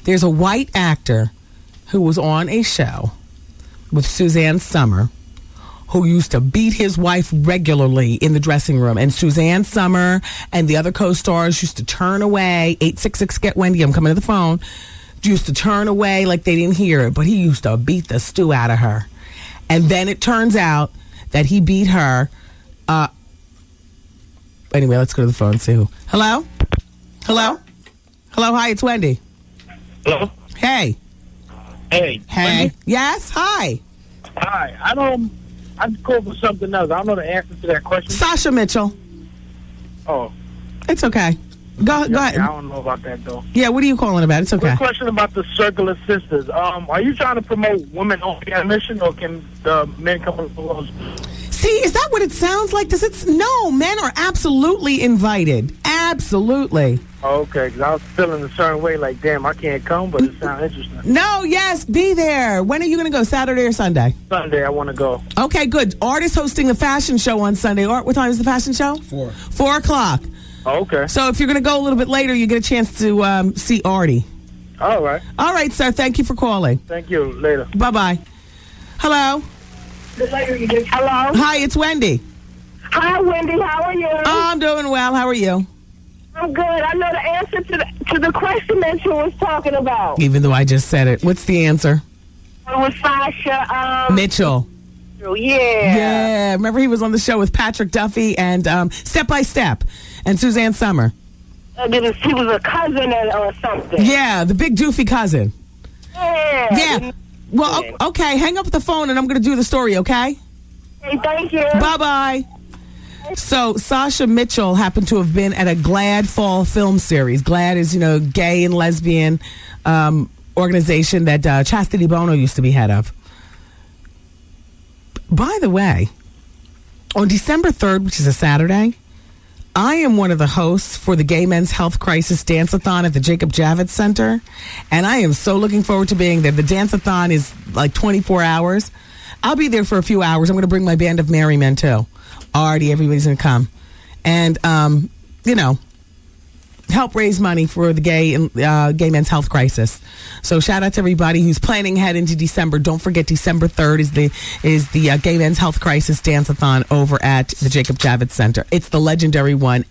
There's a white actor who was on a show with Suzanne Summer, who used to beat his wife regularly in the dressing room. And Suzanne Summer and the other co-stars used to turn away. 866-GET-WENDY, I'm coming to the phone. Used to turn away like they didn't hear it. But he used to beat the stew out of her. And then it turns out that he beat her. Anyway, let's go to the phone and see who. Hello? Hello? Hello, hi, it's Wendy. Hello? Hey. Hey. Hey. Wendy? Yes, hi. Hi. I'm called for something else. I don't know the answer to that question. Sasha Mitchell. Oh. It's okay. Go ahead. I don't know about that, though. Yeah, what are you calling about? It's okay. Quick question about the Circle of Sisters. Are you trying to promote women only on mission, or can the men come along? See, is that what it sounds like? No, men are absolutely invited. Absolutely. Okay, because I was feeling a certain way, like, damn, I can't come, but it sounds interesting. No, yes, be there. When are you going to go, Saturday or Sunday? Sunday, I want to go. Okay, good. Art is hosting the fashion show on Sunday. Art, what time is the fashion show? 4 o'clock. Okay. So if you're going to go a little bit later, you get a chance to see Artie. All right. All right, sir. Thank you for calling. Thank you. Later. Bye-bye. Hello? Hello? Hi, it's Wendy. Hi, Wendy. How are you? I'm doing well. How are you? I'm good. I know the answer to the question that you was talking about. Even though I just said it. What's the answer? It was Sasha Mitchell. Yeah. Yeah. Remember he was on the show with Patrick Duffy and Step by Step and Suzanne Summer. He was a cousin or something. Yeah, the big doofy cousin. Yeah. Well, okay. Hang up the phone and I'm going to do the story, okay? Hey, thank you. Bye-bye. So Sasha Mitchell happened to have been at a GLAAD fall film series. GLAAD is, gay and lesbian organization that Chastity Bono used to be head of. By the way, on December 3rd, which is a Saturday, I am one of the hosts for the Gay Men's Health Crisis Dance-a-thon at the Jacob Javits Center, and I am so looking forward to being there. The dance-a-thon is like 24 hours. I'll be there for a few hours. I'm going to bring my band of merry men, too. Already, everybody's going to come. And, help raise money for the gay men's health crisis. So shout out to everybody who's planning ahead into December. Don't forget, December 3rd is the Gay Men's Health Crisis Dance-a-thon over at the Jacob Javits Center. It's the legendary one.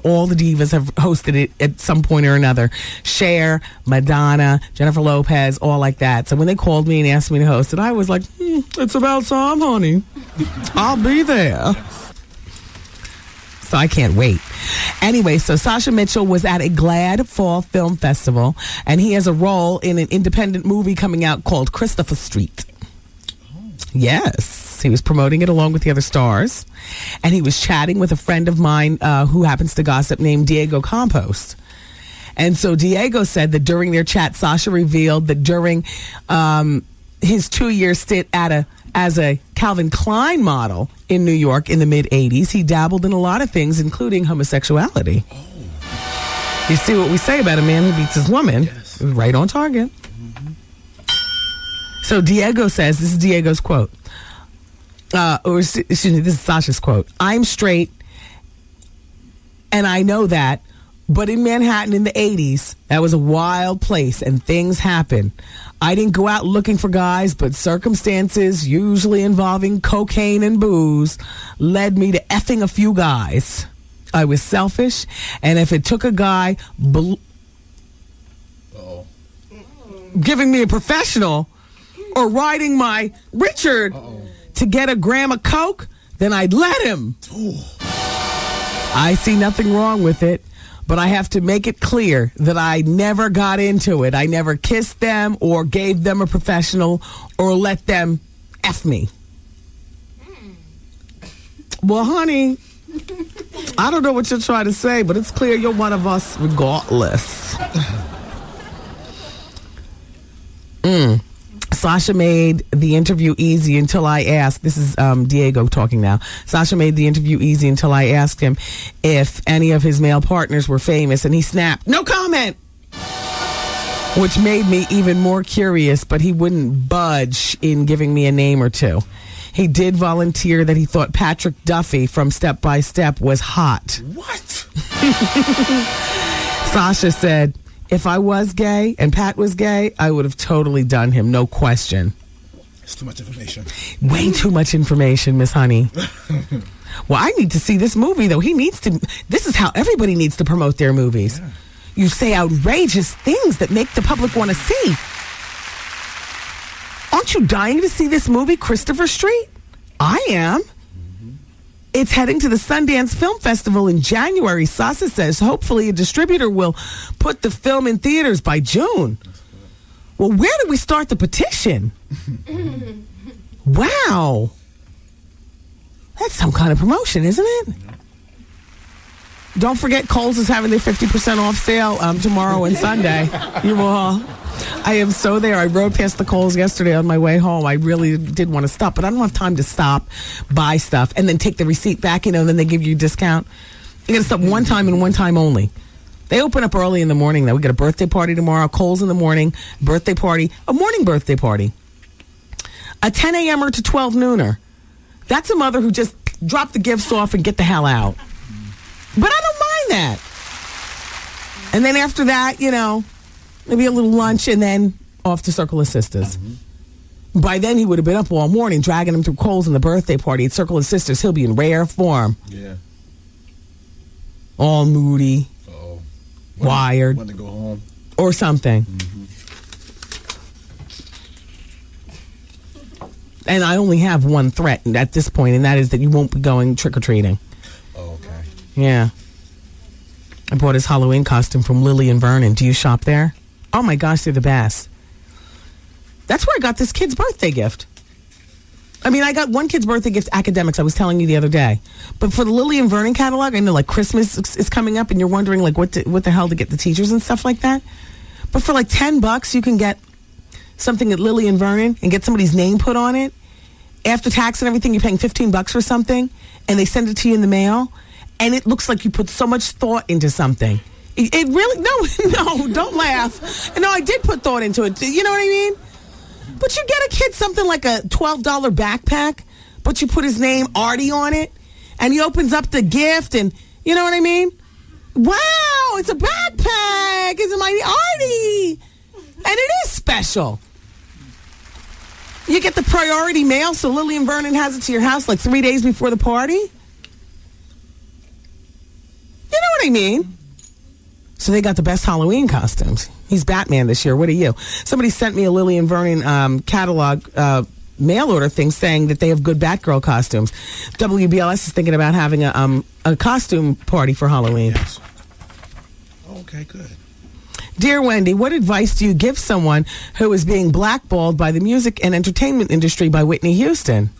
All the divas have hosted it at some point or another. Cher, Madonna, Jennifer Lopez, all like that. So when they called me and asked me to host it, I was like, it's about time, honey. I'll be there. So I can't wait. Anyway, so Sasha Mitchell was at a GLAAD Fall Film Festival, and he has a role in an independent movie coming out called Christopher Street. Yes, he was promoting it along with the other stars, and he was chatting with a friend of mine who happens to gossip named Diego Compost. And so Diego said that during their chat, Sasha revealed that during his 2-year stint as a Calvin Klein model in New York in the mid-'80s, he dabbled in a lot of things, including homosexuality. Oh. You see what we say about a man who beats his woman? Yes. Right on target. Mm-hmm. So Diego says, this is Diego's quote, this is Sasha's quote, "I'm straight, and I know that, but in Manhattan in the 80s, that was a wild place, and things happen. I didn't go out looking for guys, but circumstances, usually involving cocaine and booze, led me to effing a few guys. I was selfish, and if it took a guy giving me a professional or riding my Richard to get a gram of coke, then I'd let him. I see nothing wrong with it. But I have to make it clear that I never got into it. I never kissed them or gave them a professional or let them F me." Well, honey, I don't know what you're trying to say, but it's clear you're one of us regardless. Sasha made the interview easy until I asked. This is Diego talking now. Sasha made the interview easy until I asked him if any of his male partners were famous, and he snapped, "No comment!" Which made me even more curious, but he wouldn't budge in giving me a name or two. He did volunteer that he thought Patrick Duffy from Step by Step was hot. What? Sasha said, "If I was gay and Pat was gay, I would have totally done him, no question." It's too much information. Way too much information, Miss Honey. Well, I need to see this movie, though. This is how everybody needs to promote their movies. Yeah. You say outrageous things that make the public want to see. Aren't you dying to see this movie, Christopher Street? I am. It's heading to the Sundance Film Festival in January. Sasha says hopefully a distributor will put the film in theaters by June. Well, where do we start the petition? Wow. That's some kind of promotion, isn't it? Don't forget, Kohl's is having their 50% off sale tomorrow and Sunday. You will. I am so there. I rode past the Kohl's yesterday on my way home. I really did want to stop, but I don't have time to stop, buy stuff, and then take the receipt back, and then they give you a discount. You got to stop one time and one time only. They open up early in the morning, though. We got a birthday party tomorrow. Kohl's in the morning, birthday party, a morning birthday party. A 10 a.m.er to 12 nooner. That's a mother who just dropped the gifts off and get the hell out. But I don't mind that. And then after that, maybe a little lunch and then off to Circle of Sisters. Mm-hmm. By then, he would have been up all morning, dragging him through Kohl's and the birthday party at Circle of Sisters. He'll be in rare form. Yeah. All moody. Uh-oh. Wired. Want to go home. Or something. Mm-hmm. And I only have one threat at this point, and that is that you won't be going trick-or-treating. Oh, okay. Yeah. I bought his Halloween costume from Lily and Vernon. Do you shop there? Oh, my gosh, they're the best. That's where I got this kid's birthday gift. I mean, I got one kid's birthday gift, academics, I was telling you the other day. But for the Lily and Vernon catalog, I know, like, Christmas is coming up, and you're wondering, like, what the hell to get the teachers and stuff like that. But for, like, $10, you can get something at Lily and Vernon and get somebody's name put on it. After tax and everything, you're paying $15 for something, and they send it to you in the mail, and it looks like you put so much thought into something. It really, no, don't laugh. No, I did put thought into it. You know what I mean? But you get a kid something like a $12 backpack, but you put his name, Artie, on it, and he opens up the gift, and you know what I mean? Wow, it's a backpack. It's my Artie. And it is special. You get the priority mail, so Lily and Vernon has it to your house like 3 days before the party. You know what I mean? So they got the best Halloween costumes. He's Batman this year. What are you? Somebody sent me a Lily and Vernon catalog mail order thing saying that they have good Batgirl costumes. WBLS is thinking about having a costume party for Halloween. Yes. Okay, good. Dear Wendy, what advice do you give someone who is being blackballed by the music and entertainment industry by Whitney Houston?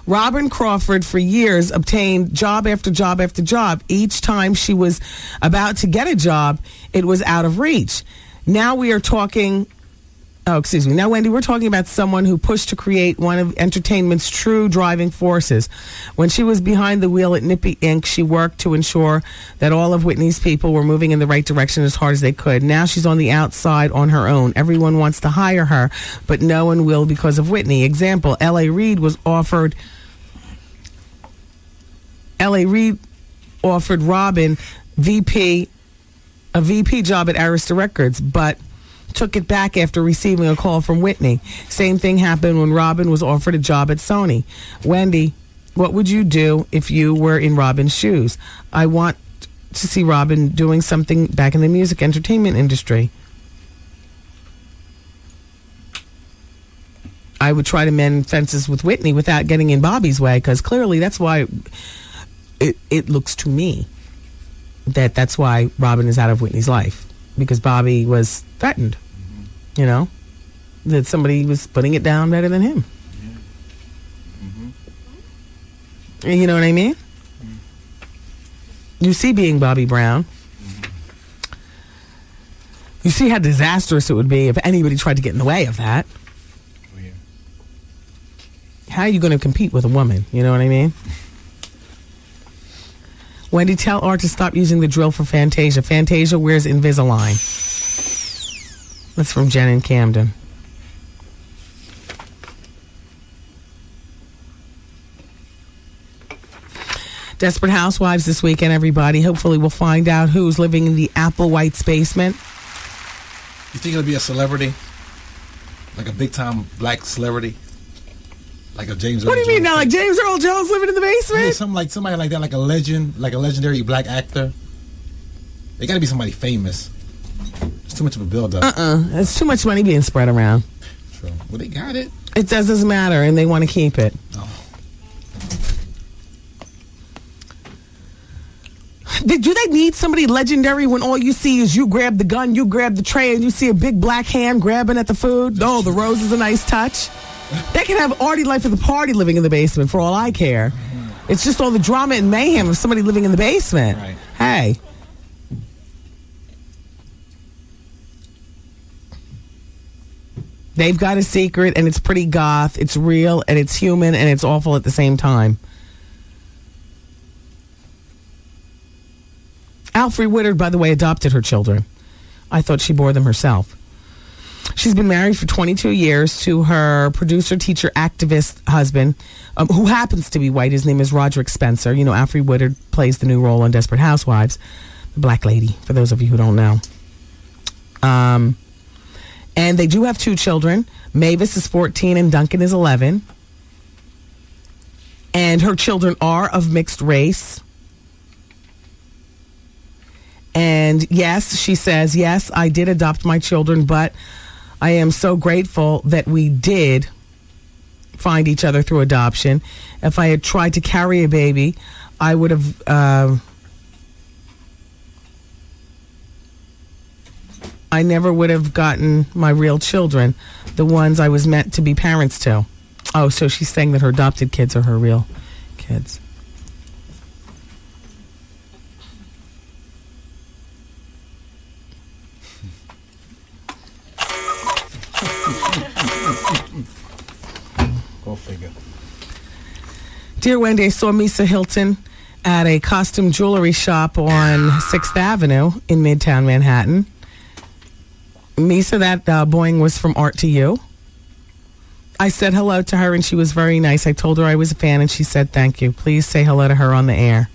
Robin Crawford, for years, obtained job after job after job. Each time she was about to get a job, it was out of reach. Now we are talking... Oh, excuse me. Now, Wendy, we're talking about someone who pushed to create one of entertainment's true driving forces. When she was behind the wheel at Nippy Inc., she worked to ensure that all of Whitney's people were moving in the right direction as hard as they could. Now she's on the outside on her own. Everyone wants to hire her, but no one will because of Whitney. Example, L.A. Reid offered Robin a VP job at Arista Records, but took it back after receiving a call from Whitney. Same thing happened when Robin was offered a job at Sony. Wendy, what would you do if you were in Robin's shoes? I want to see Robin doing something back in the music entertainment industry. I would try to mend fences with Whitney without getting in Bobby's way, because clearly that's why it looks to me that's why Robin is out of Whitney's life, because Bobby was threatened. You know, that somebody was putting it down better than him. Yeah. Mm-hmm. You know what I mean? Mm-hmm. You see, being Bobby Brown, you see how disastrous it would be if anybody tried to get in the way of that. Oh, yeah. How are you going to compete with a woman? You know what I mean? Wendy, tell Art to stop using the drill for Fantasia. Fantasia wears Invisalign. That's from Jen in Camden. Desperate Housewives this weekend, everybody. Hopefully we'll find out who's living in the Applewhite's basement. You think it'll be a celebrity? Like a big-time black celebrity? Like a James Earl Jones? What do you mean now? Like James Earl Jones living in the basement? Yeah, somebody like that, like a legend, like a legendary black actor. They got to be somebody famous. It's too much of a build-up. It's too much money being spread around. True. Well, they got it. It doesn't matter, and they want to keep it. Oh. Do they need somebody legendary when all you see is you grab the gun, you grab the tray, and you see a big black hand grabbing at the food? No, the rose is a nice touch. They can have Artie Life of the Party living in the basement for all I care. It's just all the drama and mayhem of somebody living in the basement. Right. Hey. They've got a secret, and it's pretty goth. It's real, and it's human, and it's awful at the same time. Alfre Woodard, by the way, adopted her children. I thought she bore them herself. She's been married for 22 years to her producer, teacher, activist husband, who happens to be white. His name is Roderick Spencer. You know, Alfre Woodard plays the new role on Desperate Housewives, the black lady, for those of you who don't know. And they do have 2 children. Mavis is 14 and Duncan is 11. And her children are of mixed race. And yes, she says, yes, I did adopt my children, but I am so grateful that we did find each other through adoption. If I had tried to carry a baby, I would have... I never would have gotten my real children, the ones I was meant to be parents to. Oh, so she's saying that her adopted kids are her real kids. Go figure. Dear Wendy, I saw Misa Hilton at a costume jewelry shop on 6th Avenue in Midtown Manhattan. Misa, that Boeing was from Art to You. I said hello to her and she was very nice. I told her I was a fan and she said thank you. Please say hello to her on the air.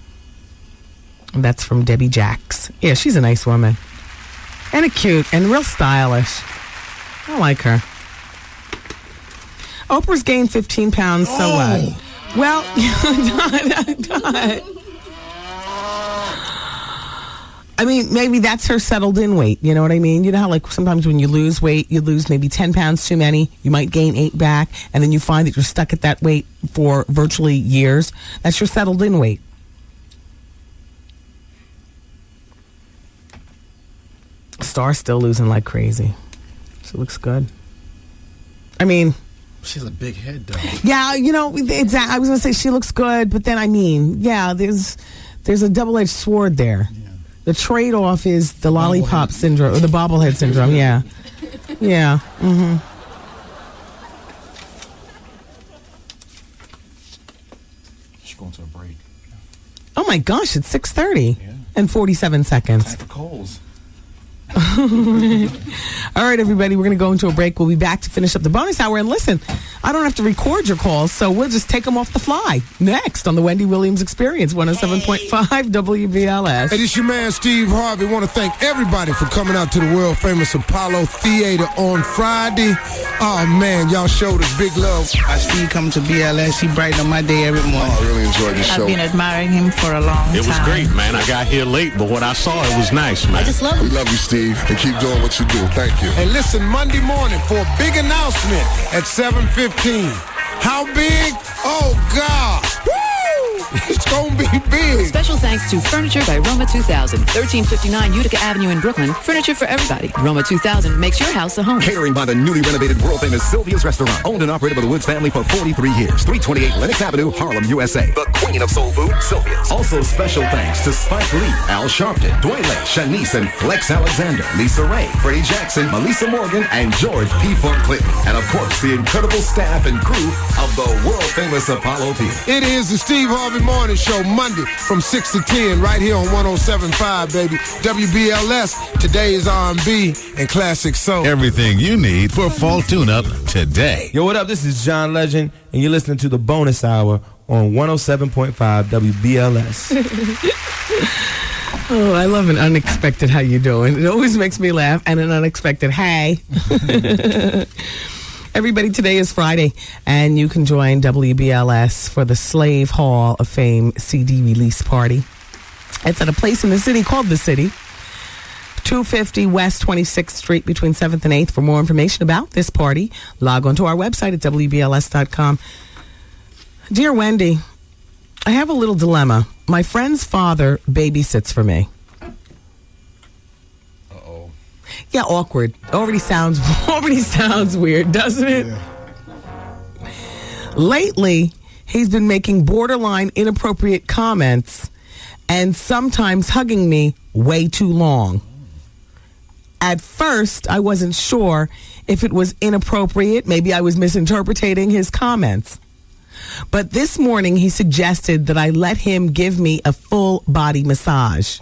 And that's from Debbie Jacks. Yeah, she's a nice woman. And a cute and real stylish. I like her. Oprah's gained 15 pounds, so what? Well, I mean, maybe that's her settled in weight. You know what I mean? You know how, like, sometimes when you lose weight, you lose maybe 10 pounds too many. You might gain 8 back, and then you find that you're stuck at that weight for virtually years. That's your settled in weight. Star's still losing like crazy. She looks good. I mean... She has a big head, though. Yeah, you know, I was going to say she looks good, but then, I mean, yeah, there's a double-edged sword there. Yeah. The trade-off is the lollipop syndrome, or the bobblehead syndrome, yeah. Yeah, mm-hmm. She's going to a break. Oh, my gosh, it's 6:30 and 47 seconds. Time for calls. All right, everybody, we're going to go into a break. We'll be back to finish up the bonus hour. And listen, I don't have to record your calls, so we'll just take them off the fly. Next on the Wendy Williams Experience, 107.5 WBLS. Hey, this your man, Steve Harvey. Want to thank everybody for coming out to the world-famous Apollo Theater on Friday. Oh, man, y'all showed us big love. I see you come to BLS. He brighten up my day every morning. Oh, I really enjoyed the show. I've been admiring him for a long time. It was great, man. I got here late, but what I saw, it was nice, man. I just love him. We love you, Steve, and keep doing what you do. Thank you. And listen, Monday morning for a big announcement at 7:15. How big? Oh, God. Woo! It's going to be big. Special thanks to Furniture by Roma 2000, 1359 Utica Avenue in Brooklyn. Furniture for everybody. Roma 2000 makes your house a home. Catering by the newly renovated world-famous Sylvia's Restaurant. Owned and operated by the Woods family for 43 years. 328 Lenox Avenue, Harlem, USA. The queen of soul food, Sylvia's. Also special thanks to Spike Lee, Al Sharpton, Dwayne Lake, Shanice and Flex Alexander, Lisa Ray, Freddie Jackson, Melissa Morgan, and George P. Funk Clinton. And of course, the incredible staff and crew of the world-famous Apollo Theater. It is the Steve Harvey Morning Show, Monday from 6 to 10, right here on 107.5, baby. WBLS, today's R&B and classic soul. Everything you need for fall tune-up today. Yo, what up? This is John Legend, and you're listening to the Bonus Hour on 107.5 WBLS. Oh, I love an unexpected how you doing. It always makes me laugh, and an unexpected hey. Everybody, today is Friday, and you can join WBLS for the Slave Hall of Fame CD release party. It's at a place in the city called The City, 250 West 26th Street between 7th and 8th. For more information about this party, log on to our website at WBLS.com. Dear Wendy, I have a little dilemma. My friend's father babysits for me. Yeah, awkward. Already sounds weird, doesn't it? Yeah. Lately, he's been making borderline inappropriate comments and sometimes hugging me way too long. At first, I wasn't sure if it was inappropriate. Maybe I was misinterpreting his comments. But this morning, he suggested that I let him give me a full body massage.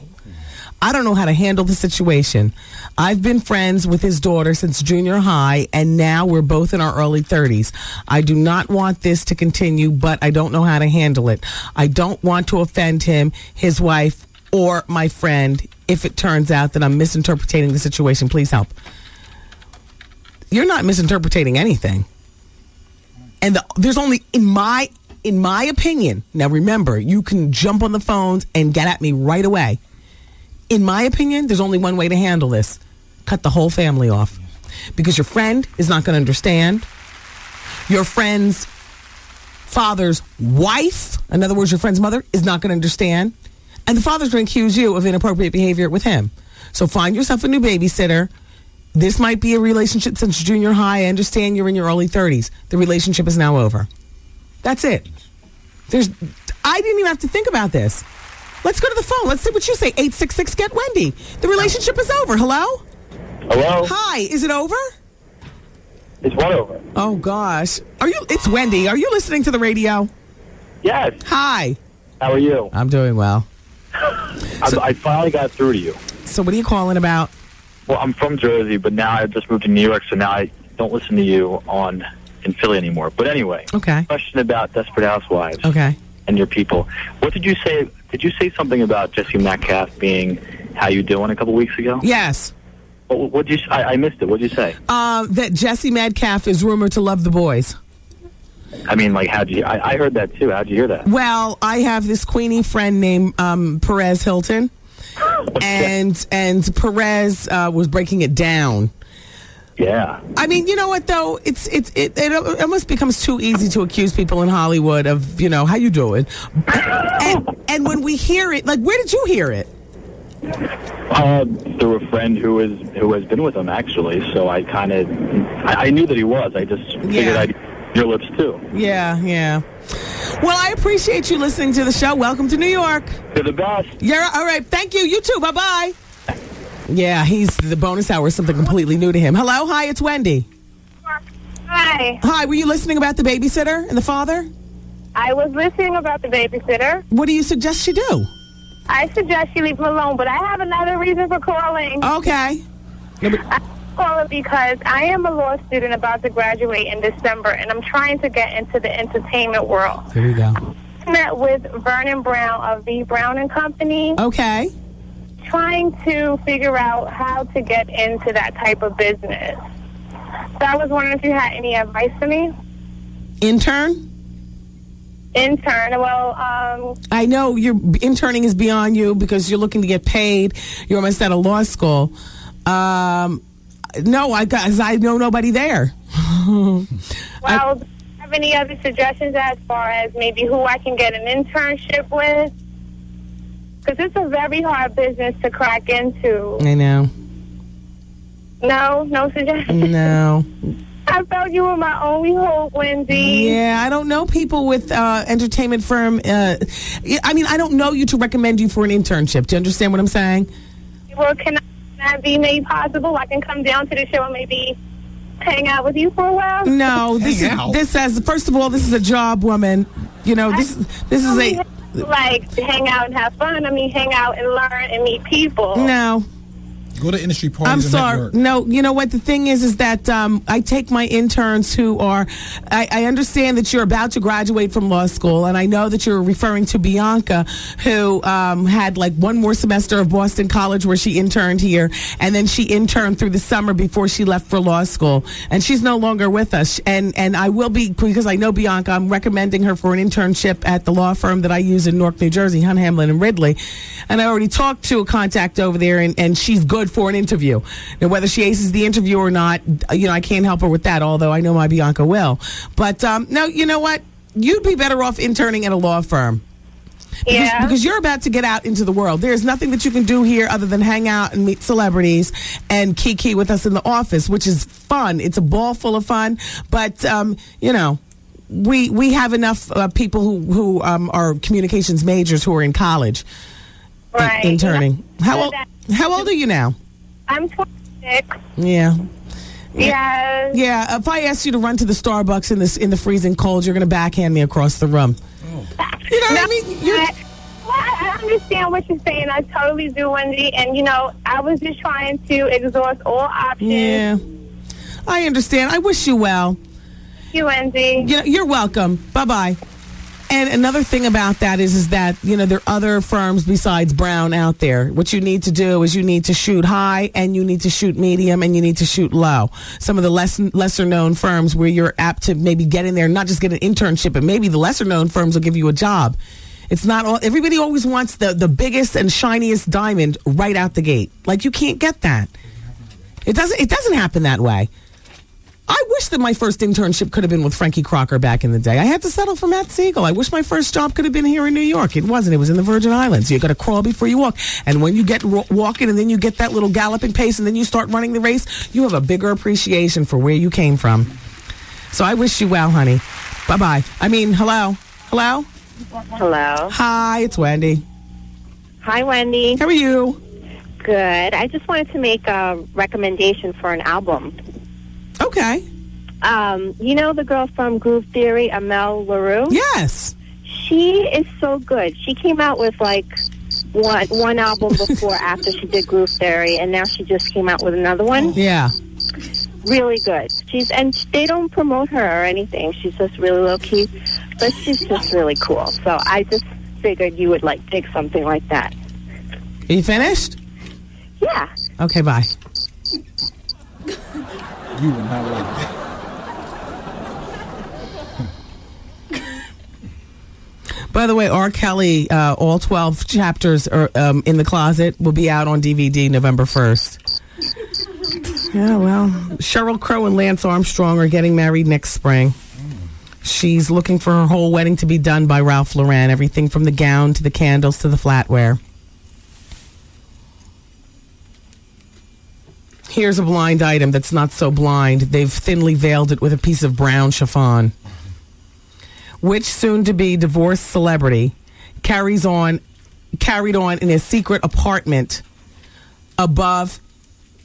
I don't know how to handle the situation. I've been friends with his daughter since junior high, and now we're both in our early 30s. I do not want this to continue, but I don't know how to handle it. I don't want to offend him, his wife, or my friend if it turns out that I'm misinterpreting the situation. Please help. You're not misinterpreting anything. And there's only, in my opinion, now remember, you can jump on the phones and get at me right away. In my opinion, there's only one way to handle this. Cut the whole family off. Because your friend is not going to understand. Your friend's father's wife, in other words, your friend's mother, is not going to understand. And the father's going to accuse you of inappropriate behavior with him. So find yourself a new babysitter. This might be a relationship since junior high. I understand you're in your early 30s. The relationship is now over. That's it. I didn't even have to think about this. Let's go to the phone. Let's see what you say. 866-GET-WENDY. The relationship is over. Hello? Hello? Hi. Is it over? It's what over? Oh, gosh. It's Wendy. Are you listening to the radio? Yes. Hi. How are you? I'm doing well. I finally got through to you. So what are you calling about? Well, I'm from Jersey, but now I just moved to New York, so now I don't listen to you in Philly anymore. But anyway, question about Desperate Housewives and your people. What did you say? Did you say something about Jesse Metcalf being How You Doing a couple weeks ago? Yes. What did you? I missed it. What did you say? That Jesse Metcalf is rumored to love the boys. I mean, like, I heard that too. How'd you hear that? Well, I have this Queenie friend named Perez Hilton, and Perez was breaking it down. Yeah. I mean, you know what though? It almost becomes too easy to accuse people in Hollywood of, how you doing? And when we hear it, like, where did you hear it? Through a friend who has been with him, actually. So I knew that he was. I just figured I'd your lips too. Yeah. Well, I appreciate you listening to the show. Welcome to New York. You're the best. Yeah. All right. Thank you. You too. Bye-bye. Yeah, the bonus hour is something completely new to him. Hello. Hi, it's Wendy. Hi. Hi. Were you listening about the babysitter and the father? I was listening about the babysitter. What do you suggest she do? I suggest you leave him alone, but I have another reason for calling. Okay. I'm calling because I am a law student about to graduate in December, and I'm trying to get into the entertainment world. Here we go. I met with Vernon Brown of the Brown and Company. Okay. Trying to figure out how to get into that type of business. So I was wondering if you had any advice for me. Intern. Well, I know your interning is beyond you because you're looking to get paid. You're almost out of law school. No, I know nobody there. Well, do you have any other suggestions as far as maybe who I can get an internship with? Because it's a very hard business to crack into. I know. No suggestions? No. I felt you were my only hope, Wendy. Yeah, I don't know people with entertainment firm. I don't know you to recommend you for an internship. Do you understand what I'm saying? Well, can that be made possible? I can come down to the show and maybe hang out with you for a while? No, first of all, this is a job, woman. This is a... Like, hang out and have fun. I mean, hang out and learn and meet people. No. Go to industry parties. I'm and sorry. network. No, you know what? The thing is that I take my interns who are... I understand that you're about to graduate from law school, and I know that you're referring to Bianca, who had like one more semester of Boston College where she interned here, and then she interned through the summer before she left for law school. And she's no longer with us. And I will be, because I know Bianca, I'm recommending her for an internship at the law firm that I use in Newark, New Jersey, Hunt, Hamlin, and Ridley. And I already talked to a contact over there, and she's good for an interview. Now, whether she aces the interview or not, I can't help her with that, although I know my Bianca will. But, no, you know what? You'd be better off interning at a law firm. Because you're about to get out into the world. There's nothing that you can do here other than hang out and meet celebrities and kiki with us in the office, which is fun. It's a ball full of fun. But, we have enough people who are communications majors who are in college. Right. interning. How old are you now? I'm 26. Yeah. Yes. Yeah. If I asked you to run to the Starbucks in the freezing cold, you're going to backhand me across the room. You know what I mean? I understand what you're saying. I totally do, Wendy. And, I was just trying to exhaust all options. Yeah. I understand. I wish you well. Thank you, Wendy. You're welcome. Bye-bye. And another thing about that is that, there are other firms besides Brown out there. What you need to do is you need to shoot high, and you need to shoot medium, and you need to shoot low. Some of the lesser known firms where you're apt to maybe get in there, not just get an internship, but maybe the lesser known firms will give you a job. It's not all, everybody always wants the biggest and shiniest diamond right out the gate. Like, you can't get that. It doesn't happen that way. I wish that my first internship could have been with Frankie Crocker back in the day. I had to settle for Matt Siegel. I wish my first job could have been here in New York. It wasn't. It was in the Virgin Islands. You got to crawl before you walk. And when you get walking, and then you get that little galloping pace, and then you start running the race, you have a bigger appreciation for where you came from. So I wish you well, honey. Bye-bye. Hello? Hello? Hello. Hi, it's Wendy. Hi, Wendy. How are you? Good. I just wanted to make a recommendation for an album. Okay. The girl from Groove Theory, Amel LaRue? Yes. She is so good. She came out with one album before after she did Groove Theory, and now she just came out with another one. Yeah. Really good. And they don't promote her or anything. She's just really low key, but she's just really cool. So I just figured you would dig something like that. Are you finished? Yeah. Okay, bye. You would not like that. By the way, R. Kelly, all 12 chapters are in the closet, will be out on DVD November 1st. Yeah, well, Sheryl Crow and Lance Armstrong are getting married next spring. She's looking for her whole wedding to be done by Ralph Lauren, everything from the gown to the candles to the flatware. Here's a blind item that's not so blind. They've thinly veiled it with a piece of brown chiffon. Which soon-to-be divorced celebrity carried on in a secret apartment above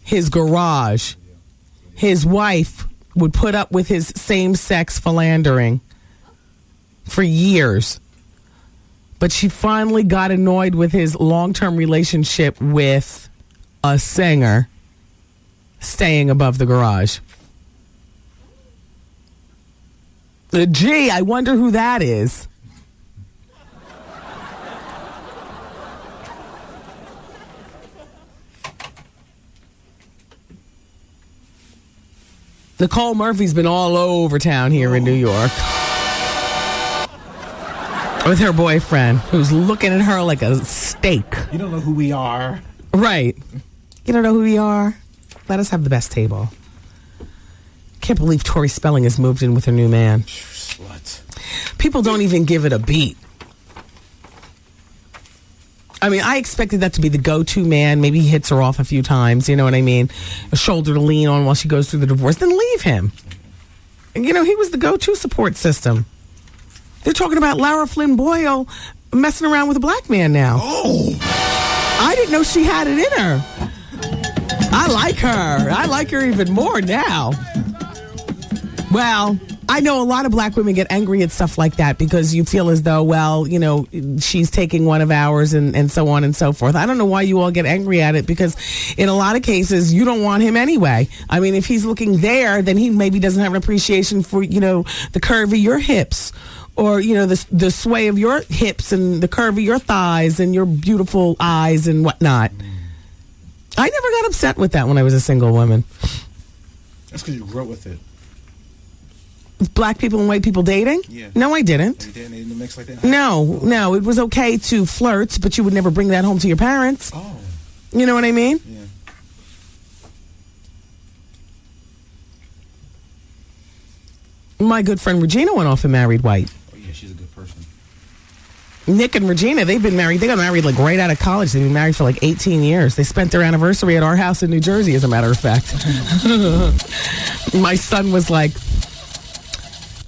his garage? His wife would put up with his same-sex philandering for years. But she finally got annoyed with his long-term relationship with a singer staying above the garage. Gee, I wonder who that is. Nicole Murphy's been all over town here in New York with her boyfriend, who's looking at her like a steak. You don't know who we are. Right. You don't know who we are? Let us have the best table. Can't believe Tori Spelling has moved in with her new man. Slut. People don't even give it a beat. I expected that to be the go-to man. Maybe he hits her off a few times, you know what I mean? A shoulder to lean on while she goes through the divorce. Then leave him. He was the go-to support system. They're talking about Lara Flynn Boyle messing around with a black man now. Oh! I didn't know she had it in her. I like her. I like her even more now. Well, I know a lot of black women get angry at stuff like that because you feel as though, she's taking one of ours and so on and so forth. I don't know why you all get angry at it because in a lot of cases, you don't want him anyway. If he's looking there, then he maybe doesn't have an appreciation for, the curve of your hips or, the sway of your hips and the curve of your thighs and your beautiful eyes and whatnot. I never got upset with that when I was a single woman. That's because you grew up with it. Black people and white people dating? Yeah. No, I didn't. You didn't mix like that? No. It was okay to flirt, but you would never bring that home to your parents. Oh. You know what I mean? Yeah. My good friend Regina went off and married white. Oh, yeah, she's a good person. Nick and Regina, they've been married. They got married right out of college. They've been married for 18 years. They spent their anniversary at our house in New Jersey, as a matter of fact. My son was like,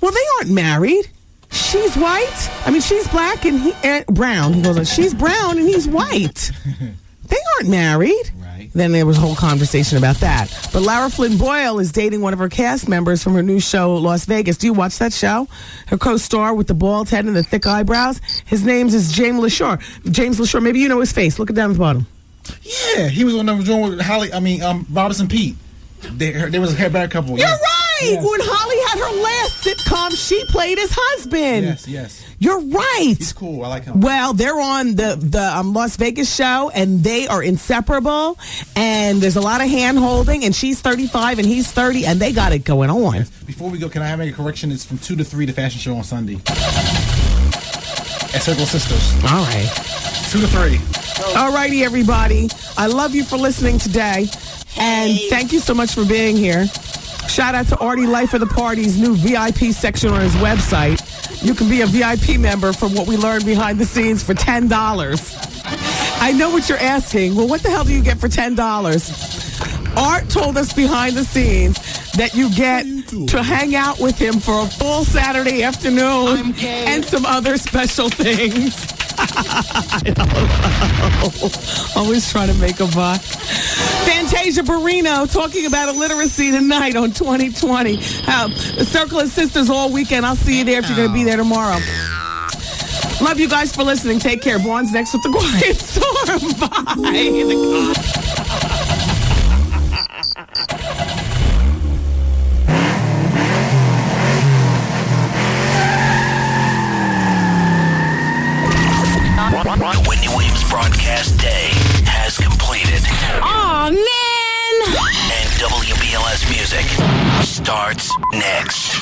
well, they aren't married. she's white. I mean, she's black and brown. He goes, she's brown and he's white. They aren't married. Right. Then there was a whole conversation about that. But Lara Flynn Boyle is dating one of her cast members from her new show, Las Vegas. Do you watch that show? Her co-star with the bald head and the thick eyebrows. His name is James LaShore. James LaShore, maybe you know his face. Look it down at the bottom. Yeah, he was on the joint with Robinson Pete. They was a hair couple. You're right. Yes. When Holly had her last sitcom, she played his husband. Yes. You're right. He's cool. I like him. Well, they're on the Las Vegas show, and they are inseparable. And there's a lot of hand holding. And she's 35, and he's 30, and they got it going on. Yes. Before we go, can I make a correction? It's from 2 to 3, the fashion show on Sunday at Circle Sisters. All right, 2 to 3. All righty, everybody. I love you for listening today. And thank you so much for being here. Shout out to Artie Life of the Party's new VIP section on his website. You can be a VIP member from what we learned behind the scenes for $10. I know what you're asking. Well, what the hell do you get for $10? Art told us behind the scenes that you get to hang out with him for a full Saturday afternoon and some other special things. I don't know. Always trying to make a buck. Fantasia Barrino talking about illiteracy tonight on 2020. The Circle of Sisters all weekend. I'll see you there if you're going to be there tomorrow. Love you guys for listening. Take care. Vaughn's next with the Quiet Storm. Bye. The Wendy Williams broadcast day has completed. Aw, man! And WBLS music starts next.